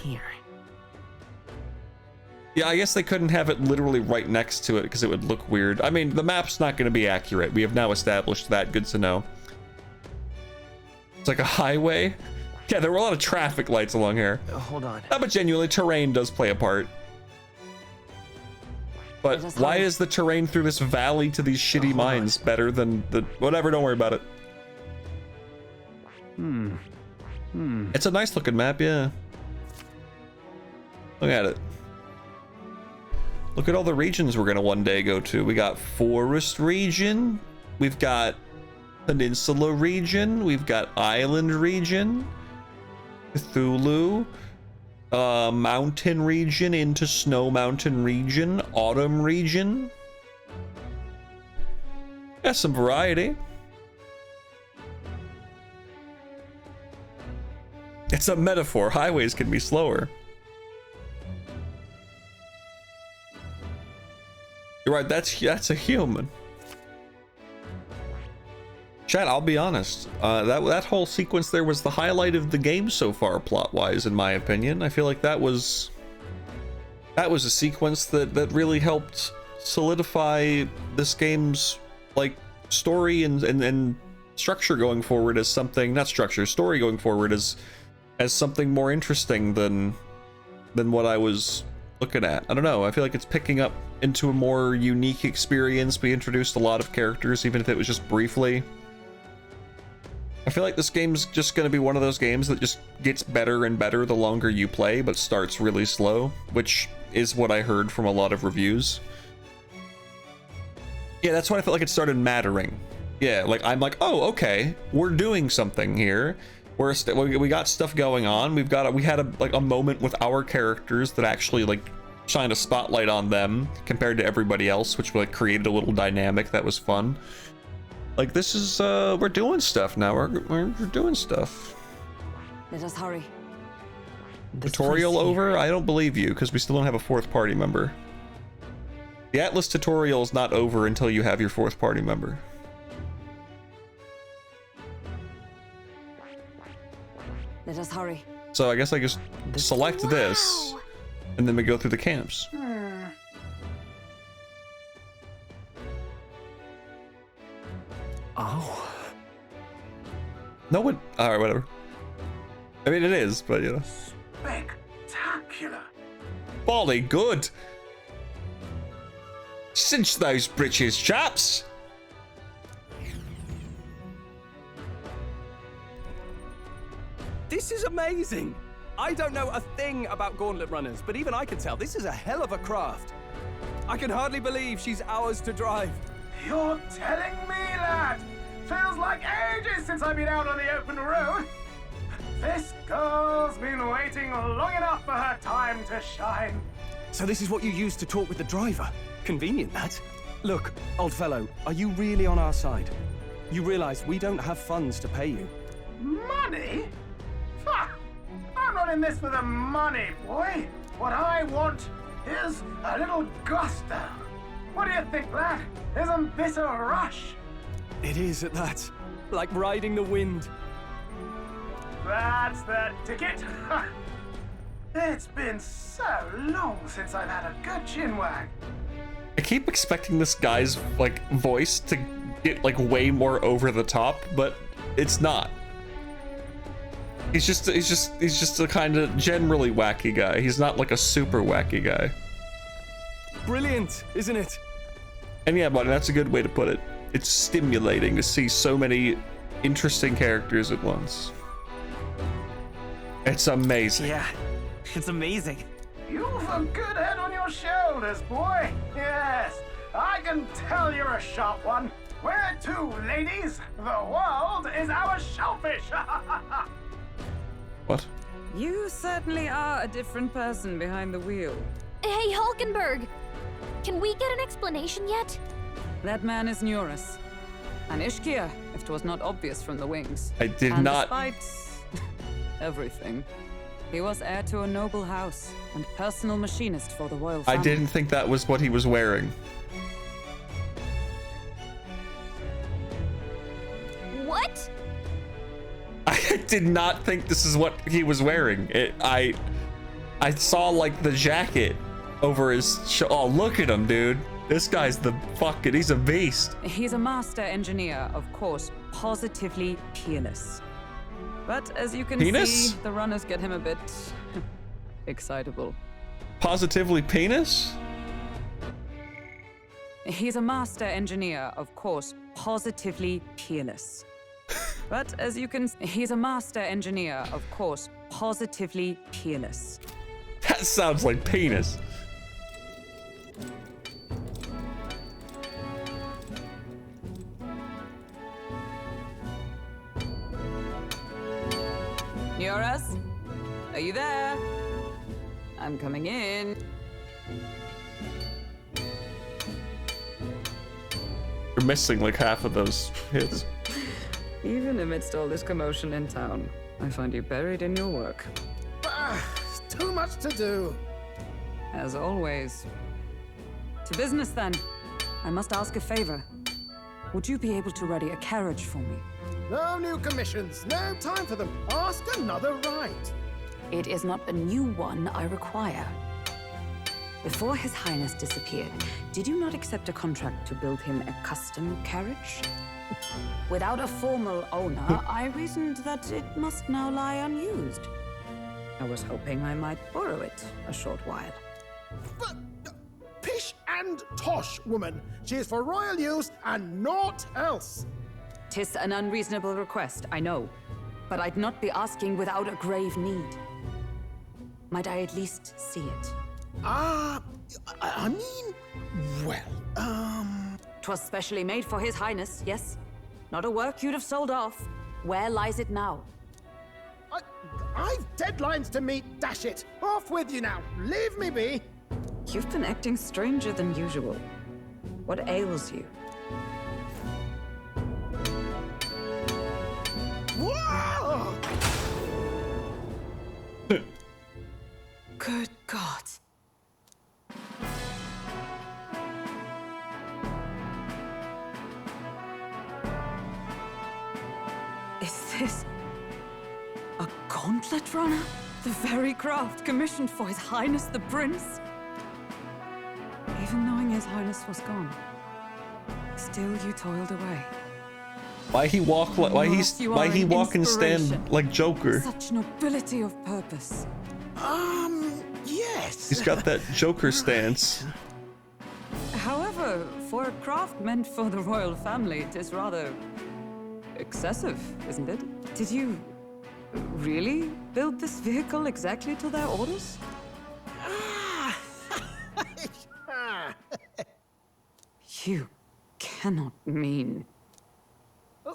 Yeah, I guess they couldn't have it literally right next to it because it would look weird. I mean, the map's not gonna be accurate. We have now established that. Good to know. It's like a highway. Yeah, there were a lot of traffic lights along here. Hold on. No, but genuinely, terrain does play a part. But why is the terrain through this valley to these shitty mines better than the... Whatever, don't worry about it. It's a nice looking map, yeah. Look at it. Look at all the regions we're gonna one day go to. We got Forest Region. We've got Peninsula Region. We've got Island Region. Cthulhu. Mountain Region into Snow Mountain Region. Autumn Region. Got some variety. It's a metaphor. Highways can be slower. You're right, that's a human. Chat, I'll be honest. That whole sequence there was the highlight of the game so far, plot-wise, in my opinion. I feel like that was a sequence that really helped solidify this game's like story and structure going forward as something, not structure, story going forward as something more interesting than what I was looking at. I don't know. I feel like it's picking up into a more unique experience. We introduced a lot of characters, even if it was just briefly. I feel like this game's just going to be one of those games that just gets better and better the longer you play, but starts really slow, which is what I heard from a lot of reviews. Yeah, that's why I felt like it started mattering. Yeah, like I'm like, oh, okay, we're doing something here. We got stuff going on. We had a moment with our characters that actually like shined a spotlight on them compared to everybody else, which like created a little dynamic that was fun. Like this is we're doing stuff now. We're doing stuff. Let us hurry. Tutorial over? I don't believe you because we still don't have a fourth party member. The Atlas tutorial is not over until you have your fourth party member. Let us hurry. So I guess I just select this, and then we go through the camps. Oh. No one. All right, whatever. I mean, it is, but you know. Spectacular. Bolly good. Cinch those britches, chaps. This is amazing! I don't know a thing about gauntlet runners, but even I can tell this is a hell of a craft. I can hardly believe she's ours to drive. You're telling me, lad? Feels like ages since I've been out on the open road. This girl's been waiting long enough for her time to shine. So this is what you used to talk with the driver? Convenient, that. Look, old fellow, are you really on our side? You realize we don't have funds to pay you. Money? Ha! I'm not in this for the money, boy. What I want is a little gusto. What do you think, lad? Isn't this a rush? It is at that. Like riding the wind. That's the ticket. It's been so long since I've had a good chinwag. I keep expecting this guy's like voice to get like way more over the top, but it's not. He's just a kind of generally wacky guy. He's not like a super wacky guy. Brilliant, isn't it? And yeah, buddy, that's a good way to put it. It's stimulating to see so many interesting characters at once. It's amazing. Yeah, it's amazing. You've a good head on your shoulders, boy. Yes, I can tell you're a sharp one. Where to, ladies? The world is our shellfish. What? You certainly are a different person behind the wheel. Hey, Hulkenberg! Can we get an explanation yet? That man is Neurus. An Ishkia, if 'twas not obvious from the wings. I did and not. Despite everything, he was heir to a noble house and personal machinist for the royal family. I didn't think that was what he was wearing. What? I did not think this is what he was wearing. I saw like the jacket over his oh, look at him, dude. This guy's he's a beast. He's a master engineer, of course, positively peerless. But as you can see, the runners get him a bit excitable. Positively penis? He's a master engineer, of course, positively peerless. But as you can see, he's a master engineer, of course, positively peerless. That sounds like penis. Neurus, are you there? I'm coming in. You're missing like half of those hits. Even amidst all this commotion in town, I find you buried in your work. It's too much to do. As always. To business then. I must ask a favor. Would you be able to ready a carriage for me? No new commissions. No time for them. Ask another right. It is not a new one I require. Before His Highness disappeared, did you not accept a contract to build him a custom carriage? Without a formal owner, I reasoned that it must now lie unused. I was hoping I might borrow it a short while. But pish and tosh, woman. She is for royal use and naught else. 'Tis an unreasonable request, I know, but I'd not be asking without a grave need. Might I at least see it? I mean, well, 'Twas specially made for His Highness, yes? Not a work you'd have sold off. Where lies it now? I've deadlines to meet, dash it. Off with you now. Leave me be. You've been acting stranger than usual. What ails you? Whoa! Good God. Is this a gauntlet runner? The very craft commissioned for His Highness the Prince? Even knowing His Highness was gone, still you toiled away. Why he walk like why he walk and stand like Joker? Such nobility of purpose. Yes. He's got that Joker stance. However, for a craft meant for the royal family, it is rather excessive, isn't it? Did you really build this vehicle exactly to their orders? You cannot mean.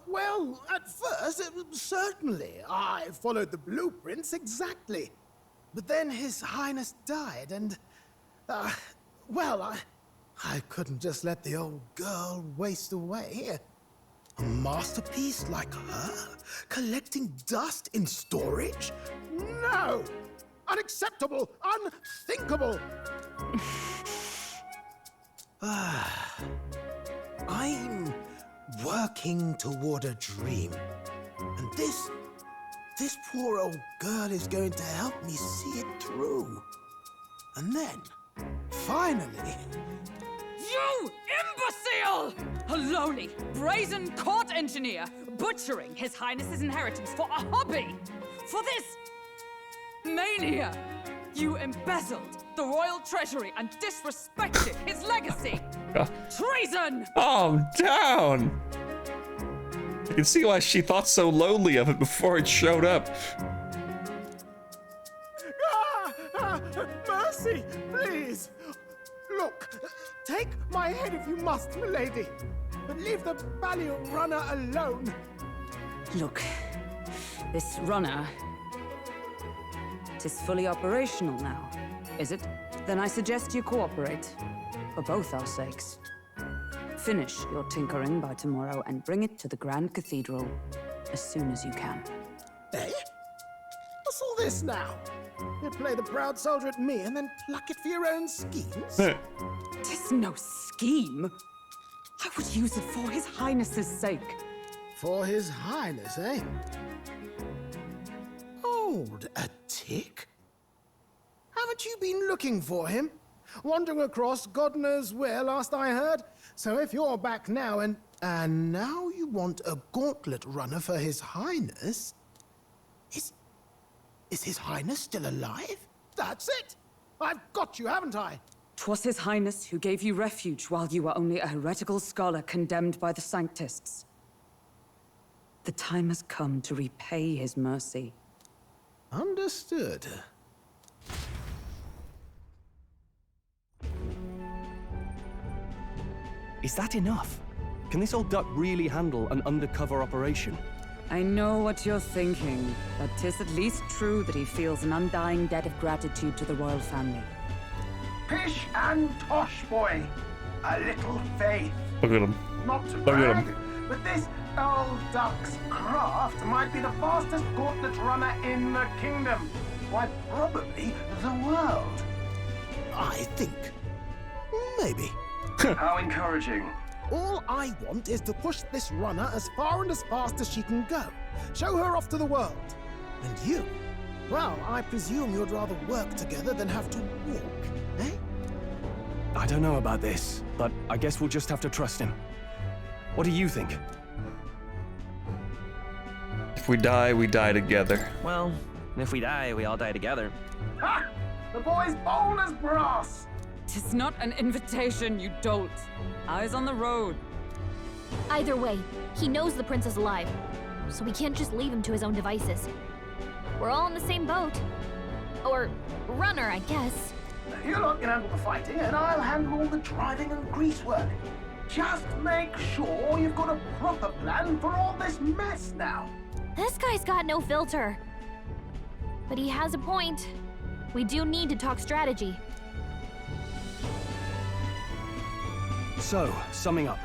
Well, Well, at first, certainly. I followed the blueprints exactly. But then His Highness died, and... well, I couldn't just let the old girl waste away. A masterpiece like her? Collecting dust in storage? No! Unacceptable! Unthinkable! I'm working toward a dream. And this poor old girl is going to help me see it through. And then, finally... You imbecile! A lowly, brazen court engineer butchering His Highness's inheritance for a hobby! For this mania! You embezzled the royal treasury and disrespected his legacy! Treason! Calm down! You can see why she thought so lowly of it before it showed up. Mercy, please! Look, take my head if you must, milady, but leave the Balliol runner alone. Look, this runner... is fully operational now, is it? Then I suggest you cooperate, for both our sakes. Finish your tinkering by tomorrow and bring it to the Grand Cathedral as soon as you can. Eh? What's all this now? You play the proud soldier at me and then pluck it for your own schemes? Tis no scheme. I would use it for His Highness's sake. For His Highness, eh? Hold a tick. Haven't you been looking for him? Wandering across God knows where last I heard? So if you're back now and now you want a gauntlet runner for His Highness? Is His Highness still alive? That's it! I've got you, haven't I? 'Twas His Highness who gave you refuge while you were only a heretical scholar condemned by the Sanctists. The time has come to repay his mercy. Understood. Is that enough? Can this old duck really handle an undercover operation? I know what you're thinking, but 'tis at least true that he feels an undying debt of gratitude to the royal family. Pish and tosh, boy. A little faith. Look at him. Not to Look at brag, him. but this old duck's craft might be the fastest gauntlet runner in the kingdom. Why, probably the world. I think. Maybe. How encouraging. All I want is to push this runner as far and as fast as she can go. Show her off to the world. And you? Well, I presume you'd rather work together than have to walk, eh? I don't know about this, but I guess we'll just have to trust him. What do you think? If we die together. Well, if we die, we all die together. Ha! The boy's bold as brass. 'Tis not an invitation, you dolt. Eyes on the road. Either way, he knows the prince is alive, so we can't just leave him to his own devices. We're all in the same boat. Or runner, I guess. You lot can handle the fighting, and I'll handle all the driving and greasework. Just make sure you've got a proper plan for all this mess now. This guy's got no filter. But he has a point. We do need to talk strategy. So, summing up.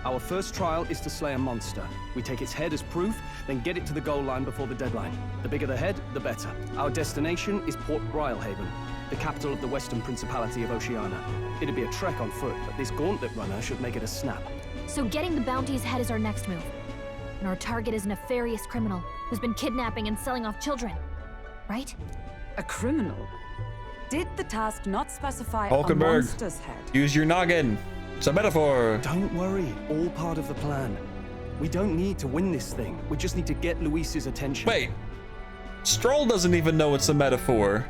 Our first trial is to slay a monster. We take its head as proof, then get it to the goal line before the deadline. The bigger the head, the better. Our destination is Port Grylehaven, the capital of the Western Principality of Oceania. It'd be a trek on foot, but this gauntlet runner should make it a snap. So getting the bounty's head is our next move. And our target is a nefarious criminal who's been kidnapping and selling off children. Right? A criminal? Did the task not specify a Hulkenberg, monster's head? use your noggin. It's a metaphor. Don't worry, all part of the plan. We don't need to win this thing. We just need to get Luis's attention. Wait, Stroll doesn't even know it's a metaphor.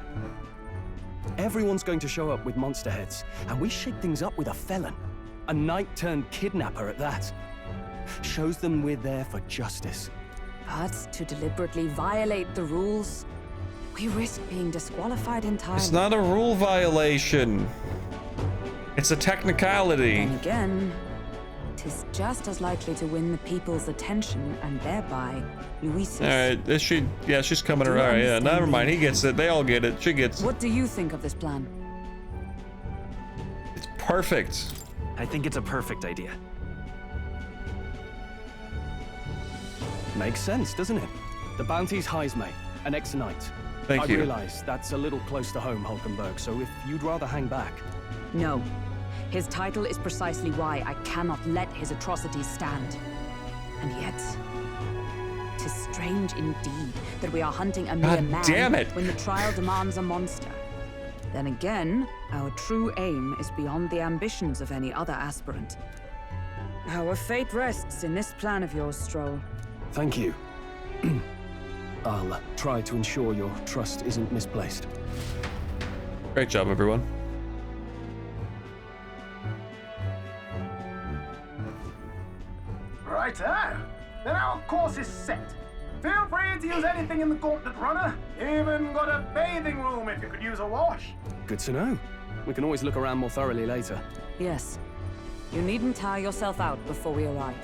Everyone's going to show up with monster heads, and we shake things up with a felon. A knight-turned-kidnapper at that. Shows them we're there for justice. But to deliberately violate the rules, we risk being disqualified entirely. It's not a rule violation. It's a technicality. Then again, 'tis just as likely to win the people's attention and thereby Luis's. All right, is she? Yeah, she's coming Do you around. Yeah, understand never the mind. He gets it. They all get it. She gets it. What do you think of this plan? It's perfect. I think it's a perfect idea. Makes sense, doesn't it? The bounty's Heismay, an ex-knight. Thank you. I realize that's a little close to home, Hulkenberg, so if you'd rather hang back. No. His title is precisely why I cannot let his atrocities stand. And yet, 'tis strange indeed that we are hunting a mere man damn it. when the trial demands a monster. Then again, our true aim is beyond the ambitions of any other aspirant. Our fate rests in this plan of yours, Stroll. Thank you. I'll try to ensure your trust isn't misplaced. Great job, everyone. Righto. Then our course is set. Feel free to use anything in the Gauntlet Runner. Even got a bathing room if you could use a wash. Good to know. We can always look around more thoroughly later. Yes. You needn't tire yourself out before we arrive.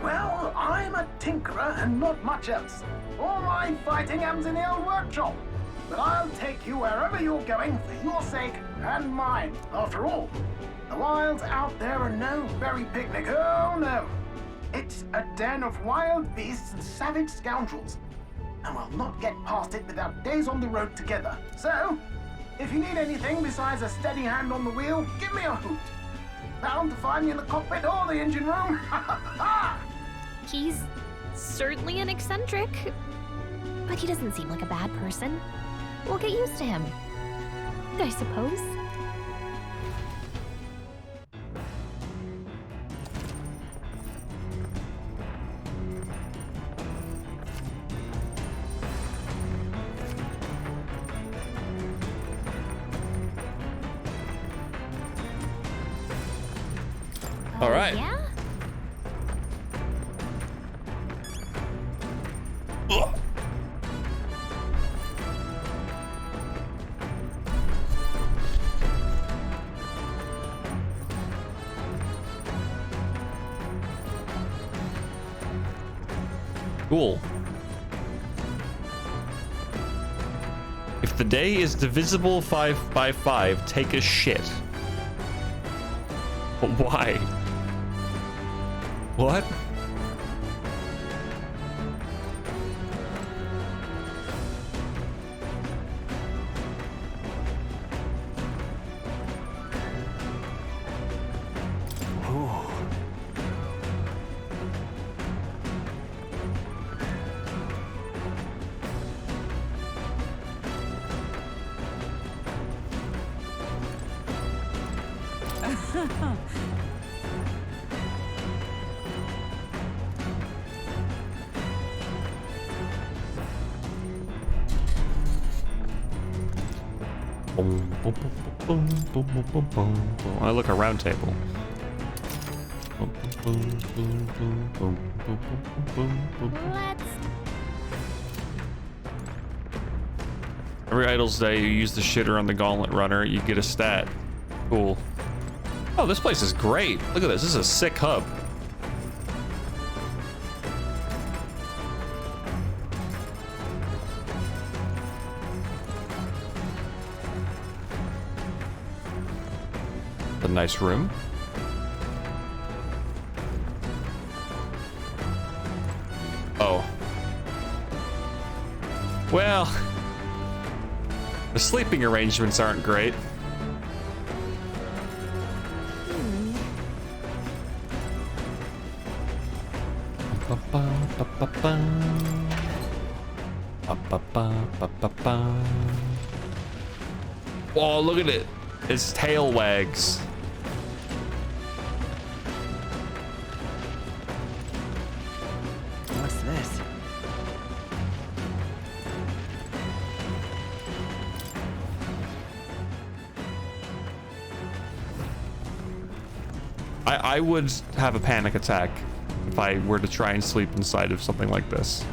Well, I'm a tinkerer and not much else. All my fighting happens in the old workshop. But I'll take you wherever you're going for your sake and mine. After all, the wilds out there are no berry picnic. Oh, no. It's a den of wild beasts and savage scoundrels. And we'll not get past it without days on the road together. So, if you need anything besides a steady hand on the wheel, give me a hoot. Bound to find me in the cockpit or the engine room. He's certainly an eccentric, but he doesn't seem like a bad person. We'll get used to him, I suppose. All right. Yeah? Ugh. Cool. If the day is divisible 5 by 5, take a shit. But why? What? I look a round table. Every Idles Day you use the shitter on the Gauntlet Runner, you get a stat. Cool. Oh, this place is great. Look at this. This is a sick hub. A nice room. Oh. Well, the sleeping arrangements aren't great. Oh, look at it. Its tail wags. What's this? I would have a panic attack if I were to try and sleep inside of something like this.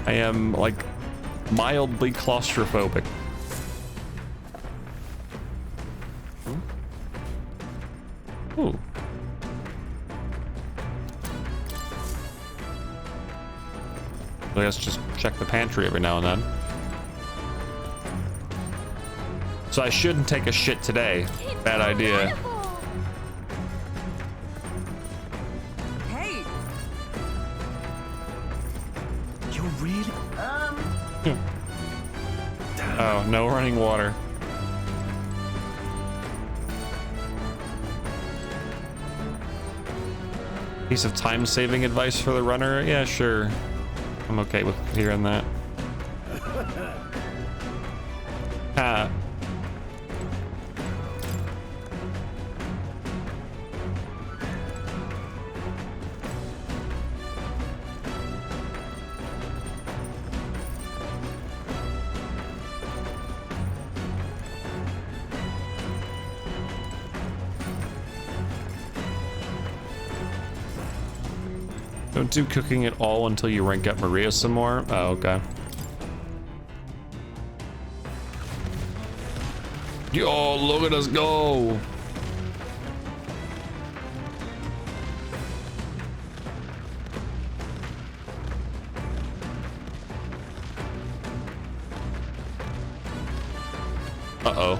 I am like mildly claustrophobic. Ooh. I guess just check the pantry every now and then. So I shouldn't take a shit today. Bad idea. Hey! You're really... Oh, no running water. Piece of time-saving advice for the runner? Yeah, sure. I'm okay with hearing that. Ah. Don't do cooking at all until you rank up Maria some more. Oh, okay. Yo, look at us go. Uh-oh.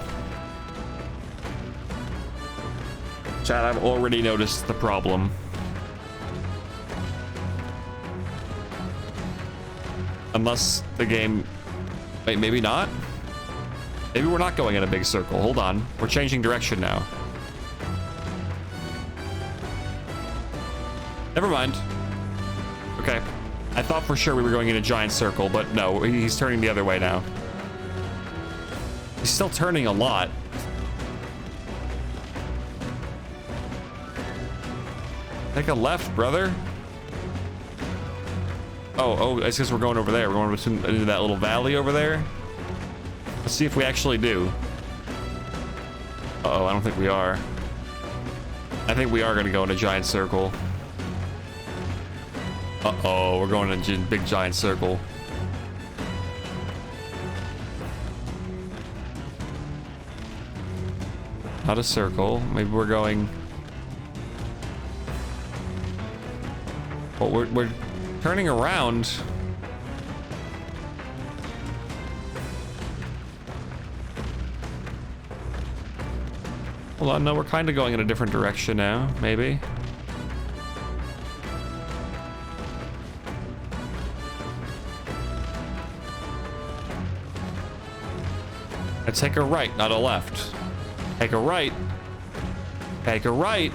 Chad, I've already noticed the problem. Unless the game... Wait, maybe not? Maybe we're not going in a big circle. Hold on. We're changing direction now. Never mind. Okay. I thought for sure we were going in a giant circle, but no, he's turning the other way now. He's still turning a lot. Take a left, brother. Oh, it's because we're going over there. We're going into that little valley over there. Let's see if we actually do. Uh-oh, I don't think we are. I think we are going to go in a giant circle. Uh-oh, we're going in a big giant circle. Not a circle. Maybe we're going... Well, we're turning around. Hold on, no, we're kind of going in a different direction now, maybe. I take a right, not a left. Take a right. Take a right.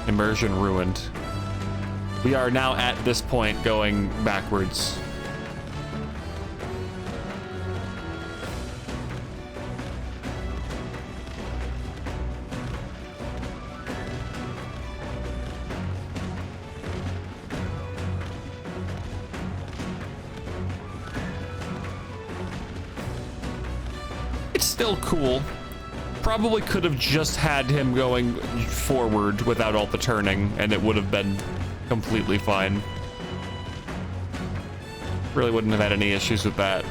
Immersion ruined. We are now at this point going backwards. It's still cool. Probably could have just had him going forward without all the turning, and it would have been completely fine. Really wouldn't have had any issues with that.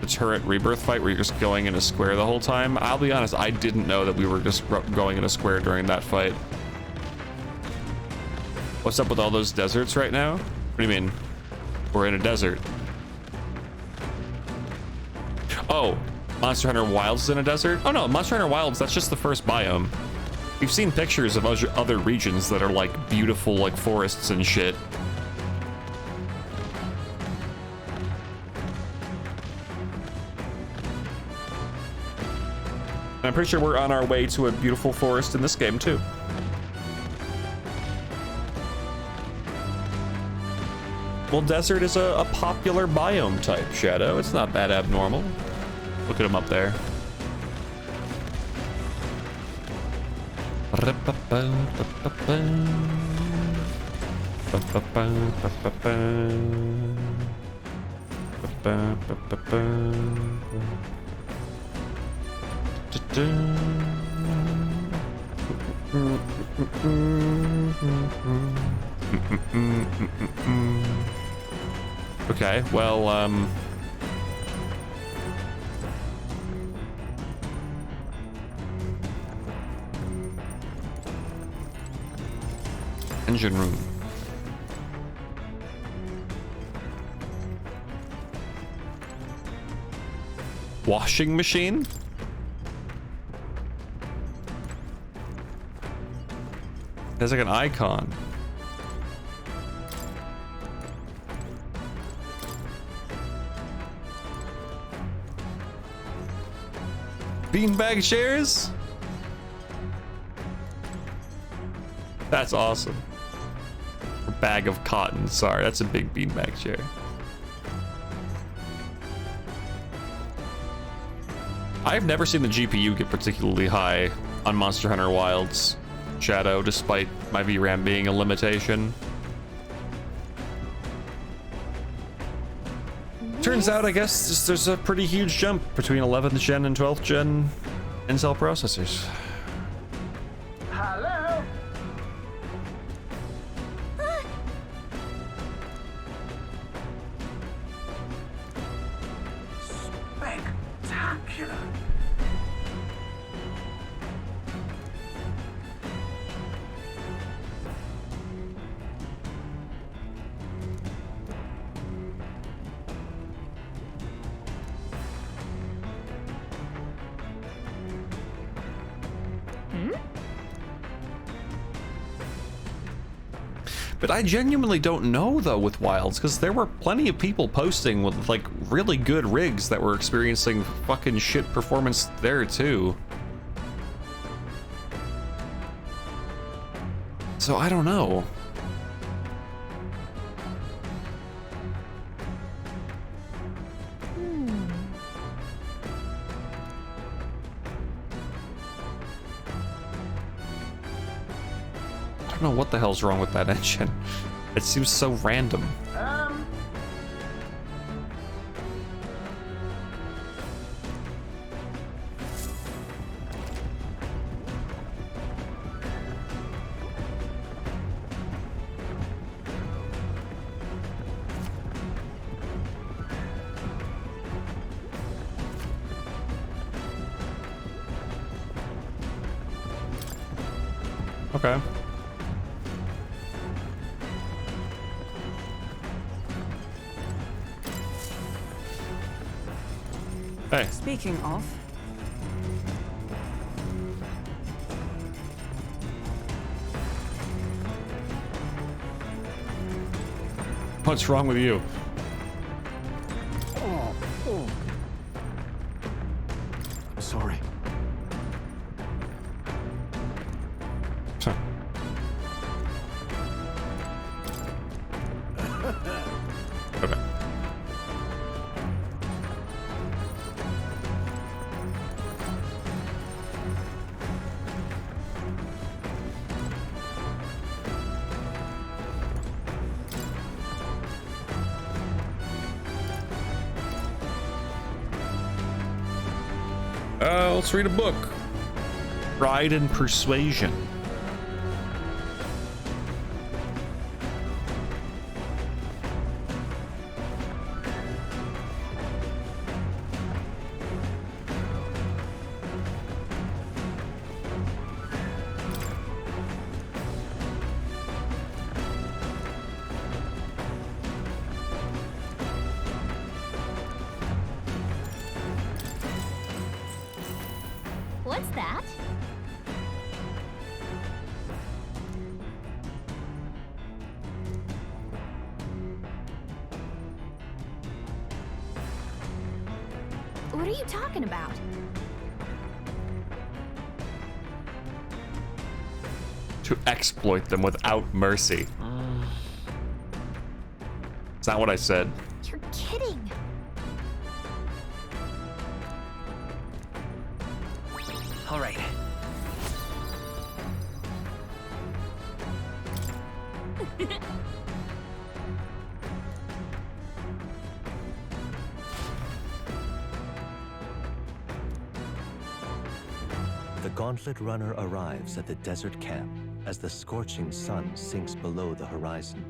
The turret rebirth fight where you're just going in a square the whole time. I'll be honest, I didn't know that we were just going in a square during that fight. What's up with all those deserts right now? What do you mean? We're in a desert. Oh, Monster Hunter Wilds is in a desert? Oh no, Monster Hunter Wilds, that's just the first biome. We've seen pictures of other regions that are like beautiful, like forests and shit. And I'm pretty sure we're on our way to a beautiful forest in this game too. Well, desert is a popular biome type, Shadow. It's not that abnormal. Look at him up there. Okay, well, engine room. Washing machine? There's like an icon. Beanbag chairs? That's awesome. A bag of cotton. Sorry, that's a big beanbag chair. I've never seen the GPU get particularly high on Monster Hunter Wilds Shadow, despite my VRAM being a limitation. Turns out, I guess, there's a pretty huge jump between 11th gen and 12th gen Intel processors. Hello? Spectacular. But I genuinely don't know though with Wilds, because there were plenty of people posting with like really good rigs that were experiencing fucking shit performance there too. So I don't know. I don't know what the hell's wrong with that engine. It seems so random. Okay. Hey. Speaking of, What's wrong with you? I'm sorry. Sorry. Okay. Let's read a book. Pride and Persuasion. What's that? What are you talking about? To exploit them without mercy. It's not what I said. You're kidding. All right. The Gauntlet Runner arrives at the desert camp, as the scorching sun sinks below the horizon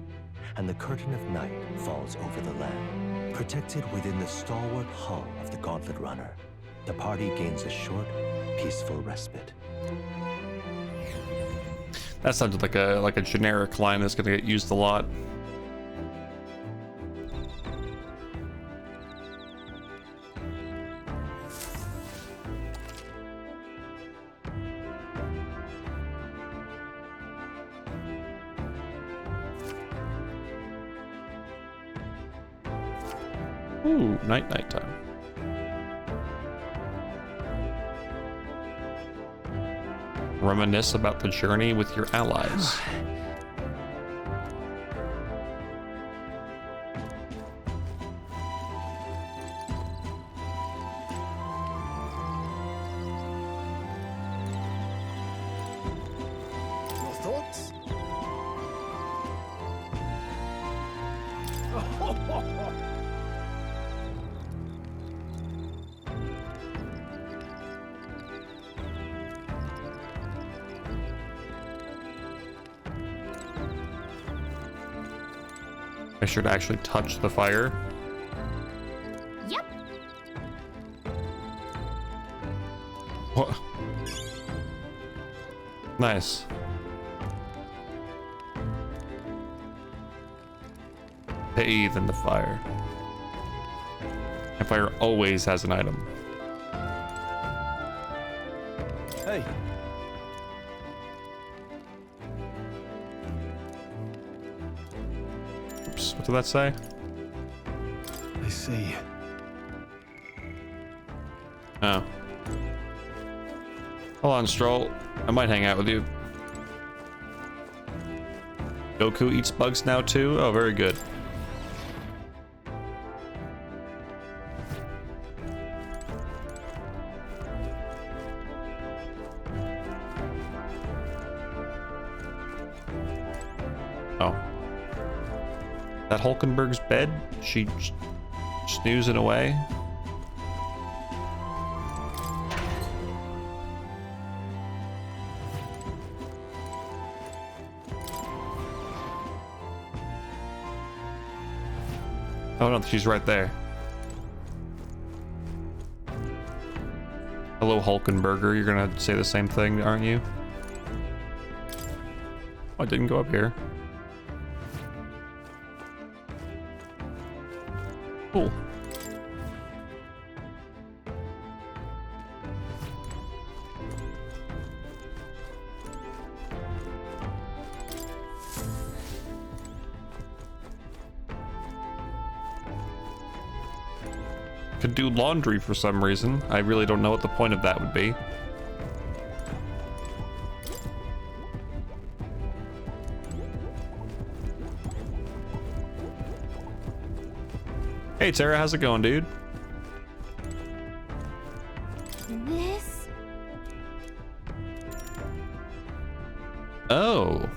and the curtain of night falls over the land. Protected within the stalwart hull of the Gauntlet Runner, the party gains a short, peaceful respite. That sounds like a generic line that's gonna get used a lot. Ooh, nighttime. Reminisce about the journey with your allies. Your thoughts? I should actually touch the fire. Yep. What? Nice. Bathe in the fire. And fire always has an item. Hey. Oops, what did that say? I see. Oh. Hold on, Stroll. I might hang out with you. Goku eats bugs now too? Oh, very good. Oh. That Hulkenberg's bed? She snoozing away? Oh no, she's right there. Hello, Hulkenberger. You're gonna say the same thing, aren't you? Oh, I didn't go up here. Cool. Could do laundry for some reason. I really don't know what the point of that would be. Hey Tara, how's it going, dude? This? Oh.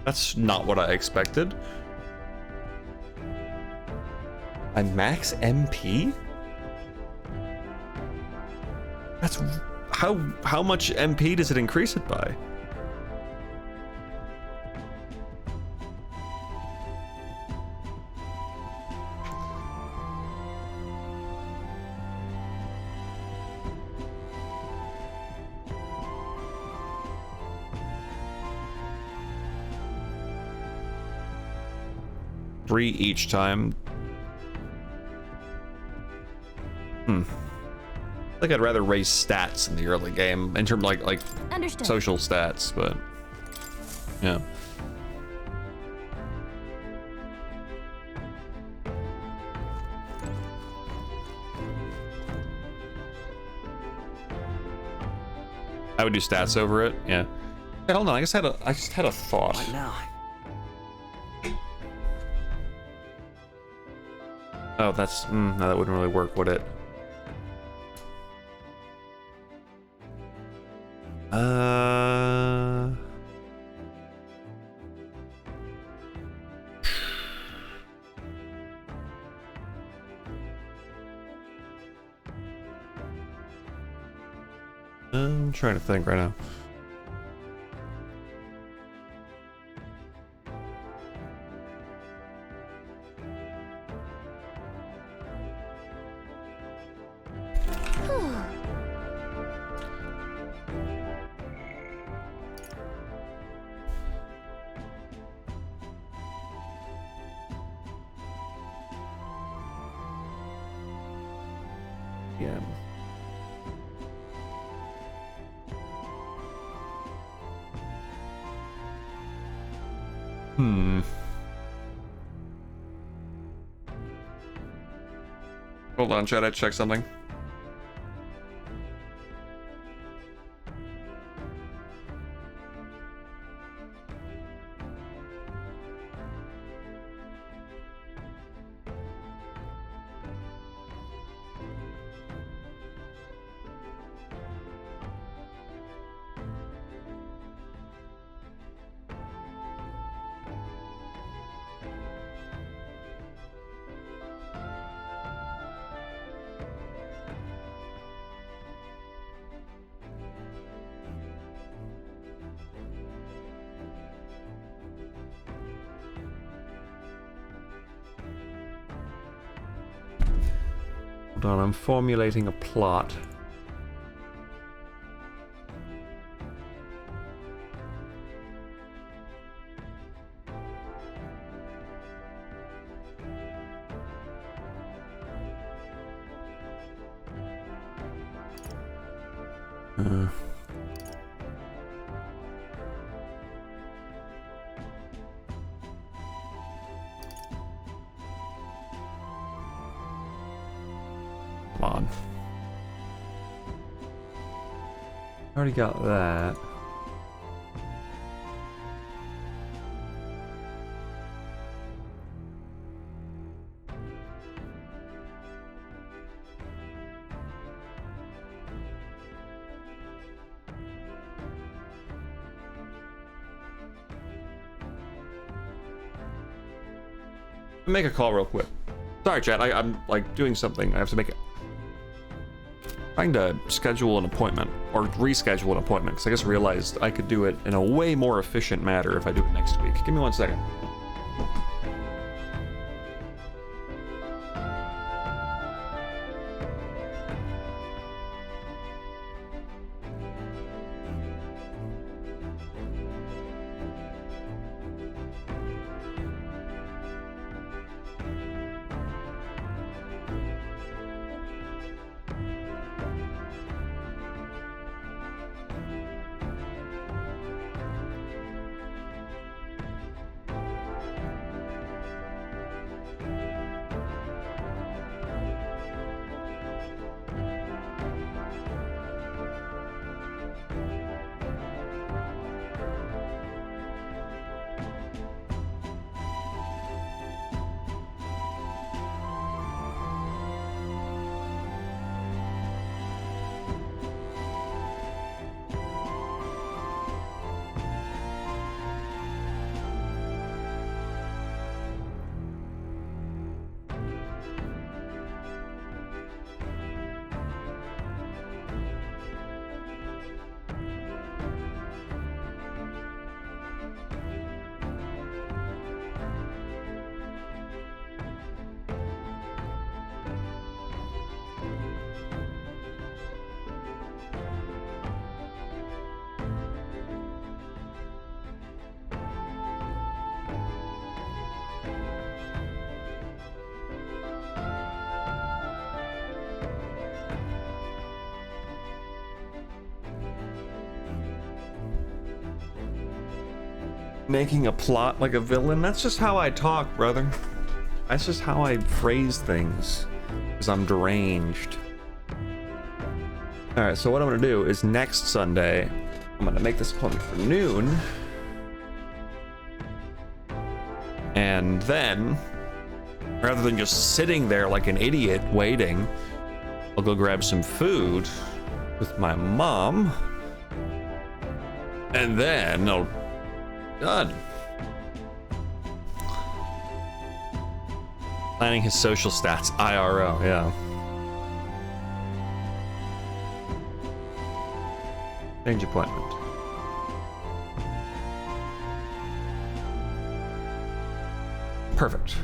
That's not what I expected. My max MP? That's how much MP does it increase it by? Three each time. I think I'd rather raise stats in the early game in terms of like Understood. social stats, but yeah. I would do stats over it. Yeah. Hey, hold on. I just had a thought. What now? Oh, that's no, that wouldn't really work, would it? I'm trying to think right now. Yeah. Hold on, chat, I check something. Hold on, I'm formulating a plot. Come on. Already got that. Make a call real quick. Sorry, chat. I'm like doing something. I have to make it. Trying to schedule an appointment or reschedule an appointment because I just realized I could do it in a way more efficient manner if I do it next week. Give me 1 second. Making a plot like a villain? That's just how I talk, brother. That's just how I phrase things. Because I'm deranged. Alright, so what I'm gonna do is next Sunday, I'm gonna make this appointment for noon. And then, rather than just sitting there like an idiot waiting, I'll go grab some food with my mom. And then I'll done. Planning his social stats, IRL, yeah. Change appointment. Perfect.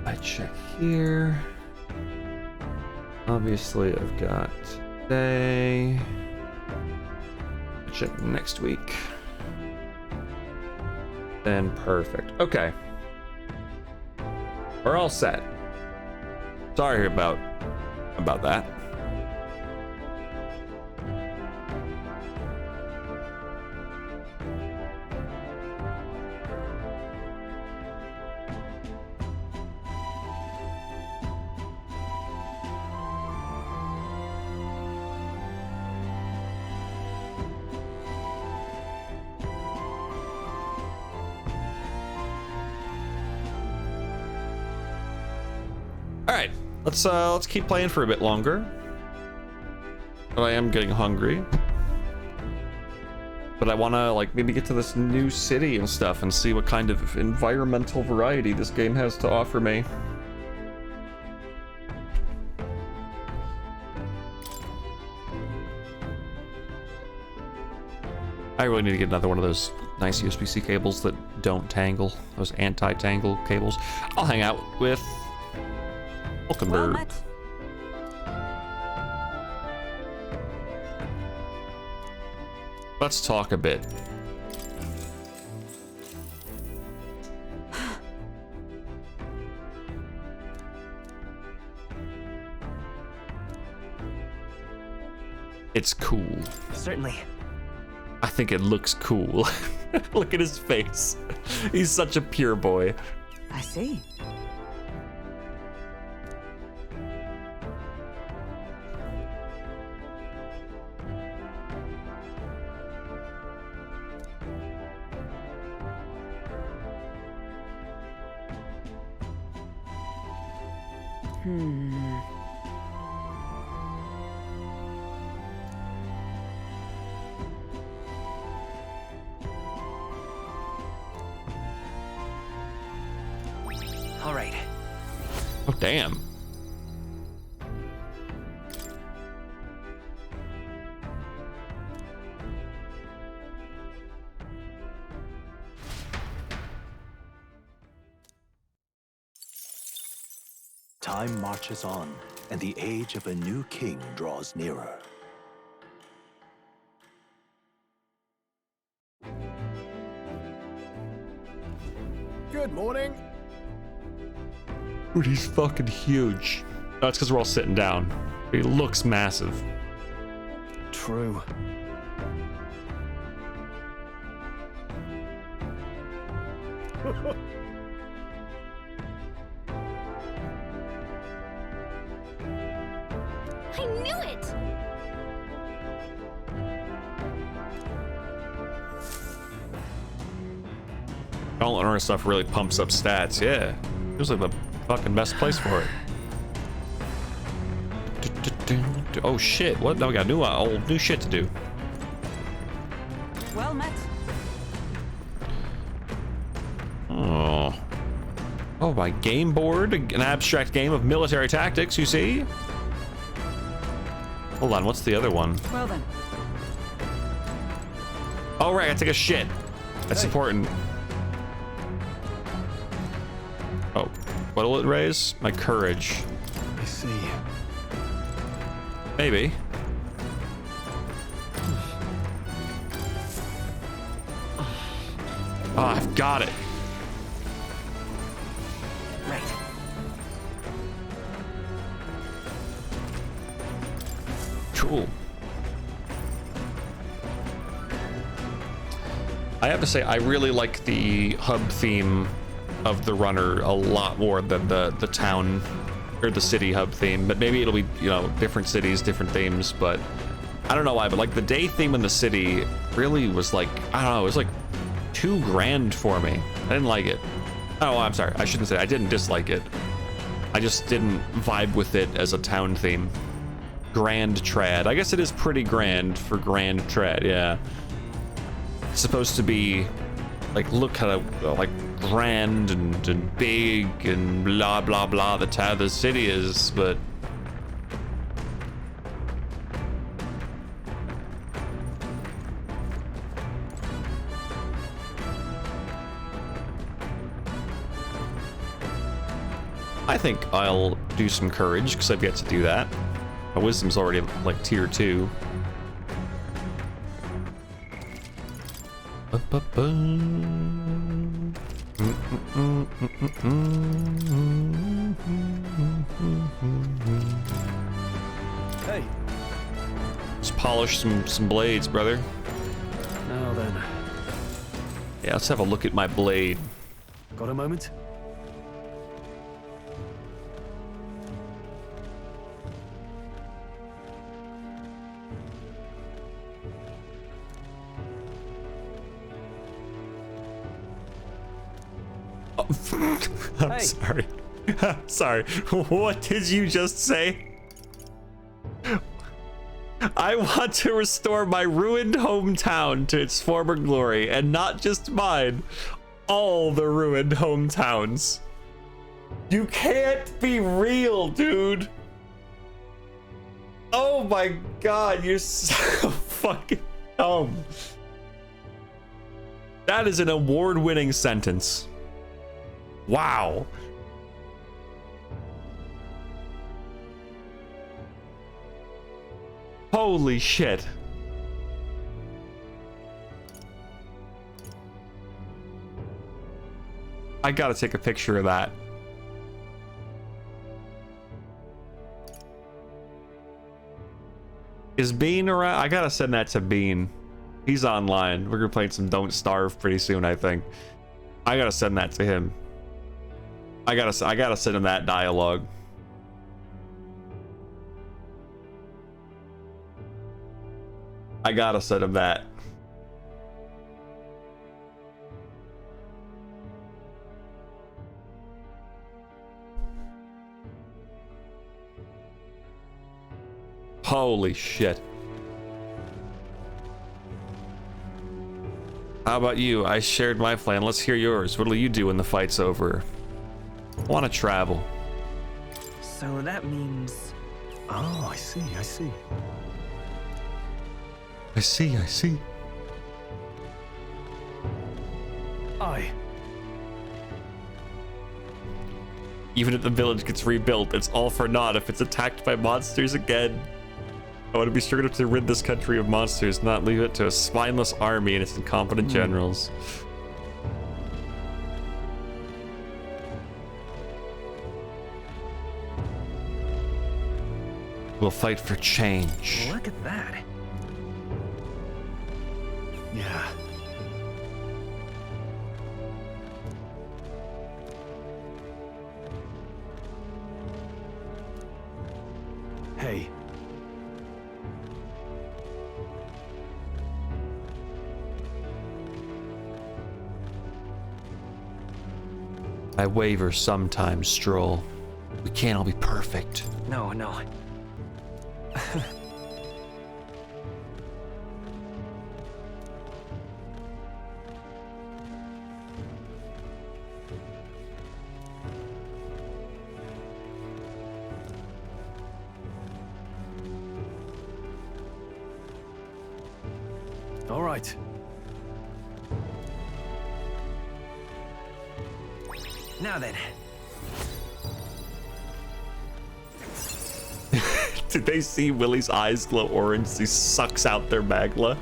I check here. Obviously, I've got today. I check next week. Then perfect. Okay. We're all set. Sorry about that. Alright, let's keep playing for a bit longer. But I am getting hungry. But I wanna like maybe get to this new city and stuff and see what kind of environmental variety this game has to offer me. I really need to get another one of those nice USB-C cables that don't tangle, those anti-tangle cables. I'll hang out with Hulkenberg. Let's talk a bit. It's cool. Certainly. I think it looks cool. Look at his face. He's such a pure boy. I see. All right. Oh, damn. Time marches on, and the age of a new king draws nearer. Good morning. Dude, he's fucking huge. That's because we're all sitting down. He looks massive. True. I knew it! Gauntlet Runner stuff really pumps up stats. Yeah. Feels like the fucking best place for it. Oh shit, what? Now we got new shit to do. Well met. Oh. Oh, my game board, an abstract game of military tactics, you see? Hold on, what's the other one? Well then. Oh, right, I take a shit. That's important. Oh, what will it raise? My courage. I see. Maybe. Oh, I've got it. Right. Cool. I have to say, I really like the hub theme of the runner a lot more than the town or the city hub theme. But maybe it'll be, you know, different cities, different themes. But I don't know why. But like the day theme in the city really was like, I don't know, it was like too grand for me. I didn't like it. Oh, I'm sorry. I shouldn't say I didn't dislike it. I just didn't vibe with it as a town theme. Grand trad. I guess it is pretty grand for grand trad. Yeah. It's supposed to be like, look how like grand and big and blah blah blah the city is, but I think I'll do some courage because I've yet to do that. My wisdom's already like tier 2. Hey. Let's polish some blades, brother. Now then. Yeah, let's have a look at my blade. Got a moment? I'm Hey. sorry. Sorry. What did you just say? I want to restore my ruined hometown to its former glory, and not just mine, all the ruined hometowns. You can't be real, dude. Oh my god, you're so fucking dumb. That is an award-winning sentence. Wow. Holy shit. I gotta take a picture of that. Is Bean around? I gotta send that to Bean. He's online. We're gonna play some Don't Starve pretty soon, I think. I gotta send that to him. I gotta send him that dialogue. I gotta send him that. Holy shit. How about you? I shared my plan. Let's hear yours. What'll you do when the fight's over? I want to travel. So that means... Oh, I see, I see. I see. Even if the village gets rebuilt, it's all for naught if it's attacked by monsters again. I want to be sure to rid this country of monsters, not leave it to a spineless army and its incompetent generals. We'll fight for change. Look at that. Yeah. Hey. I waver sometimes, Stroll. We can't all be perfect. No. All right. Now then. Did they see Willie's eyes glow orange as he sucks out their magla?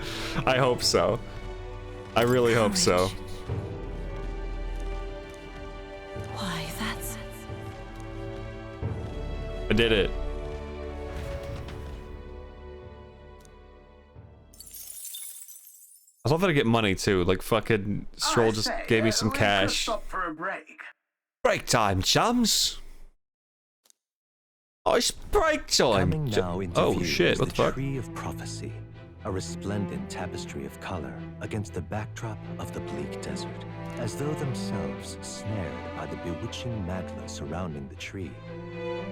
I hope so. I really hope so. Why, that's... I did it. I thought that I'd get money too. Like fucking Stroll just gave me some we could cash. stop for a break. Break time, chums. Oh, it's break time. Coming now into Oh view shit! is What the the fuck? Tree of Prophecy, a resplendent tapestry of color against the backdrop of the bleak desert, as though themselves snared by the bewitching madness surrounding the tree.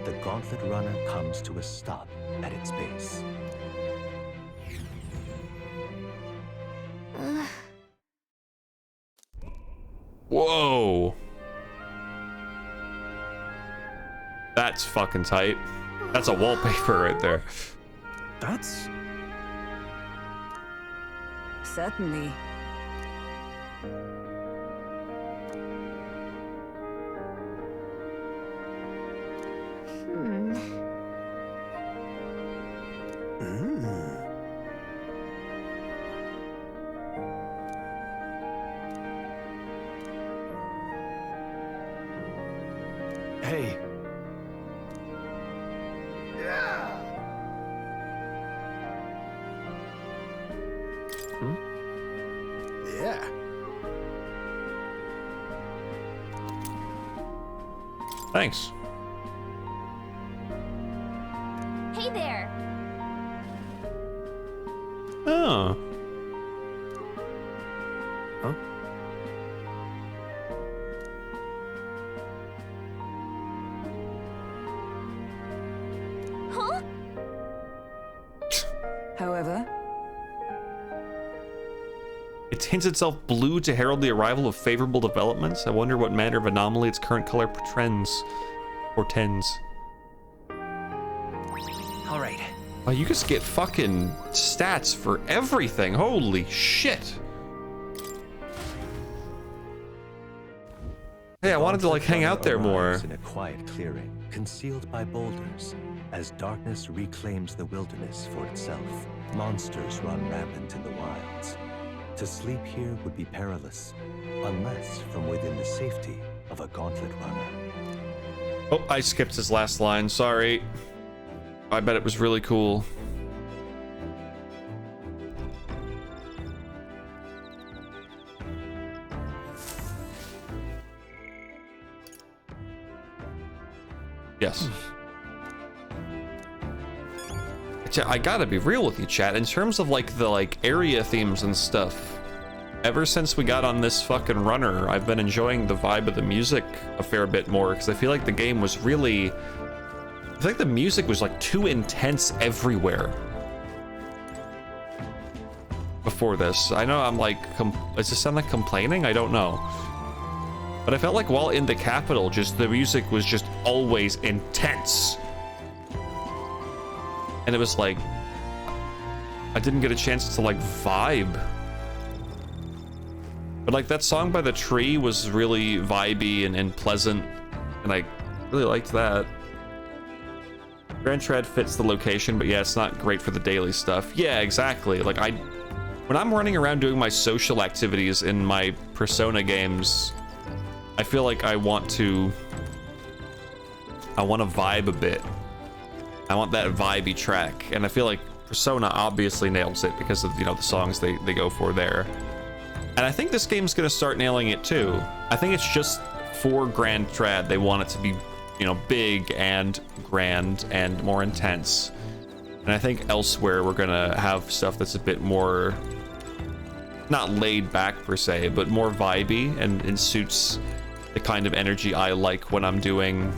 The Gauntlet Runner comes to a stop at its base. Whoa. That's fucking tight. That's a wallpaper right there. That's... Certainly. Hey. Yeah. Thanks. Hey there. Oh. Huh? Huh? However, It tints itself blue to herald the arrival of favorable developments. I wonder what manner of anomaly its current color portends. All right. Oh, you just get fucking stats for everything. Holy shit. Hey, I wanted to like hang out there more. In a quiet clearing, concealed by boulders, as darkness reclaims the wilderness for itself. Monsters run rampant in the wilds. To sleep here would be perilous, unless from within the safety of a Gauntlet Runner. Oh, I skipped his last line. Sorry. I bet it was really cool. Yes. I gotta be real with you, chat. In terms of like the area themes and stuff, ever since we got on this fucking runner, I've been enjoying the vibe of the music a fair bit more, because I feel like the game was really, I feel like the music was like too intense everywhere before this. I know I'm like, does this sound like complaining? I don't know. But I felt like while in the capital, just the music was just always intense. And it was like, I didn't get a chance to like vibe. But like that song by the tree was really vibey and pleasant. And I really liked that. Grand Tread fits the location, but yeah, it's not great for the daily stuff. Yeah, exactly. Like when I'm running around doing my social activities in my Persona games, I feel like I want to vibe a bit. I want that vibey track, and I feel like Persona obviously nails it because of, you know, the songs they go for there. And I think this game's gonna start nailing it too. I think it's just for Grand Trad, they want it to be, you know, big and grand and more intense. And I think elsewhere we're gonna have stuff that's a bit more, not laid back per se, but more vibey and suits the kind of energy I like when I'm doing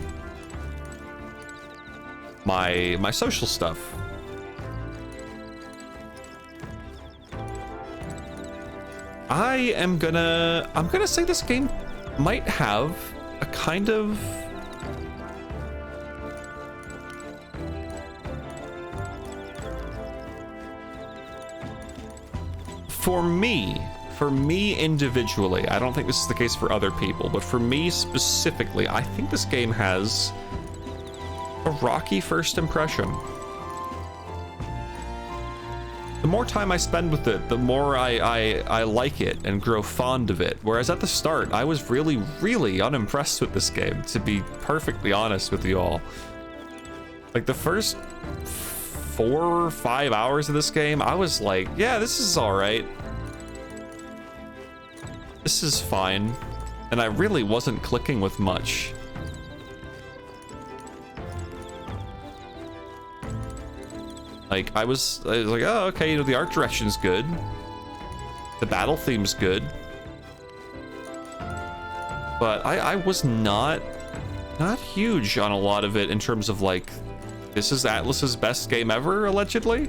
my social stuff. I'm gonna say this game might have a kind of for me individually, I don't think this is the case for other people, but for me specifically, I think this game has a rocky first impression. The more time I spend with it, the more I like it and grow fond of it. Whereas at the start, I was really, really unimpressed with this game, to be perfectly honest with you all. Like the first 4 or 5 hours of this game, I was like, yeah, this is all right. This is fine. And I really wasn't clicking with much. Like, I was like, oh, okay, you know, the art direction's good. The battle theme's good. But I was not huge on a lot of it in terms of, like, this is Atlus's best game ever, allegedly.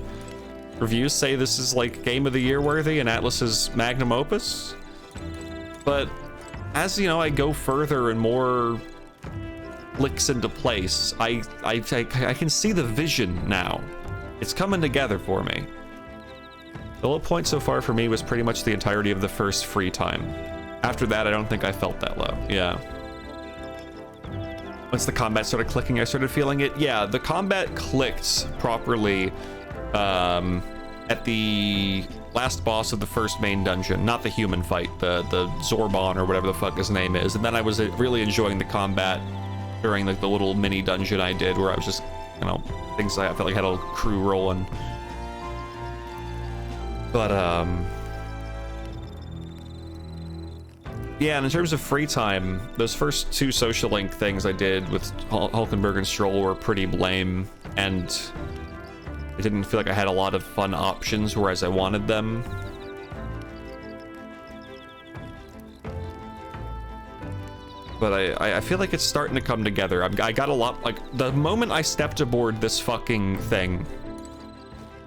Reviews say this is, like, Game of the Year worthy and Atlus's magnum opus. But as, you know, I go further and more clicks into place, I can see the vision now. It's coming together for me. The low point so far for me was pretty much the entirety of the first free time. After that, I don't think I felt that low. Yeah. Once the combat started clicking, I started feeling it. Yeah, the combat clicked properly at the last boss of the first main dungeon, not the human fight, the Zorbon or whatever the fuck his name is. And then I was really enjoying the combat during like the little mini dungeon I did where I was just, you know, things I felt like had a crew rolling. But yeah, and in terms of free time, those first two social link things I did with Hulkenberg and Stroll were pretty lame, and I didn't feel like I had a lot of fun options whereas I wanted them. But I feel like it's starting to come together. I got a lot, like, the moment I stepped aboard this fucking thing,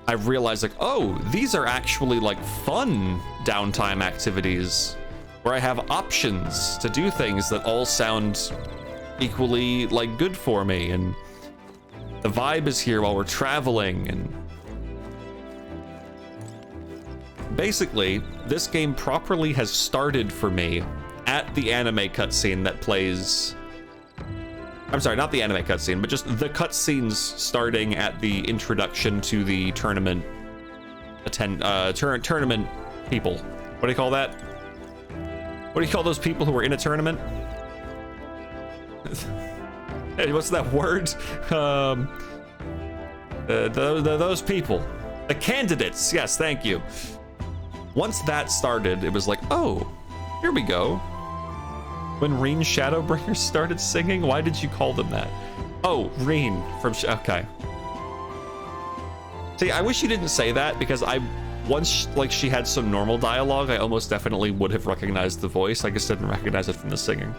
I realized, like, oh, these are actually, like, fun downtime activities where I have options to do things that all sound equally, like, good for me, and the vibe is here while we're traveling, and basically, this game properly has started for me at the anime cutscene that plays... I'm sorry, not the anime cutscene, but just the cutscenes starting at the introduction to the tournament tournament people. What do you call that? What do you call those people who are in a tournament? Hey, what's that word? Those people. The candidates. Yes, thank you. Once that started, it was like, oh, here we go. When Reen Shadowbringers started singing, why did you call them that? Oh, Reen from okay. See, I wish you didn't say that, because once like she had some normal dialogue, I almost definitely would have recognized the voice. I just didn't recognize it from the singing.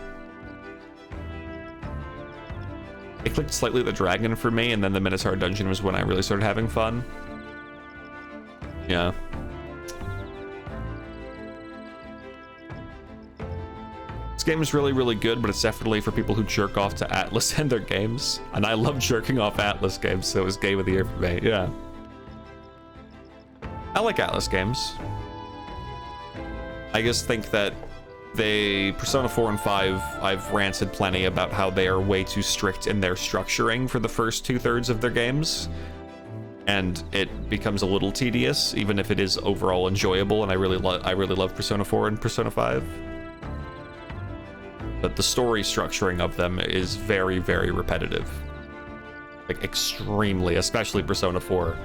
It clicked slightly the dragon for me, and then the Minotaur dungeon was when I really started having fun. Yeah. This game is really, really good, but it's definitely for people who jerk off to Atlus and their games. And I love jerking off Atlus games, so it was Game of the Year for me, yeah. I like Atlus games. I just think that Persona 4 and 5, I've ranted plenty about how they are way too strict in their structuring for the first 2/3 of their games. And it becomes a little tedious, even if it is overall enjoyable, and I really love Persona 4 and Persona 5. But the story structuring of them is very, very repetitive. Like, extremely, especially Persona 4.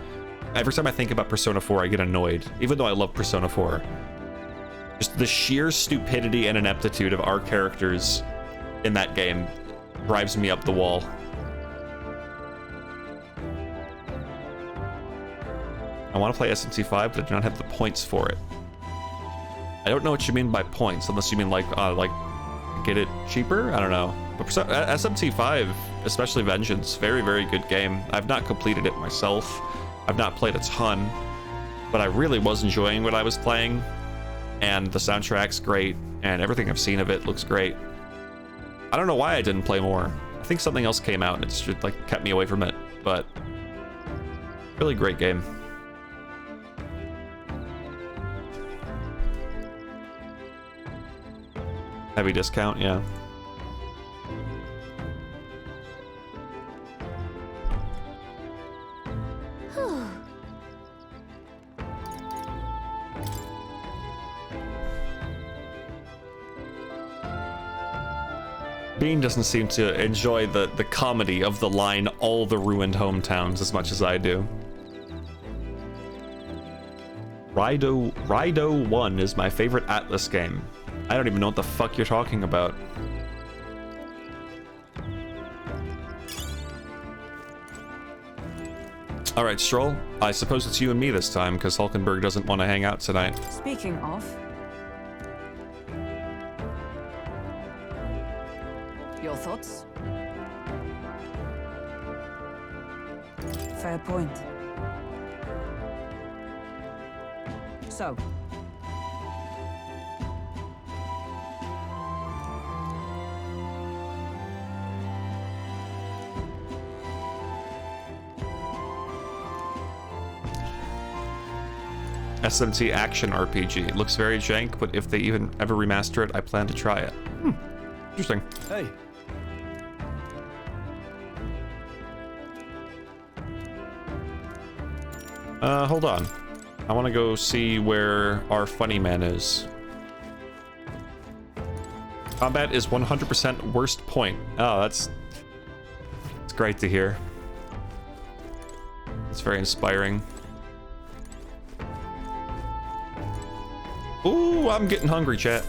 Every time I think about Persona 4, I get annoyed, even though I love Persona 4. Just the sheer stupidity and ineptitude of our characters in that game drives me up the wall. I want to play SMT5, but I do not have the points for it. I don't know what you mean by points, unless you mean like get it cheaper? I don't know. But SMT5, especially Vengeance, very, very good game. I've not completed it myself. I've not played a ton, but I really was enjoying what I was playing, and the soundtrack's great, and everything I've seen of it looks great. I don't know why I didn't play more. I think something else came out and it's just like kept me away from it, but really great game. Heavy discount, yeah. Bean doesn't seem to enjoy the comedy of the line, all the ruined hometowns, as much as I do. Raido 1 is my favorite Atlus game. I don't even know what the fuck you're talking about. Alright, Stroll. I suppose it's you and me this time, because Hulkenberg doesn't want to hang out tonight. Speaking of... Your thoughts? Fair point. So... SMT action RPG. It looks very jank, but if they even ever remaster it, I plan to try it. Interesting. Hey. Hold on. I want to go see where our funny man is. Combat is 100% worst point. Oh, it's great to hear. It's very inspiring. Ooh, I'm getting hungry, chat.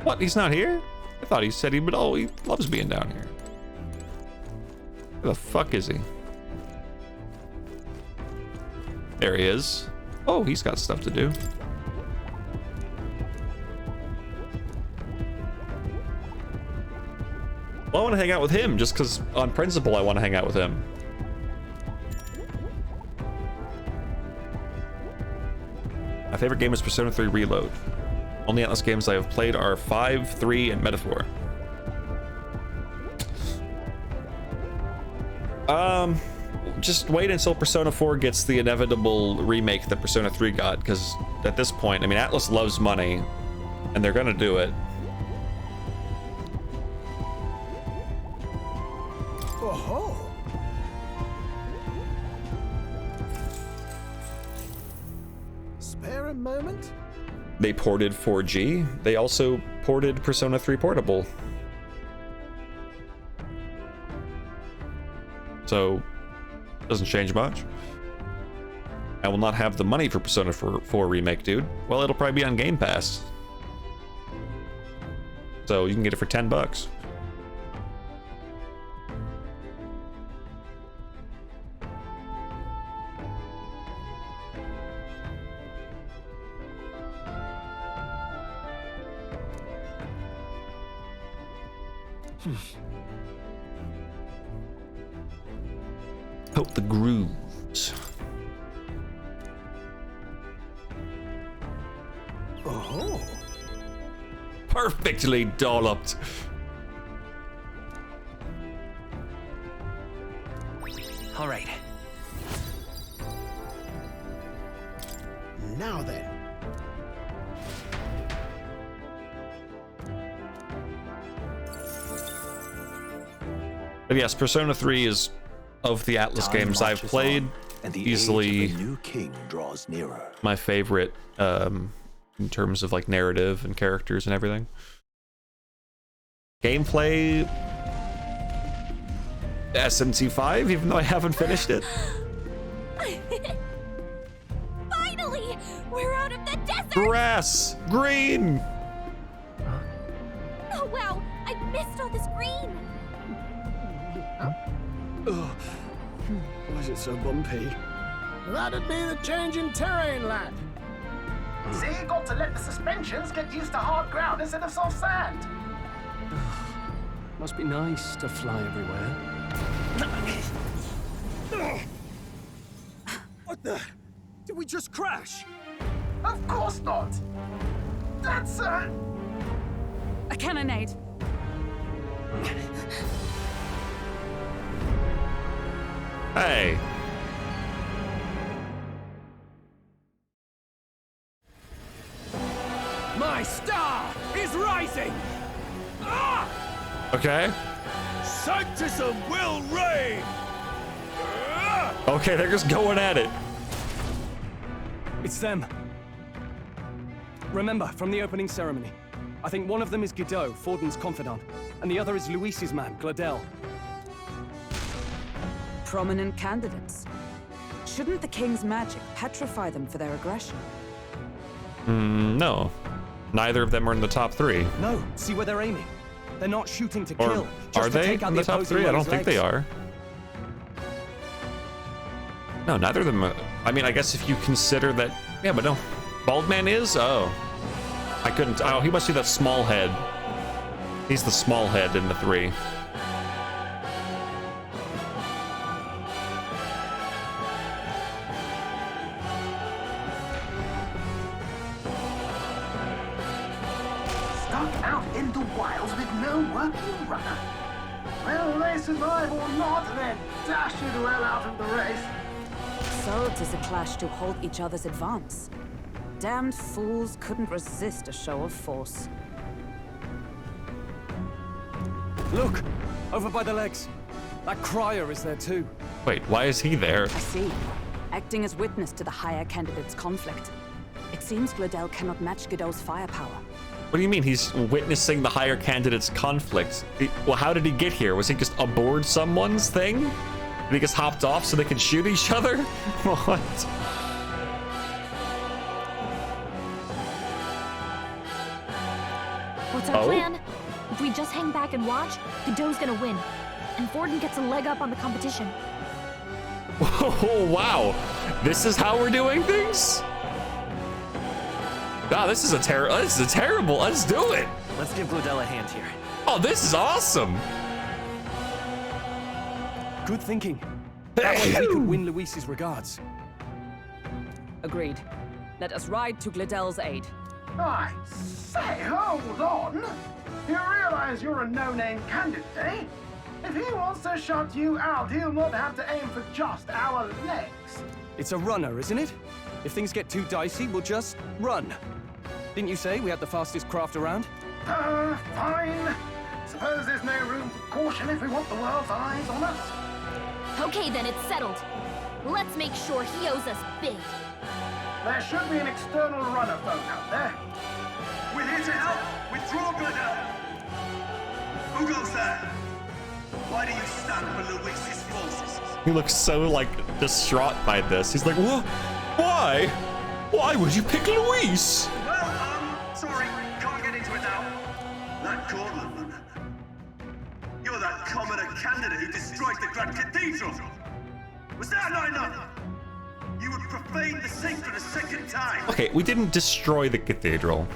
What? He's not here? I thought he said he would. Oh, he loves being down here. Where the fuck is he? There he is. Oh, he's got stuff to do. Well, I want to hang out with him just because, on principle, I want to hang out with him. My favorite game is Persona 3 Reload. Only Atlas games I have played are 5, 3, and Metaphor. Just wait until Persona 4 gets the inevitable remake that Persona 3 got, because at this point, I mean, Atlas loves money, and they're gonna do it. Oh. Spare a moment? They ported 4G. They also ported Persona 3 Portable. So, doesn't change much. I will not have the money for Persona 4 Remake, dude. Well, it'll probably be on Game Pass. So you can get it for $10. Hope the grooves. Oh. Perfectly dolloped. All right. Now then. But yes, Persona 3 is, of the Atlas games I've played, and the easily age of the new king draws nearer. my favorite in terms of like narrative and characters and everything. Gameplay, SMT5, even though I haven't finished it. Finally! We're out of the desert! Grass! Green! Oh wow! I missed all this green! Why is it so bumpy? That'd be the change in terrain, lad. See, you got to let the suspensions get used to hard ground instead of soft sand. Must be nice to fly everywhere. What the? Did we just crash? Of course not. That's a cannonade. Hey. My star is rising! Ah! Okay. Sanctism will reign! Okay, they're just going at it. It's them. Remember, from the opening ceremony, I think one of them is Godot, Forden's confidant, and the other is Luis's man, Gladel. Prominent candidates. Shouldn't the king's magic petrify them for their aggression? No. Neither of them are in the top 3. No, see where they're aiming. They're not shooting to Or kill. Just are to they take out in the top opposing 3? I don't runner's think they legs. are. No, neither of them. I mean, I guess if you consider that. Yeah, but no. Baldman is? Oh. I couldn't. Oh, he must be that small head. He's the small head in the 3. Stuck out in the wilds with no working runner. Will they survive or not, then dash it well out of the race? So 'tis a clash to halt each other's advance. Damned fools couldn't resist a show of force. Look, over by the legs. That crier is there too. Wait, why is he there? I see. Acting as witness to the higher candidate's conflict. It seems Gladel cannot match Godot's firepower. What do you mean he's witnessing the higher candidate's conflict? Well, how did he get here? Was he just aboard someone's thing? Did he just hopped off so they could shoot each other? What? What's our plan? If we just hang back and watch, Godot's gonna win. And Forden gets a leg up on the competition. Oh, wow. This is how we're doing things? Wow, this is a terrible. Let's do it. Let's give Gladel a hand here. Oh, this is awesome. Good thinking. That way we can win Luis's regards. Agreed. Let us ride to Gladel's aid. I say, hold on. You realize you're a no-name candidate, eh? If he wants to shut you out, he'll not have to aim for just our legs. It's a runner, isn't it? If things get too dicey, we'll just run. Didn't you say we had the fastest craft around? Fine. Suppose there's no room for caution if we want the world's eyes on us. Okay, then it's settled. Let's make sure he owes us big. There should be an external runner phone out there. We're here to help. Withdraw, Gladel. Who goes there? Why do you stand for Luis's forces? He looks so, like, distraught by this. He's like, what? Why? Why would you pick Luis? Well, sorry, can't get into it now. That Cornland runner. You're that commoner candidate who destroyed the Grand Cathedral. Was that not enough? You would profane the sacred a second time. Okay, we didn't destroy the cathedral.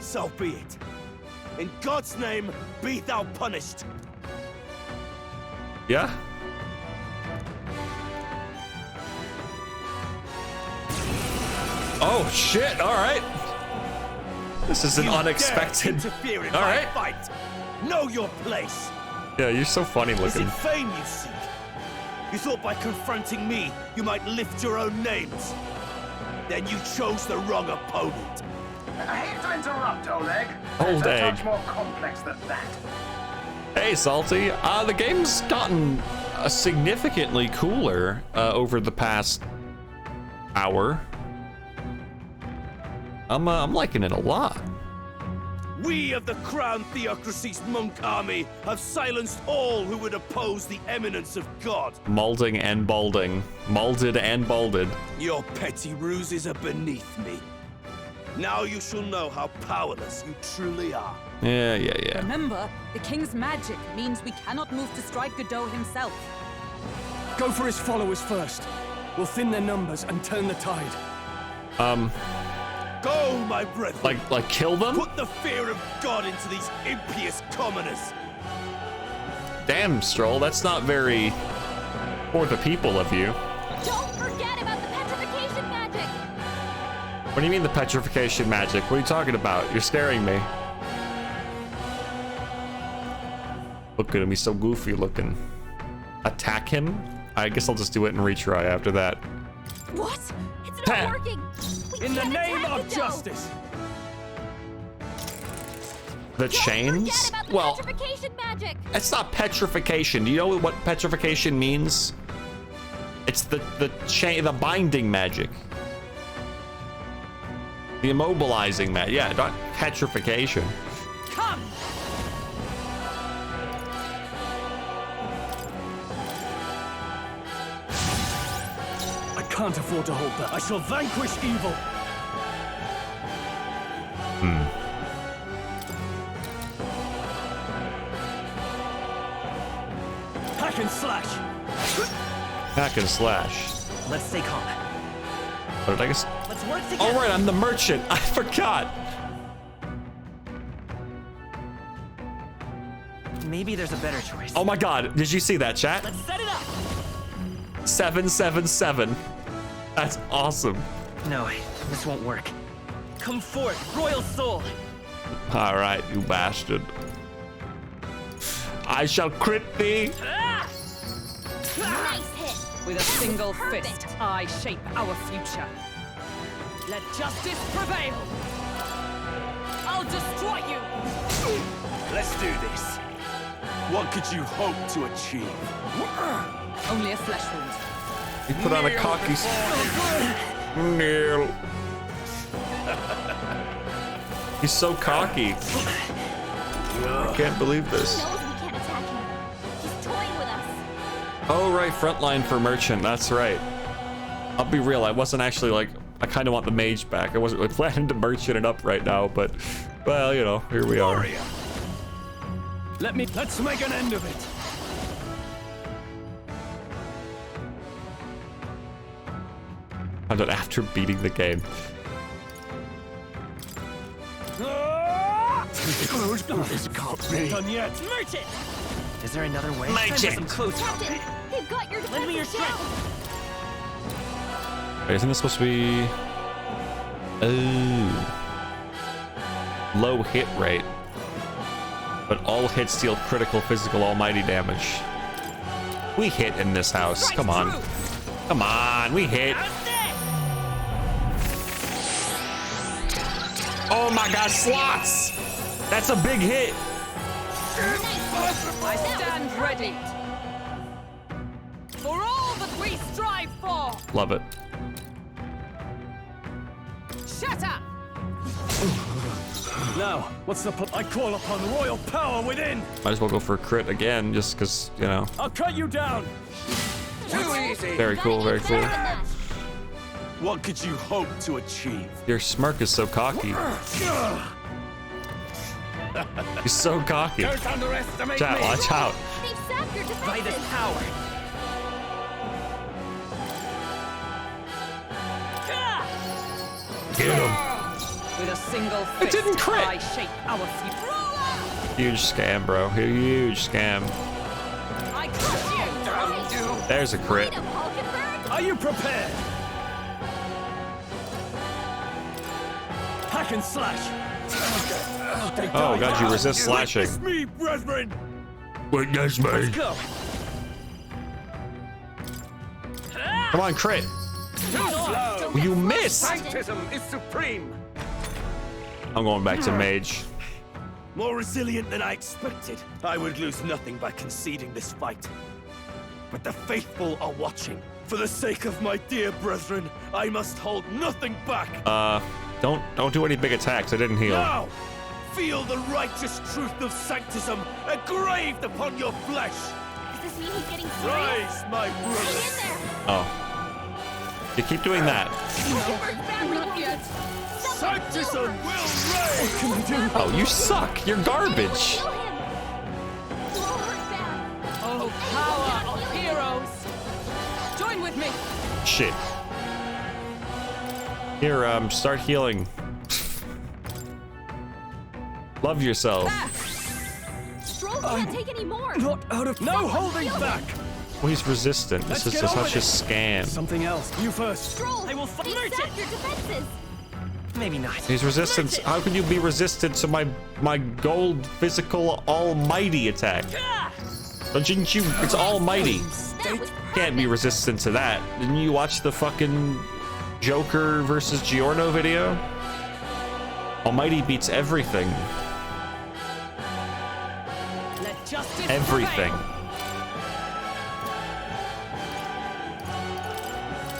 So be it. In God's name, be thou punished. Yeah? Oh, shit, all right. This is an unexpected... Interfere in all my right. fight. Know your place. Yeah, you're so funny Is looking. it fame you seek? You thought by confronting me, you might lift your own names. Then you chose the wrong opponent. I hate to interrupt, old egg. Old It's egg. a touch more complex than that. Hey, Salty. The game's gotten significantly cooler over the past hour. I'm liking it a lot. We of the Crown Theocracy's monk army have silenced all who would oppose the eminence of God. Malding and balding. Malded and balded. Your petty ruses are beneath me. Now you shall know how powerless you truly are. Yeah. Remember, the king's magic means we cannot move to strike Godot himself. Go for his followers first. We'll thin their numbers and turn the tide. Go, my brethren. Like kill them? Put the fear of God into these impious commoners. Damn, Stroll, that's not very for the people of you. Don't forget about the petrification magic! What do you mean the petrification magic? What are you talking about? You're scaring me. Look at him, he's so goofy looking. Attack him? I guess I'll just do it and retry after that. What? It's not working! We In the can't name attack of Godot. justice! The chains? Forget about the Well, petrification magic! it's not petrification. Do you know what petrification means? It's the chain, the binding magic. The immobilizing magic. Yeah, not petrification. Come! can't afford to hold back. I shall vanquish evil. Hack and slash. Hack and slash. Let's stay calm. What did I guess? Let's work together. All right, I'm the merchant. I forgot. Maybe there's a better choice. Oh my God! Did you see that, chat? Let's set it up. 777. That's awesome. No, this won't work. Come forth, royal soul. All right, you bastard. I shall crit thee. Nice hit. With a single fist, I shape our future. Let justice prevail. I'll destroy you. Let's do this. What could you hope to achieve? Only a flesh wound. He put on a cocky. Kneel. He's so cocky. I can't believe this. He knows we can't attack him. He's toying with us. Oh right, frontline for merchant. That's right. I'll be real. I wasn't actually like. I kind of want the mage back. I wasn't planning to merchant it up right now, but well, you know, here we are. Let's make an end of it. I'm done after beating the game. This can't be done yet. Merchant! Is there another way? Merchant! Captain, they've got your Lend me your defenses down. Wait, isn't this supposed to be? Oh, low hit rate, but all hits deal critical, physical, almighty damage. We hit in this house. Come on, come on, we hit. Oh my God, slots! That's a big hit. I stand ready. For all that we strive for. Love it. Shut up! Now, what's the I call upon royal power within. Might as well go for a crit again, just because, you know. I'll cut you down. Too easy. Very cool, very cool. What could you hope to achieve? Your smirk is so cocky. He's so cocky. Don't underestimate Chat, me. watch out. They've sapped your defenses. By this power. Get him. With a single fist, It didn't crit. I shape our future. Huge scam, bro. Huge scam. I crush you. There's a crit. Are you prepared? Hack and slash. Oh, God, you resist slashing. It's me, brethren. Witness me. Let's go. Come on, crit. You missed. Sanctism is supreme. I'm going back to mage. More resilient than I expected. I would lose nothing by conceding this fight. But the faithful are watching. For the sake of my dear brethren, I must hold nothing back. Don't do any big attacks. I didn't heal. Now, feel the righteous truth of sanctism engraved upon your flesh. Does this mean he's getting serious? Rise, my brother. Hang in there. Oh. You keep doing that. Not yet. Sanctism will reign. Oh, you suck. You're garbage. Kill him. Oh, power of heroes. Join with me. Shit. Here, start healing. Love yourself. Stroll can't take any more. Not out of no holding back. Well, he's resistant. This is such a scam. Something else. You first. Stroll. I will They've sapped your defenses. Maybe not. He's resistant. How can you be resistant to my gold physical almighty attack? Didn't you? It's almighty. Can't be resistant to that. Didn't you watch the fucking Joker versus Giorno video? Almighty beats everything. Let justice Everything. prevail.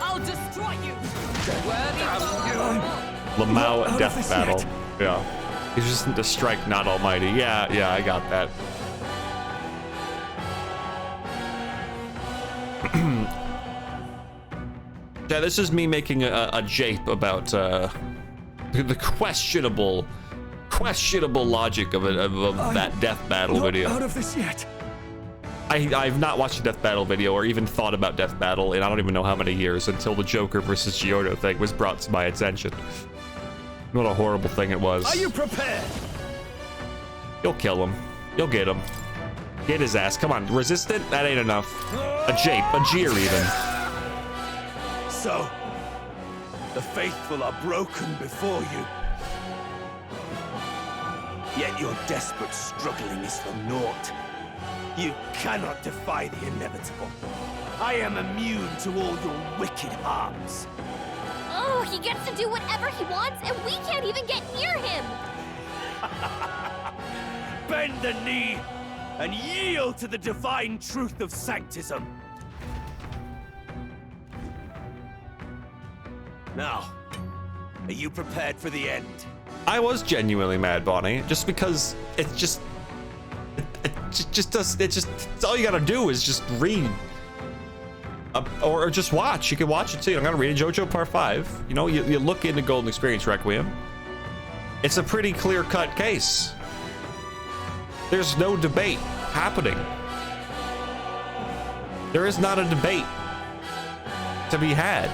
I'll destroy you. Worthy Lamau death battle. Yeah. He's resistant to strike, not almighty. Yeah, I got that. Yeah, this is me making a jape about the questionable logic of that death battle video. Out of this yet. I've not watched a death battle video or even thought about death battle in I don't even know how many years until the Joker versus Giorno thing was brought to my attention. What a horrible thing it was. Are you prepared? You'll kill him. You'll get him. Get his ass. Come on, resistant? That ain't enough. A jape, a jeer even. So, the faithful are broken before you. Yet your desperate struggling is for naught. You cannot defy the inevitable. I am immune to all your wicked harms. Oh, he gets to do whatever he wants, and we can't even get near him! Bend the knee and yield to the divine truth of sanctism. Now, are you prepared for the end? I was genuinely mad, Bonnie, just because it's all you gotta do is just read. Or just watch. You can watch it too. I'm gonna read JoJo Part 5. You know, you look into Golden Experience Requiem. It's a pretty clear-cut case. There's no debate happening. There is not a debate to be had.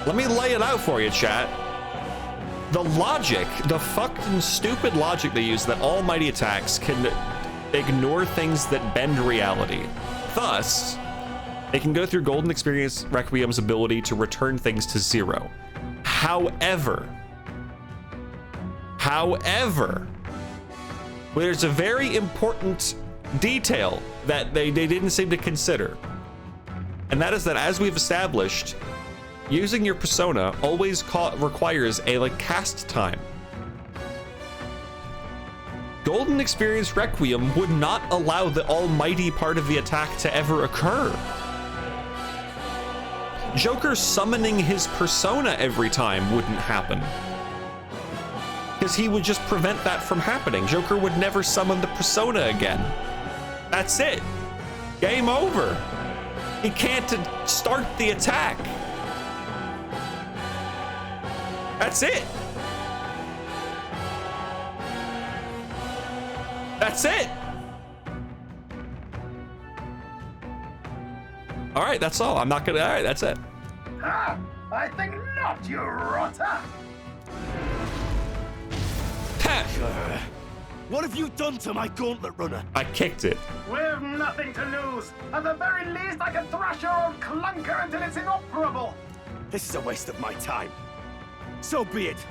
Let me lay it out for you, chat. The logic, the fucking stupid logic they use that almighty attacks can ignore things that bend reality. Thus, they can go through Golden Experience Requiem's ability to return things to zero. However, there's a very important detail that they didn't seem to consider. And that is that, as we've established, using your persona always requires a cast time. Golden Experience Requiem would not allow the almighty part of the attack to ever occur. Joker summoning his persona every time wouldn't happen, because he would just prevent that from happening. Joker would never summon the persona again. That's it. Game over. He can't start the attack. That's it. That's it. All right, that's all. I'm not gonna. All right, that's it. Ah, I think not, you rotter. What have you done to my gauntlet runner? I kicked it. We've nothing to lose. At the very least, I can thrash your old clunker until it's inoperable. This is a waste of my time. So be it.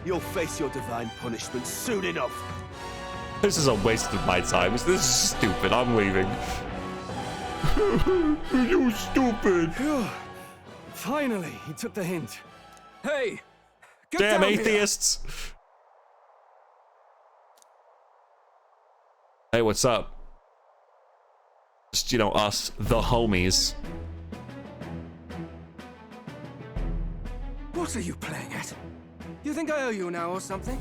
You'll face your divine punishment soon enough. This is a waste of my time. This is stupid. I'm leaving. You stupid. Finally, he took the hint. Hey! Get Damn down atheists. Here. Hey, what's up? Just, you know, us, the homies. What are you playing at? You think I owe you now or something?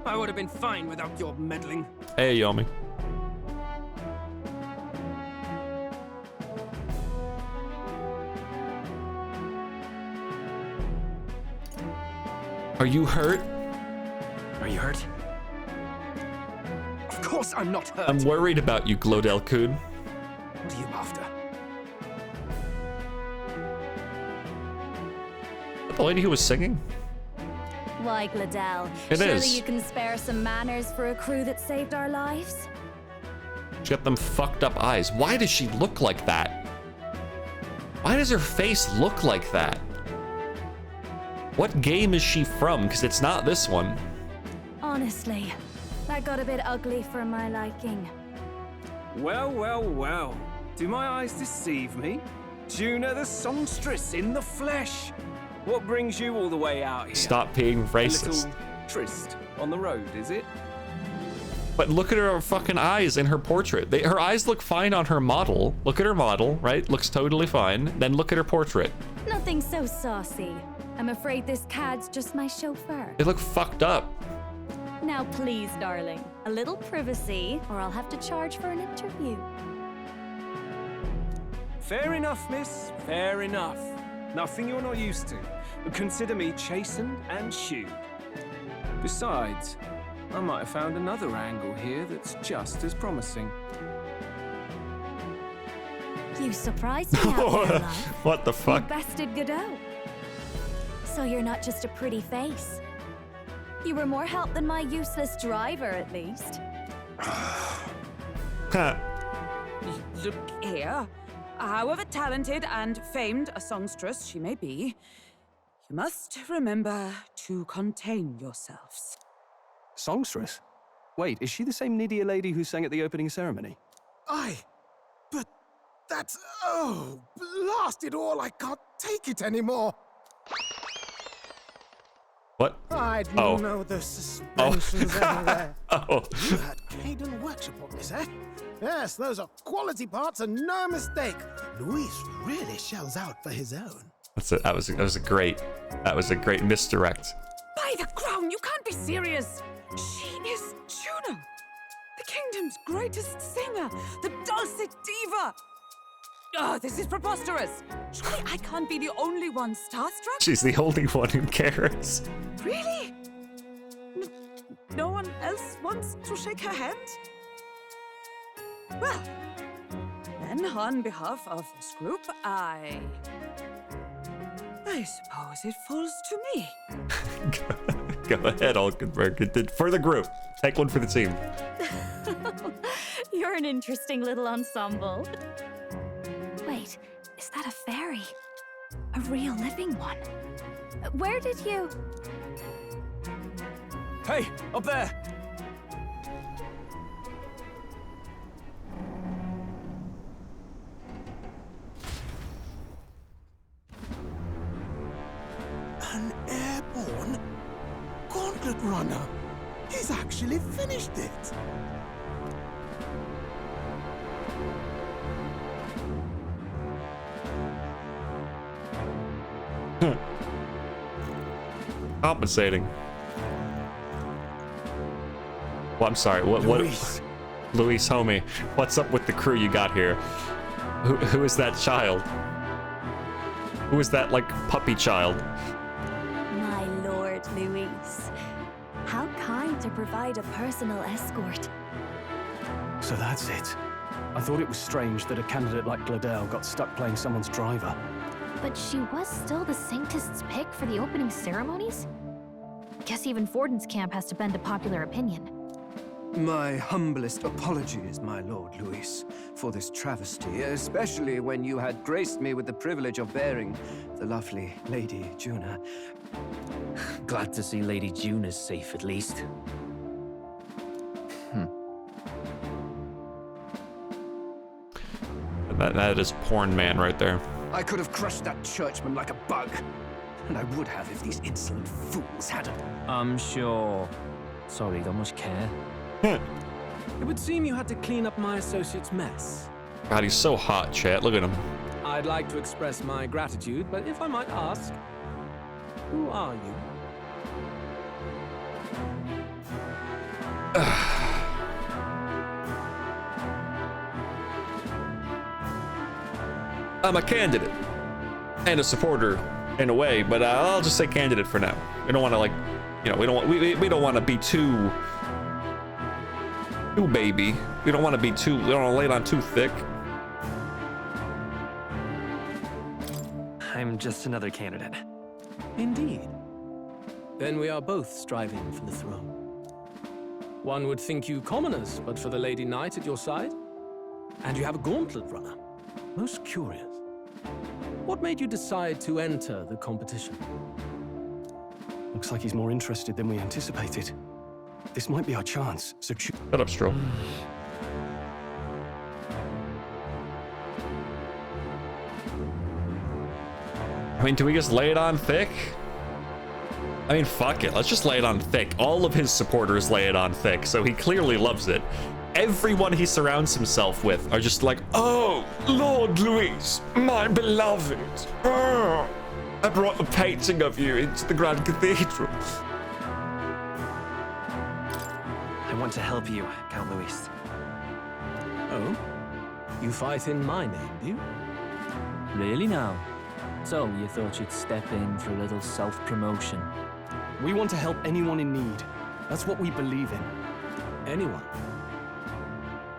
I would have been fine without your meddling. Hey, Yomi. Are you hurt? Are you hurt? Of course I'm not hurt. I'm worried about you, Glodell Kun. What are you after? The lady who was singing? Why, Glodell? It surely is. You can spare some manners for a crew that saved our lives? She got them fucked up eyes. Why does she look like that? Why does her face look like that? What game is she from? Because it's not this one. Honestly, that got a bit ugly for my liking. Well, well, well. Do my eyes deceive me? Juna the songstress in the flesh. What brings you all the way out here? Stop being racist. A little tryst on the road, is it? But look at her fucking eyes in her portrait. Her eyes look fine on her model. Look at her model, right? Looks totally fine. Then look at her portrait. Nothing so saucy. I'm afraid this cad's just my chauffeur. They look fucked up. Now please, darling, a little privacy, or I'll have to charge for an interview. Fair enough, miss. Fair enough. Nothing you're not used to. Consider me chastened and shooed. Besides, I might have found another angle here that's just as promising. You surprised me out there, love. What the You fuck? bested Godot. So you're not just a pretty face. You were more help than my useless driver, at least. Look here. However talented and famed a songstress she may be, you must remember to contain yourselves. Songstress? Wait, is she the same Nydia lady who sang at the opening ceremony? Aye, but that's... Oh, blast it all, I can't take it anymore. What? I didn't Oh. know the suspensions everywhere. Oh. You had Caden workshop on this, eh? Yes, those are quality parts and no mistake. Luis really shells out for his own. That's it. That was a great misdirect. By the crown, you can't be serious! She is Juno, the kingdom's greatest singer, the dulcet diva! Oh, this is preposterous! Surely I can't be the only one starstruck? She's the only one who cares. Really? No one else wants to shake her hand? Well, then on behalf of this group, I suppose it falls to me. Go ahead, Olkenberg. For the group. Take one for the team. You're an interesting little ensemble. Wait, is that a fairy? A real living one? Where did you... Hey, up there! An airborne gauntlet runner. He's actually finished it. Compensating. Well, I'm sorry. What? Luis, homie, what's up with the crew you got here? Who is that child? Who is that, like, puppy child? My lord, Luis. How kind to provide a personal escort. So that's it. I thought it was strange that a candidate like Gladel got stuck playing someone's driver. But she was still the Sanctist's pick for the opening ceremonies? Guess even Forden's camp has to bend to popular opinion. My humblest apologies, my lord Luis, for this travesty, especially when you had graced me with the privilege of bearing the lovely Lady Juna. Glad to see Lady Juna's safe, at least. That is porn man right there. I could have crushed that churchman like a bug. And I would have if these insolent fools hadn't. I'm sure. Sorry, don't much care. It would seem you had to clean up my associate's mess. God, he's so hot, chat. Look at him. I'd like to express my gratitude, but if I might ask, who are you? I'm a candidate and a supporter in a way, but I'll just say candidate for now. We don't want to, like, you know, we don't want to be too baby. We don't want to be too. We don't want to lay it on too thick. I'm just another candidate. Indeed. Then we are both striving for the throne. One would think you commoners, but for the Lady Knight at your side. And you have a gauntlet runner. Most curious. What made you decide to enter the competition? Looks like he's more interested than we anticipated. This might be our chance, so shut up, Stroll. I mean, do we just lay it on thick? I mean, fuck it. Let's just lay it on thick. All of his supporters lay it on thick, so he clearly loves it. Everyone he surrounds himself with are just like, oh, Lord Luis, my beloved. Oh, I brought a painting of you into the Grand Cathedral. want to help you, Count Luis. Oh? You fight in my name, do you? Really now? So, you thought you'd step in for a little self-promotion? We want to help anyone in need. That's what we believe in. Anyone?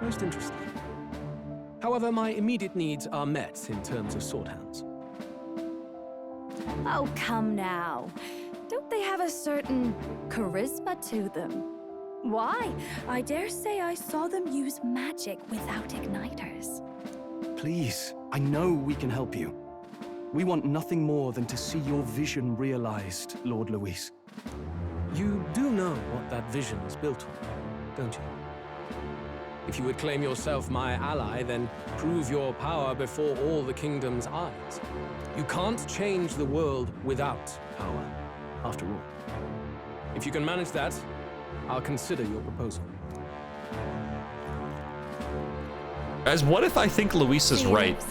Most interesting. However, my immediate needs are met in terms of swordhounds. Oh, come now. Don't they have a certain charisma to them? Why? I dare say I saw them use magic without igniters. Please, I know we can help you. We want nothing more than to see your vision realized, Lord Luis. You do know what that vision is built on, don't you? If you would claim yourself my ally, then prove your power before all the kingdom's eyes. You can't change the world without power, after all. If you can manage that, I'll consider your proposal. Guys, what if I think Luis is right?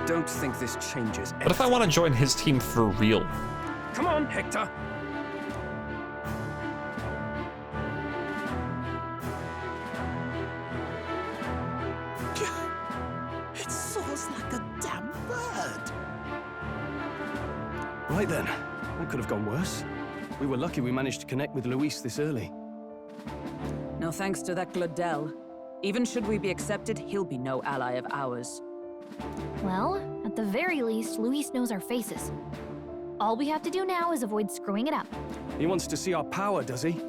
Don't think this changes anything. What if I want to join his team for real? Come on, Hector. It soars like a damn bird. Right then, what could have gone worse? We were lucky we managed to connect with Luis this early. No thanks to that Gladel. Even should we be accepted, he'll be no ally of ours. Well, at the very least, Luis knows our faces. All we have to do now is avoid screwing it up. He wants to see our power, does he?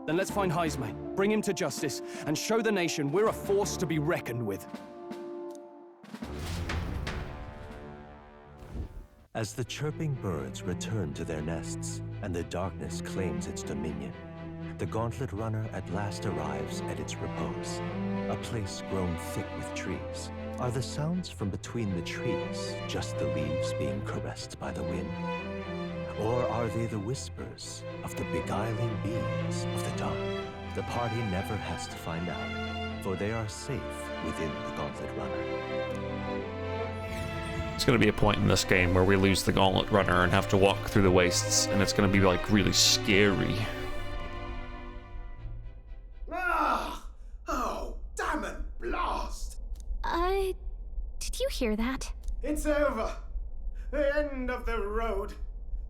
Then let's find Jaime, bring him to justice, and show the nation we're a force to be reckoned with. As the chirping birds return to their nests and the darkness claims its dominion, the Gauntlet Runner at last arrives at its repose, a place grown thick with trees. Are the sounds from between the trees just the leaves being caressed by the wind? Or are they the whispers of the beguiling beings of the dark? The party never has to find out, for they are safe within the Gauntlet Runner. It's going to be a point in this game where we lose the Gauntlet Runner and have to walk through the wastes, and it's going to be like really scary. Oh, damn it, blast! Did you hear that? It's over. The end of the road.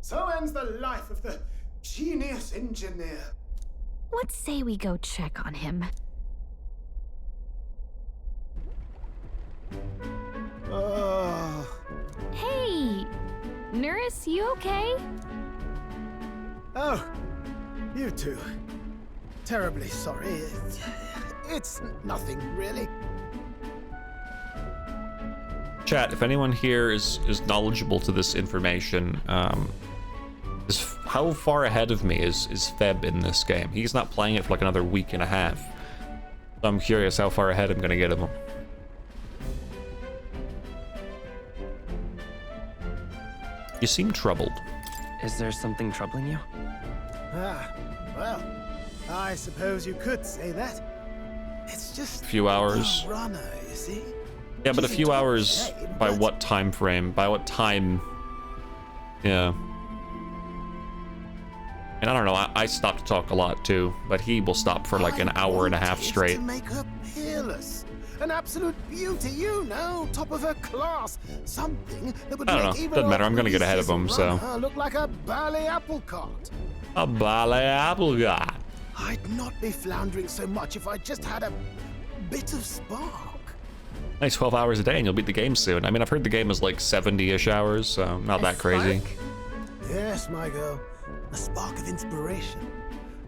So ends the life of the genius engineer. Let's say we go check on him. Hey! Nurse, you okay? Oh, you too. Terribly sorry. It's nothing, really. Chat, if anyone here is knowledgeable to this information, how far ahead of me is Feb in this game? He's not playing it for like another week and a half. So I'm curious how far ahead I'm gonna get of him. You seem troubled. Is there something troubling you? Well, I suppose you could say that. It's just A few hours. the runner, you see? Yeah, but a few hours by what time frame? By what time? Yeah. And I don't know, I stop to talk a lot too, but he will stop for like an hour and a half straight. To make her peerless. An absolute beauty, you know, top of her class. Something that would I don't make know, even doesn't matter, I'm gonna old get ahead of him, so. runner look like a bally apple cart. A ballet apple guy. I'd not be floundering so much if I just had a bit of spark. Nice 12 hours a day and you'll beat the game soon. I mean, I've heard the game is like 70-ish hours, so not that crazy. Yes, my girl. A spark of inspiration.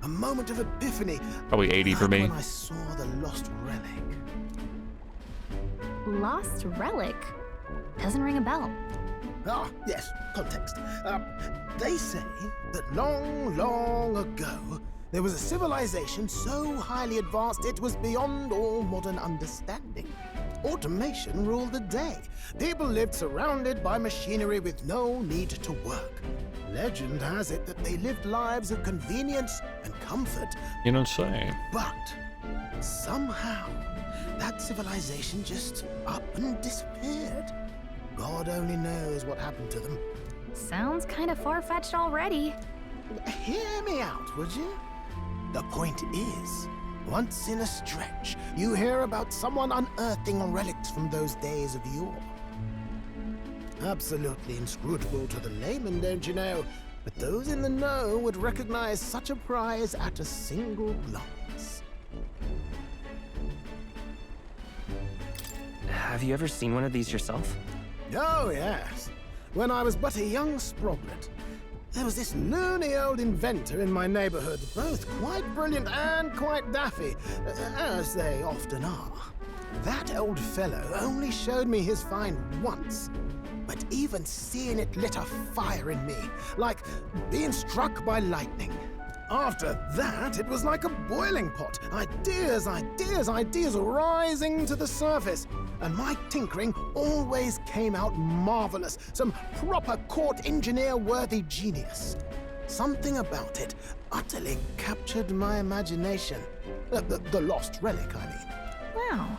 A moment of epiphany. Probably 80 for me. When I saw the lost relic. Lost relic? Doesn't ring a bell. Ah, yes, context. They say that long, long ago, there was a civilization so highly advanced it was beyond all modern understanding. Automation ruled the day. People lived surrounded by machinery with no need to work. Legend has it that they lived lives of convenience and comfort. You don't say. But somehow, that civilization just up and disappeared. God only knows what happened to them. Sounds kind of far-fetched already. hear me out, would you? The point is, once in a stretch, you hear about someone unearthing relics from those days of yore. Absolutely inscrutable to the layman, don't you know? But those in the know would recognize such a prize at a single glance. Have you ever seen one of these yourself? Oh, yes. When I was but a young sproglet, there was this loony old inventor in my neighborhood, both quite brilliant and quite daffy, as they often are. That old fellow only showed me his find once, but even seeing it lit a fire in me, like being struck by lightning. After that, it was like a boiling pot. Ideas rising to the surface. And my tinkering always came out marvelous. Some proper court engineer-worthy genius. Something about it utterly captured my imagination. The lost relic, I mean. Wow.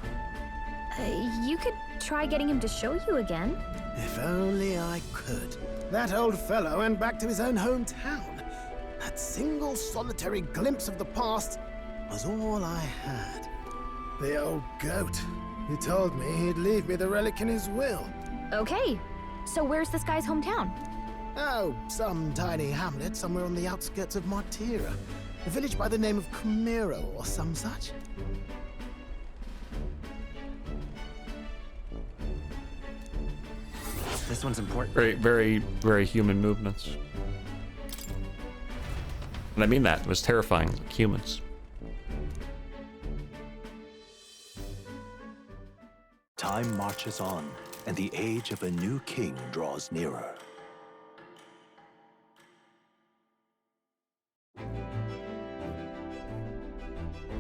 You could try getting him to show you again. If only I could. That old fellow went back to his own hometown. That single solitary glimpse of the past was all I had. The old goat. He told me he'd leave me the relic in his will. Okay, so where's this guy's hometown? Oh, some tiny hamlet somewhere on the outskirts of Martira. A village by the name of Camiro or some such. This one's important. Very, very human movements. And I mean that. It was terrifying, like humans. Time marches on, and the age of a new king draws nearer.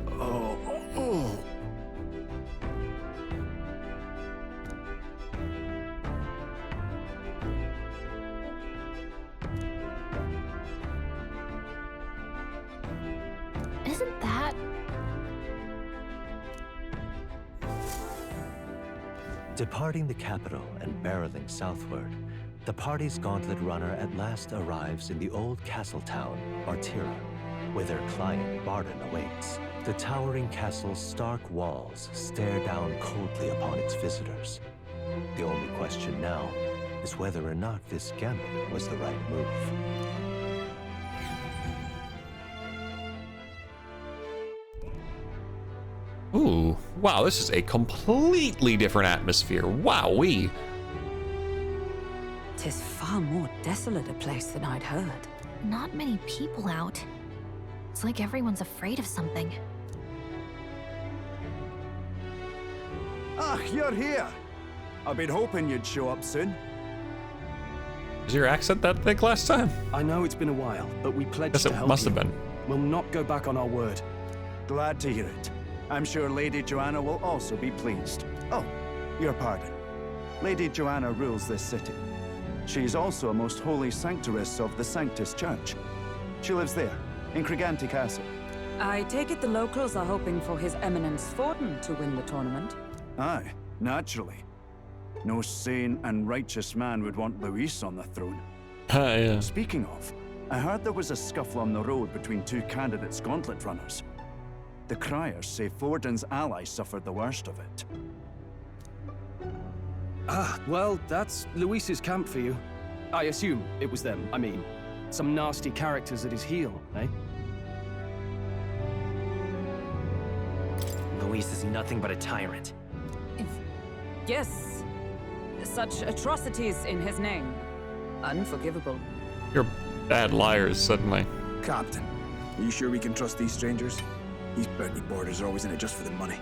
Oh. Isn't that... Departing the capital and barreling southward, the party's gauntlet runner at last arrives in the old castle town, Martira, where their client, Barden, awaits. The towering castle's stark walls stare down coldly upon its visitors. The only question now is whether or not this gambit was the right move. Ooh, wow, this is a completely different atmosphere. Wowee. 'Tis far more desolate a place than I'd heard. Not many people out. It's like everyone's afraid of something. Ah, you're here. I've been hoping you'd show up soon. Was your accent that thick last time? I know it's been a while, but we pledged to help you. Must have been. We'll not go back on our word. Glad to hear it. I'm sure Lady Joanna will also be pleased. Oh, your pardon. Lady Joanna rules this city. She is also a most holy sanctuaress of the Sanctus Church. She lives there, in Criganti Castle. I take it the locals are hoping for His Eminence Forden to win the tournament. Aye, naturally. No sane and righteous man would want Luis on the throne. Yeah. Speaking of, I heard there was a scuffle on the road between two candidates' gauntlet runners. The criers say Forden's ally suffered the worst of it. Ah, well, that's Luis's camp for you. I assume it was them. I mean, some nasty characters at his heel, eh? Luis is nothing but a tyrant. Yes. Such atrocities in his name. Unforgivable. You're bad liars, suddenly. Captain, are you sure we can trust these strangers? These bounty boarders are always in it just for the money.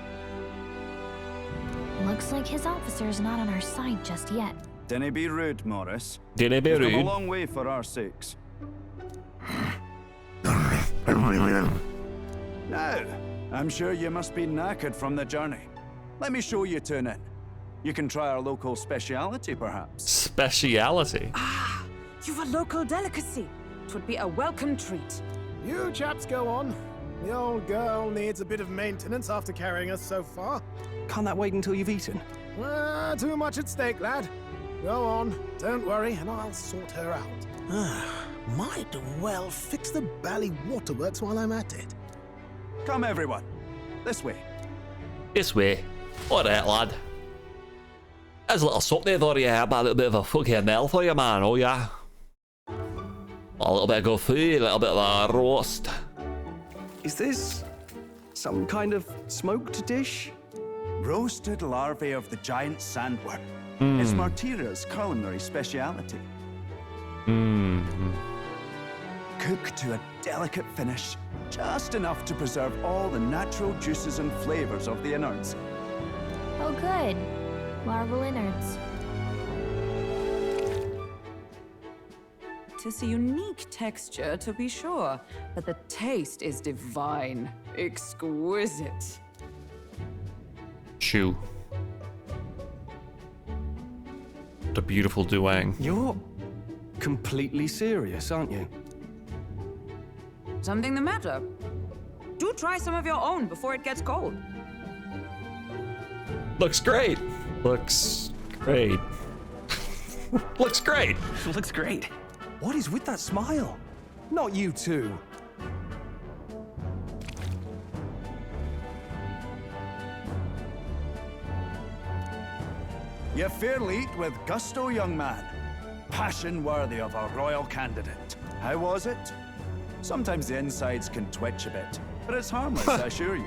Looks like his officer's not on our side just yet. Dinna be rude, Morris. Dinna be We've come rude. a long way for our sakes. Now, I'm sure you must be knackered from the journey. Let me show you to an inn. You can try our local speciality, perhaps. Speciality? You've a local delicacy. It would be a welcome treat. You chaps go on. The old girl needs a bit of maintenance after carrying us so far. Can't that wait until you've eaten? Too much at stake, lad. Go on, don't worry, and I'll sort her out. Might well fix the Bally waterworks while I'm at it. Come, everyone. This way. This way. Alright, lad. There's a little something for you, a little bit of a fucking meal for you, man, oh yeah. A little bit of good food, a little bit of a roast. Is this some kind of smoked dish? Roasted larvae of the giant sandworm. It's Martira's culinary speciality. Cooked to a delicate finish, just enough to preserve all the natural juices and flavors of the innards. Oh, good. Larval innards. Tis a unique texture, to be sure, but the taste is divine. Exquisite. Chew. The beautiful Duang. You're completely serious, aren't you? Something the matter? Do try some of your own before it gets cold. Looks great. Looks great. Looks great. Looks great. What is with that smile? Not you two. You fairly eat with gusto, young man. Passion worthy of a royal candidate. How was it? Sometimes the insides can twitch a bit, but it's harmless, I assure you.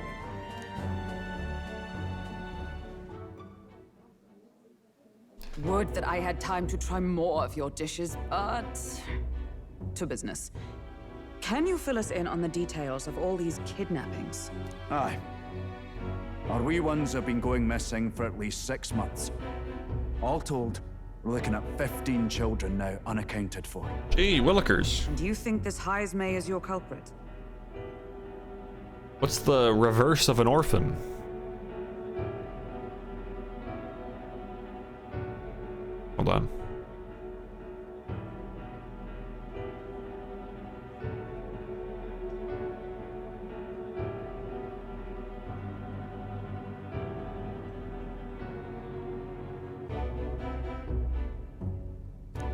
Would that I had time to try more of your dishes, but... to business. Can you fill us in on the details of all these kidnappings? Aye. Our wee ones have been going missing for at least 6 months. All told, we're looking at 15 children now unaccounted for. Gee, Willikers. Do you think this Heismay is your culprit? What's the reverse of an orphan? Hold on.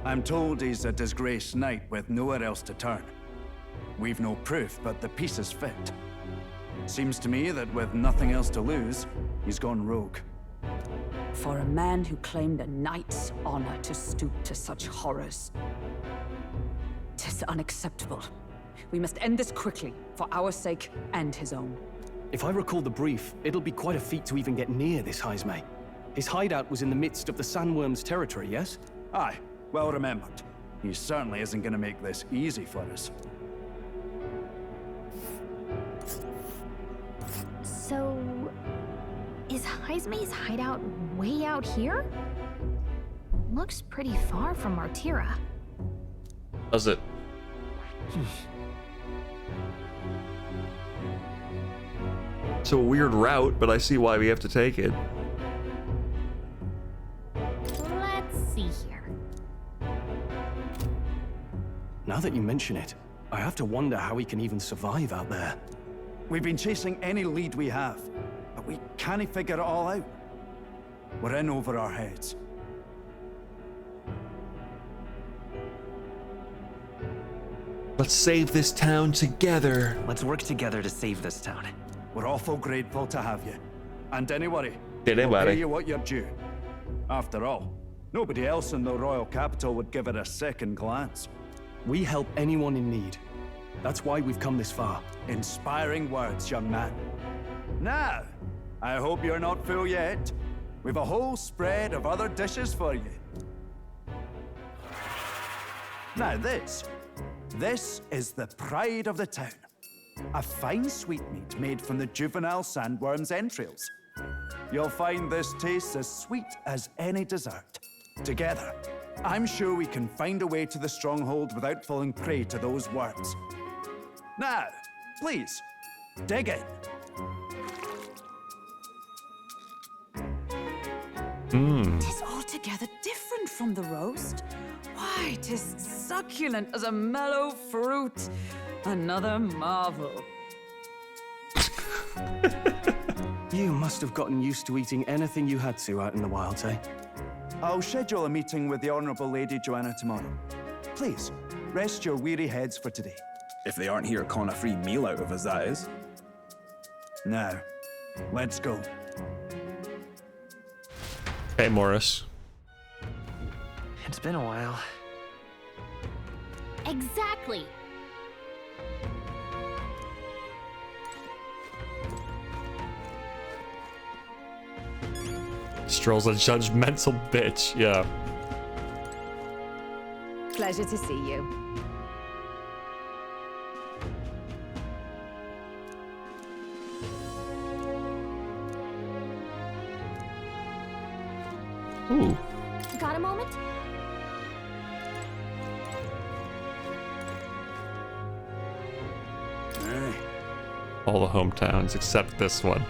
I'm told he's a disgraced knight with nowhere else to turn. We've no proof, but the pieces fit. Seems to me that with nothing else to lose, he's gone rogue. For a man who claimed a knight's honor to stoop to such horrors. 'Tis unacceptable. We must end this quickly, for our sake and his own. If I recall the brief, it'll be quite a feat to even get near this Heismay. His hideout was in the midst of the Sandworm's territory, yes? Aye, well remembered. He certainly isn't going to make this easy for us. So... is Heismay's hideout way out here? Looks pretty far from Martira. Does it? It's a weird route, but I see why we have to take it. Let's see here. Now that you mention it, I have to wonder how he can even survive out there. We've been chasing any lead we have, but we can't figure it all out. We're in over our heads. Let's save this town together. Let's work together to save this town. We're awful grateful to have you. And don't worry, Don't we'll worry. pay you what you're due. After all, nobody else in the royal capital would give it a second glance. We help anyone in need. That's why we've come this far. Inspiring words, young man. Now, I hope you're not full yet. We've a whole spread of other dishes for you. Now this is the pride of the town. A fine sweetmeat made from the juvenile sandworm's entrails. You'll find this tastes as sweet as any dessert. Together, I'm sure we can find a way to the stronghold without falling prey to those worms. Now, please, dig in. Tis altogether different from the roast. Why, 'tis succulent as a mellow fruit. Another marvel. You must have gotten used to eating anything you had to out in the wilds, eh? I'll schedule a meeting with the Honourable Lady Joanna tomorrow. Please, Rest your weary heads for today. If they aren't here calling a free meal out of us, that is. Now, let's go. Hey, Morris. It's been a while. Exactly. Stroll's a judgmental bitch, yeah. Pleasure to see you. Ooh. Got a moment? All the hometowns except this one.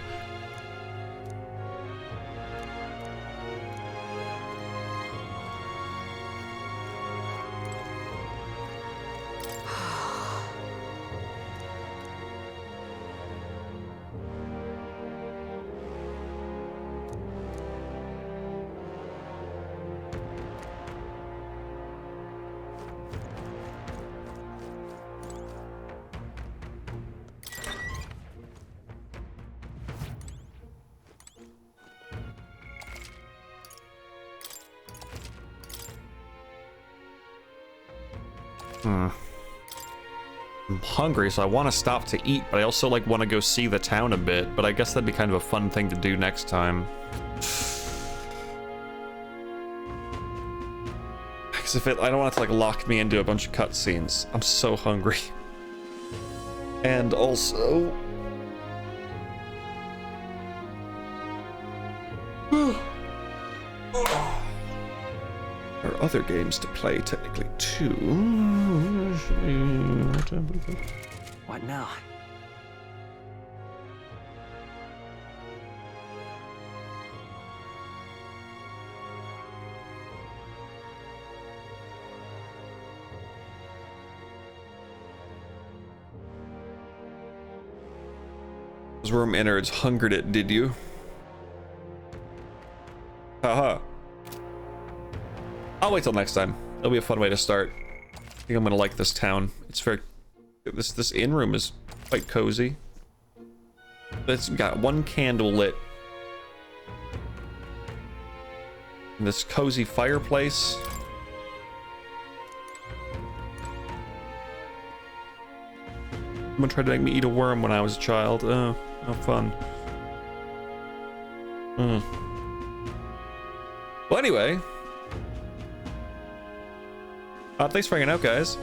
I'm hungry, so I want to stop to eat, but I also like want to go see the town a bit. But I guess that'd be kind of a fun thing to do next time. Because if I don't want it to like lock me into a bunch of cutscenes. I'm so hungry. And also, there are other games to play technically too. What now? Those worm innards hungered it, did you? Haha. I'll wait till next time. It'll be a fun way to start. I think I'm gonna like this town. It's very... This inn room is quite cozy. It's got one candle lit. And this cozy fireplace. Someone tried to make me eat a worm when I was a child. Oh, how fun. Well, anyway. Thanks for hanging out, guys.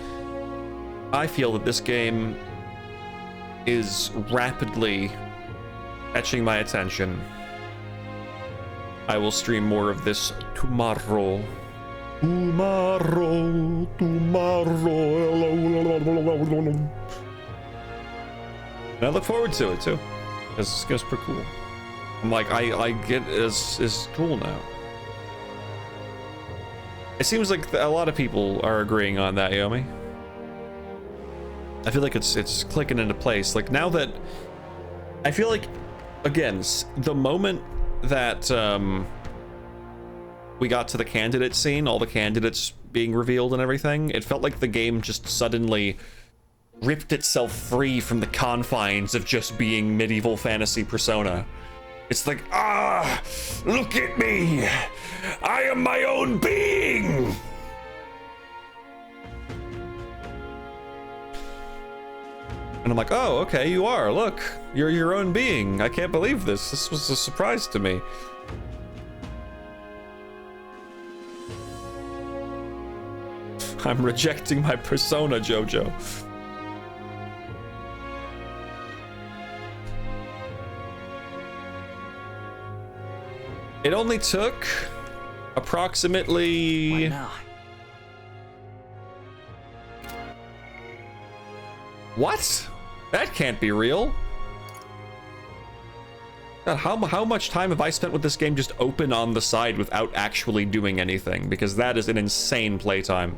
I feel that this game is rapidly catching my attention. I will stream more of this tomorrow. Tomorrow. And I look forward to it too, because this game's pretty cool. I'm like, I get is cool now. It seems like a lot of people are agreeing on that, Yomi. I feel like it's clicking into place. Like now that I feel like, again, the moment that we got to the candidate scene, all the candidates being revealed and everything, it felt like the game just suddenly ripped itself free from the confines of just being medieval fantasy Persona. It's like, look at me! I am my own being! And I'm like, oh, okay, you are. Look, you're your own being. I can't believe this. This was a surprise to me. I'm rejecting my persona, Jojo. It only took approximately... What now? What? That can't be real. God, how much time have I spent with this game just open on the side without actually doing anything? Because that is an insane playtime.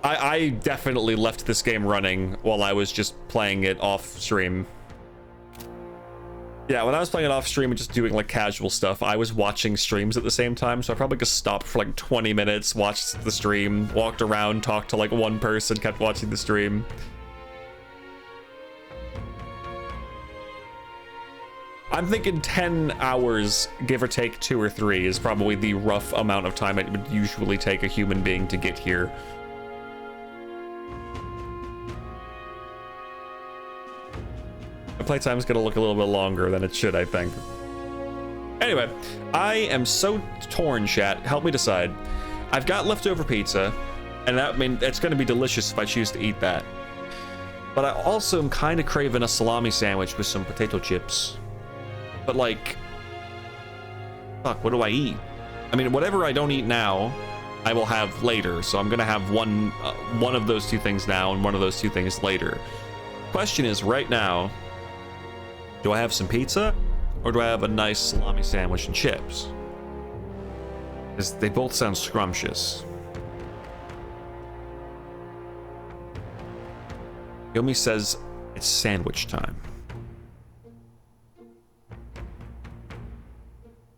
I definitely left this game running while I was just playing it off stream. Yeah, when I was playing it off stream and just doing like casual stuff, I was watching streams at the same time, so I probably just stopped for like 20 minutes, watched the stream, walked around, talked to like one person, kept watching the stream. I'm thinking 10 hours, give or take 2 or 3, is probably the rough amount of time it would usually take a human being to get here. My playtime's gonna look a little bit longer than it should, I think. Anyway, I am so torn, chat. Help me decide. I've got leftover pizza, and that, I mean, it's gonna be delicious if I choose to eat that. But I also am kind of craving a salami sandwich with some potato chips. But like, fuck, what do I eat? I mean, whatever I don't eat now, I will have later. So I'm gonna have one of those 2 things now and one of those 2 things later. Question is, right now, do I have some pizza or do I have a nice salami sandwich and chips? Because they both sound scrumptious. Yomi says it's sandwich time.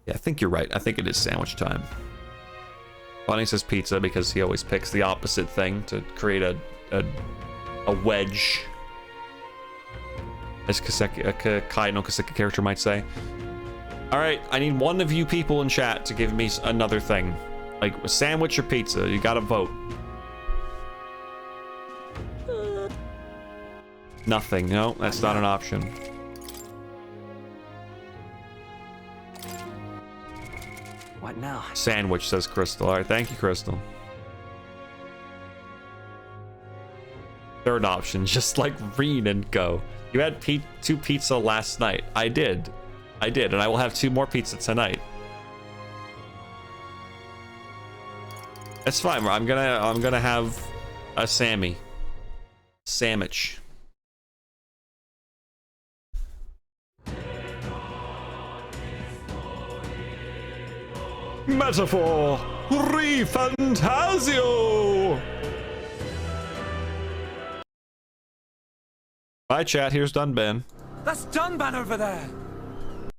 Yeah, I think you're right. I think it is sandwich time. Bonnie says pizza because he always picks the opposite thing to create a wedge, as Kai no Kaseki character might say. All right, I need one of you people in chat to give me another thing, like a sandwich or pizza. You gotta vote. Nothing. No, that's not an option. What now? Sandwich, says Crystal. All right, thank you, Crystal. Third option, just like Reen and go. You had 2 pizza last night. I did, and I will have 2 more pizza tonight. That's fine. I'm gonna have a sandwich. Metaphor ReFantazio. Bye, chat. Here's Dunban. That's Dunban over there.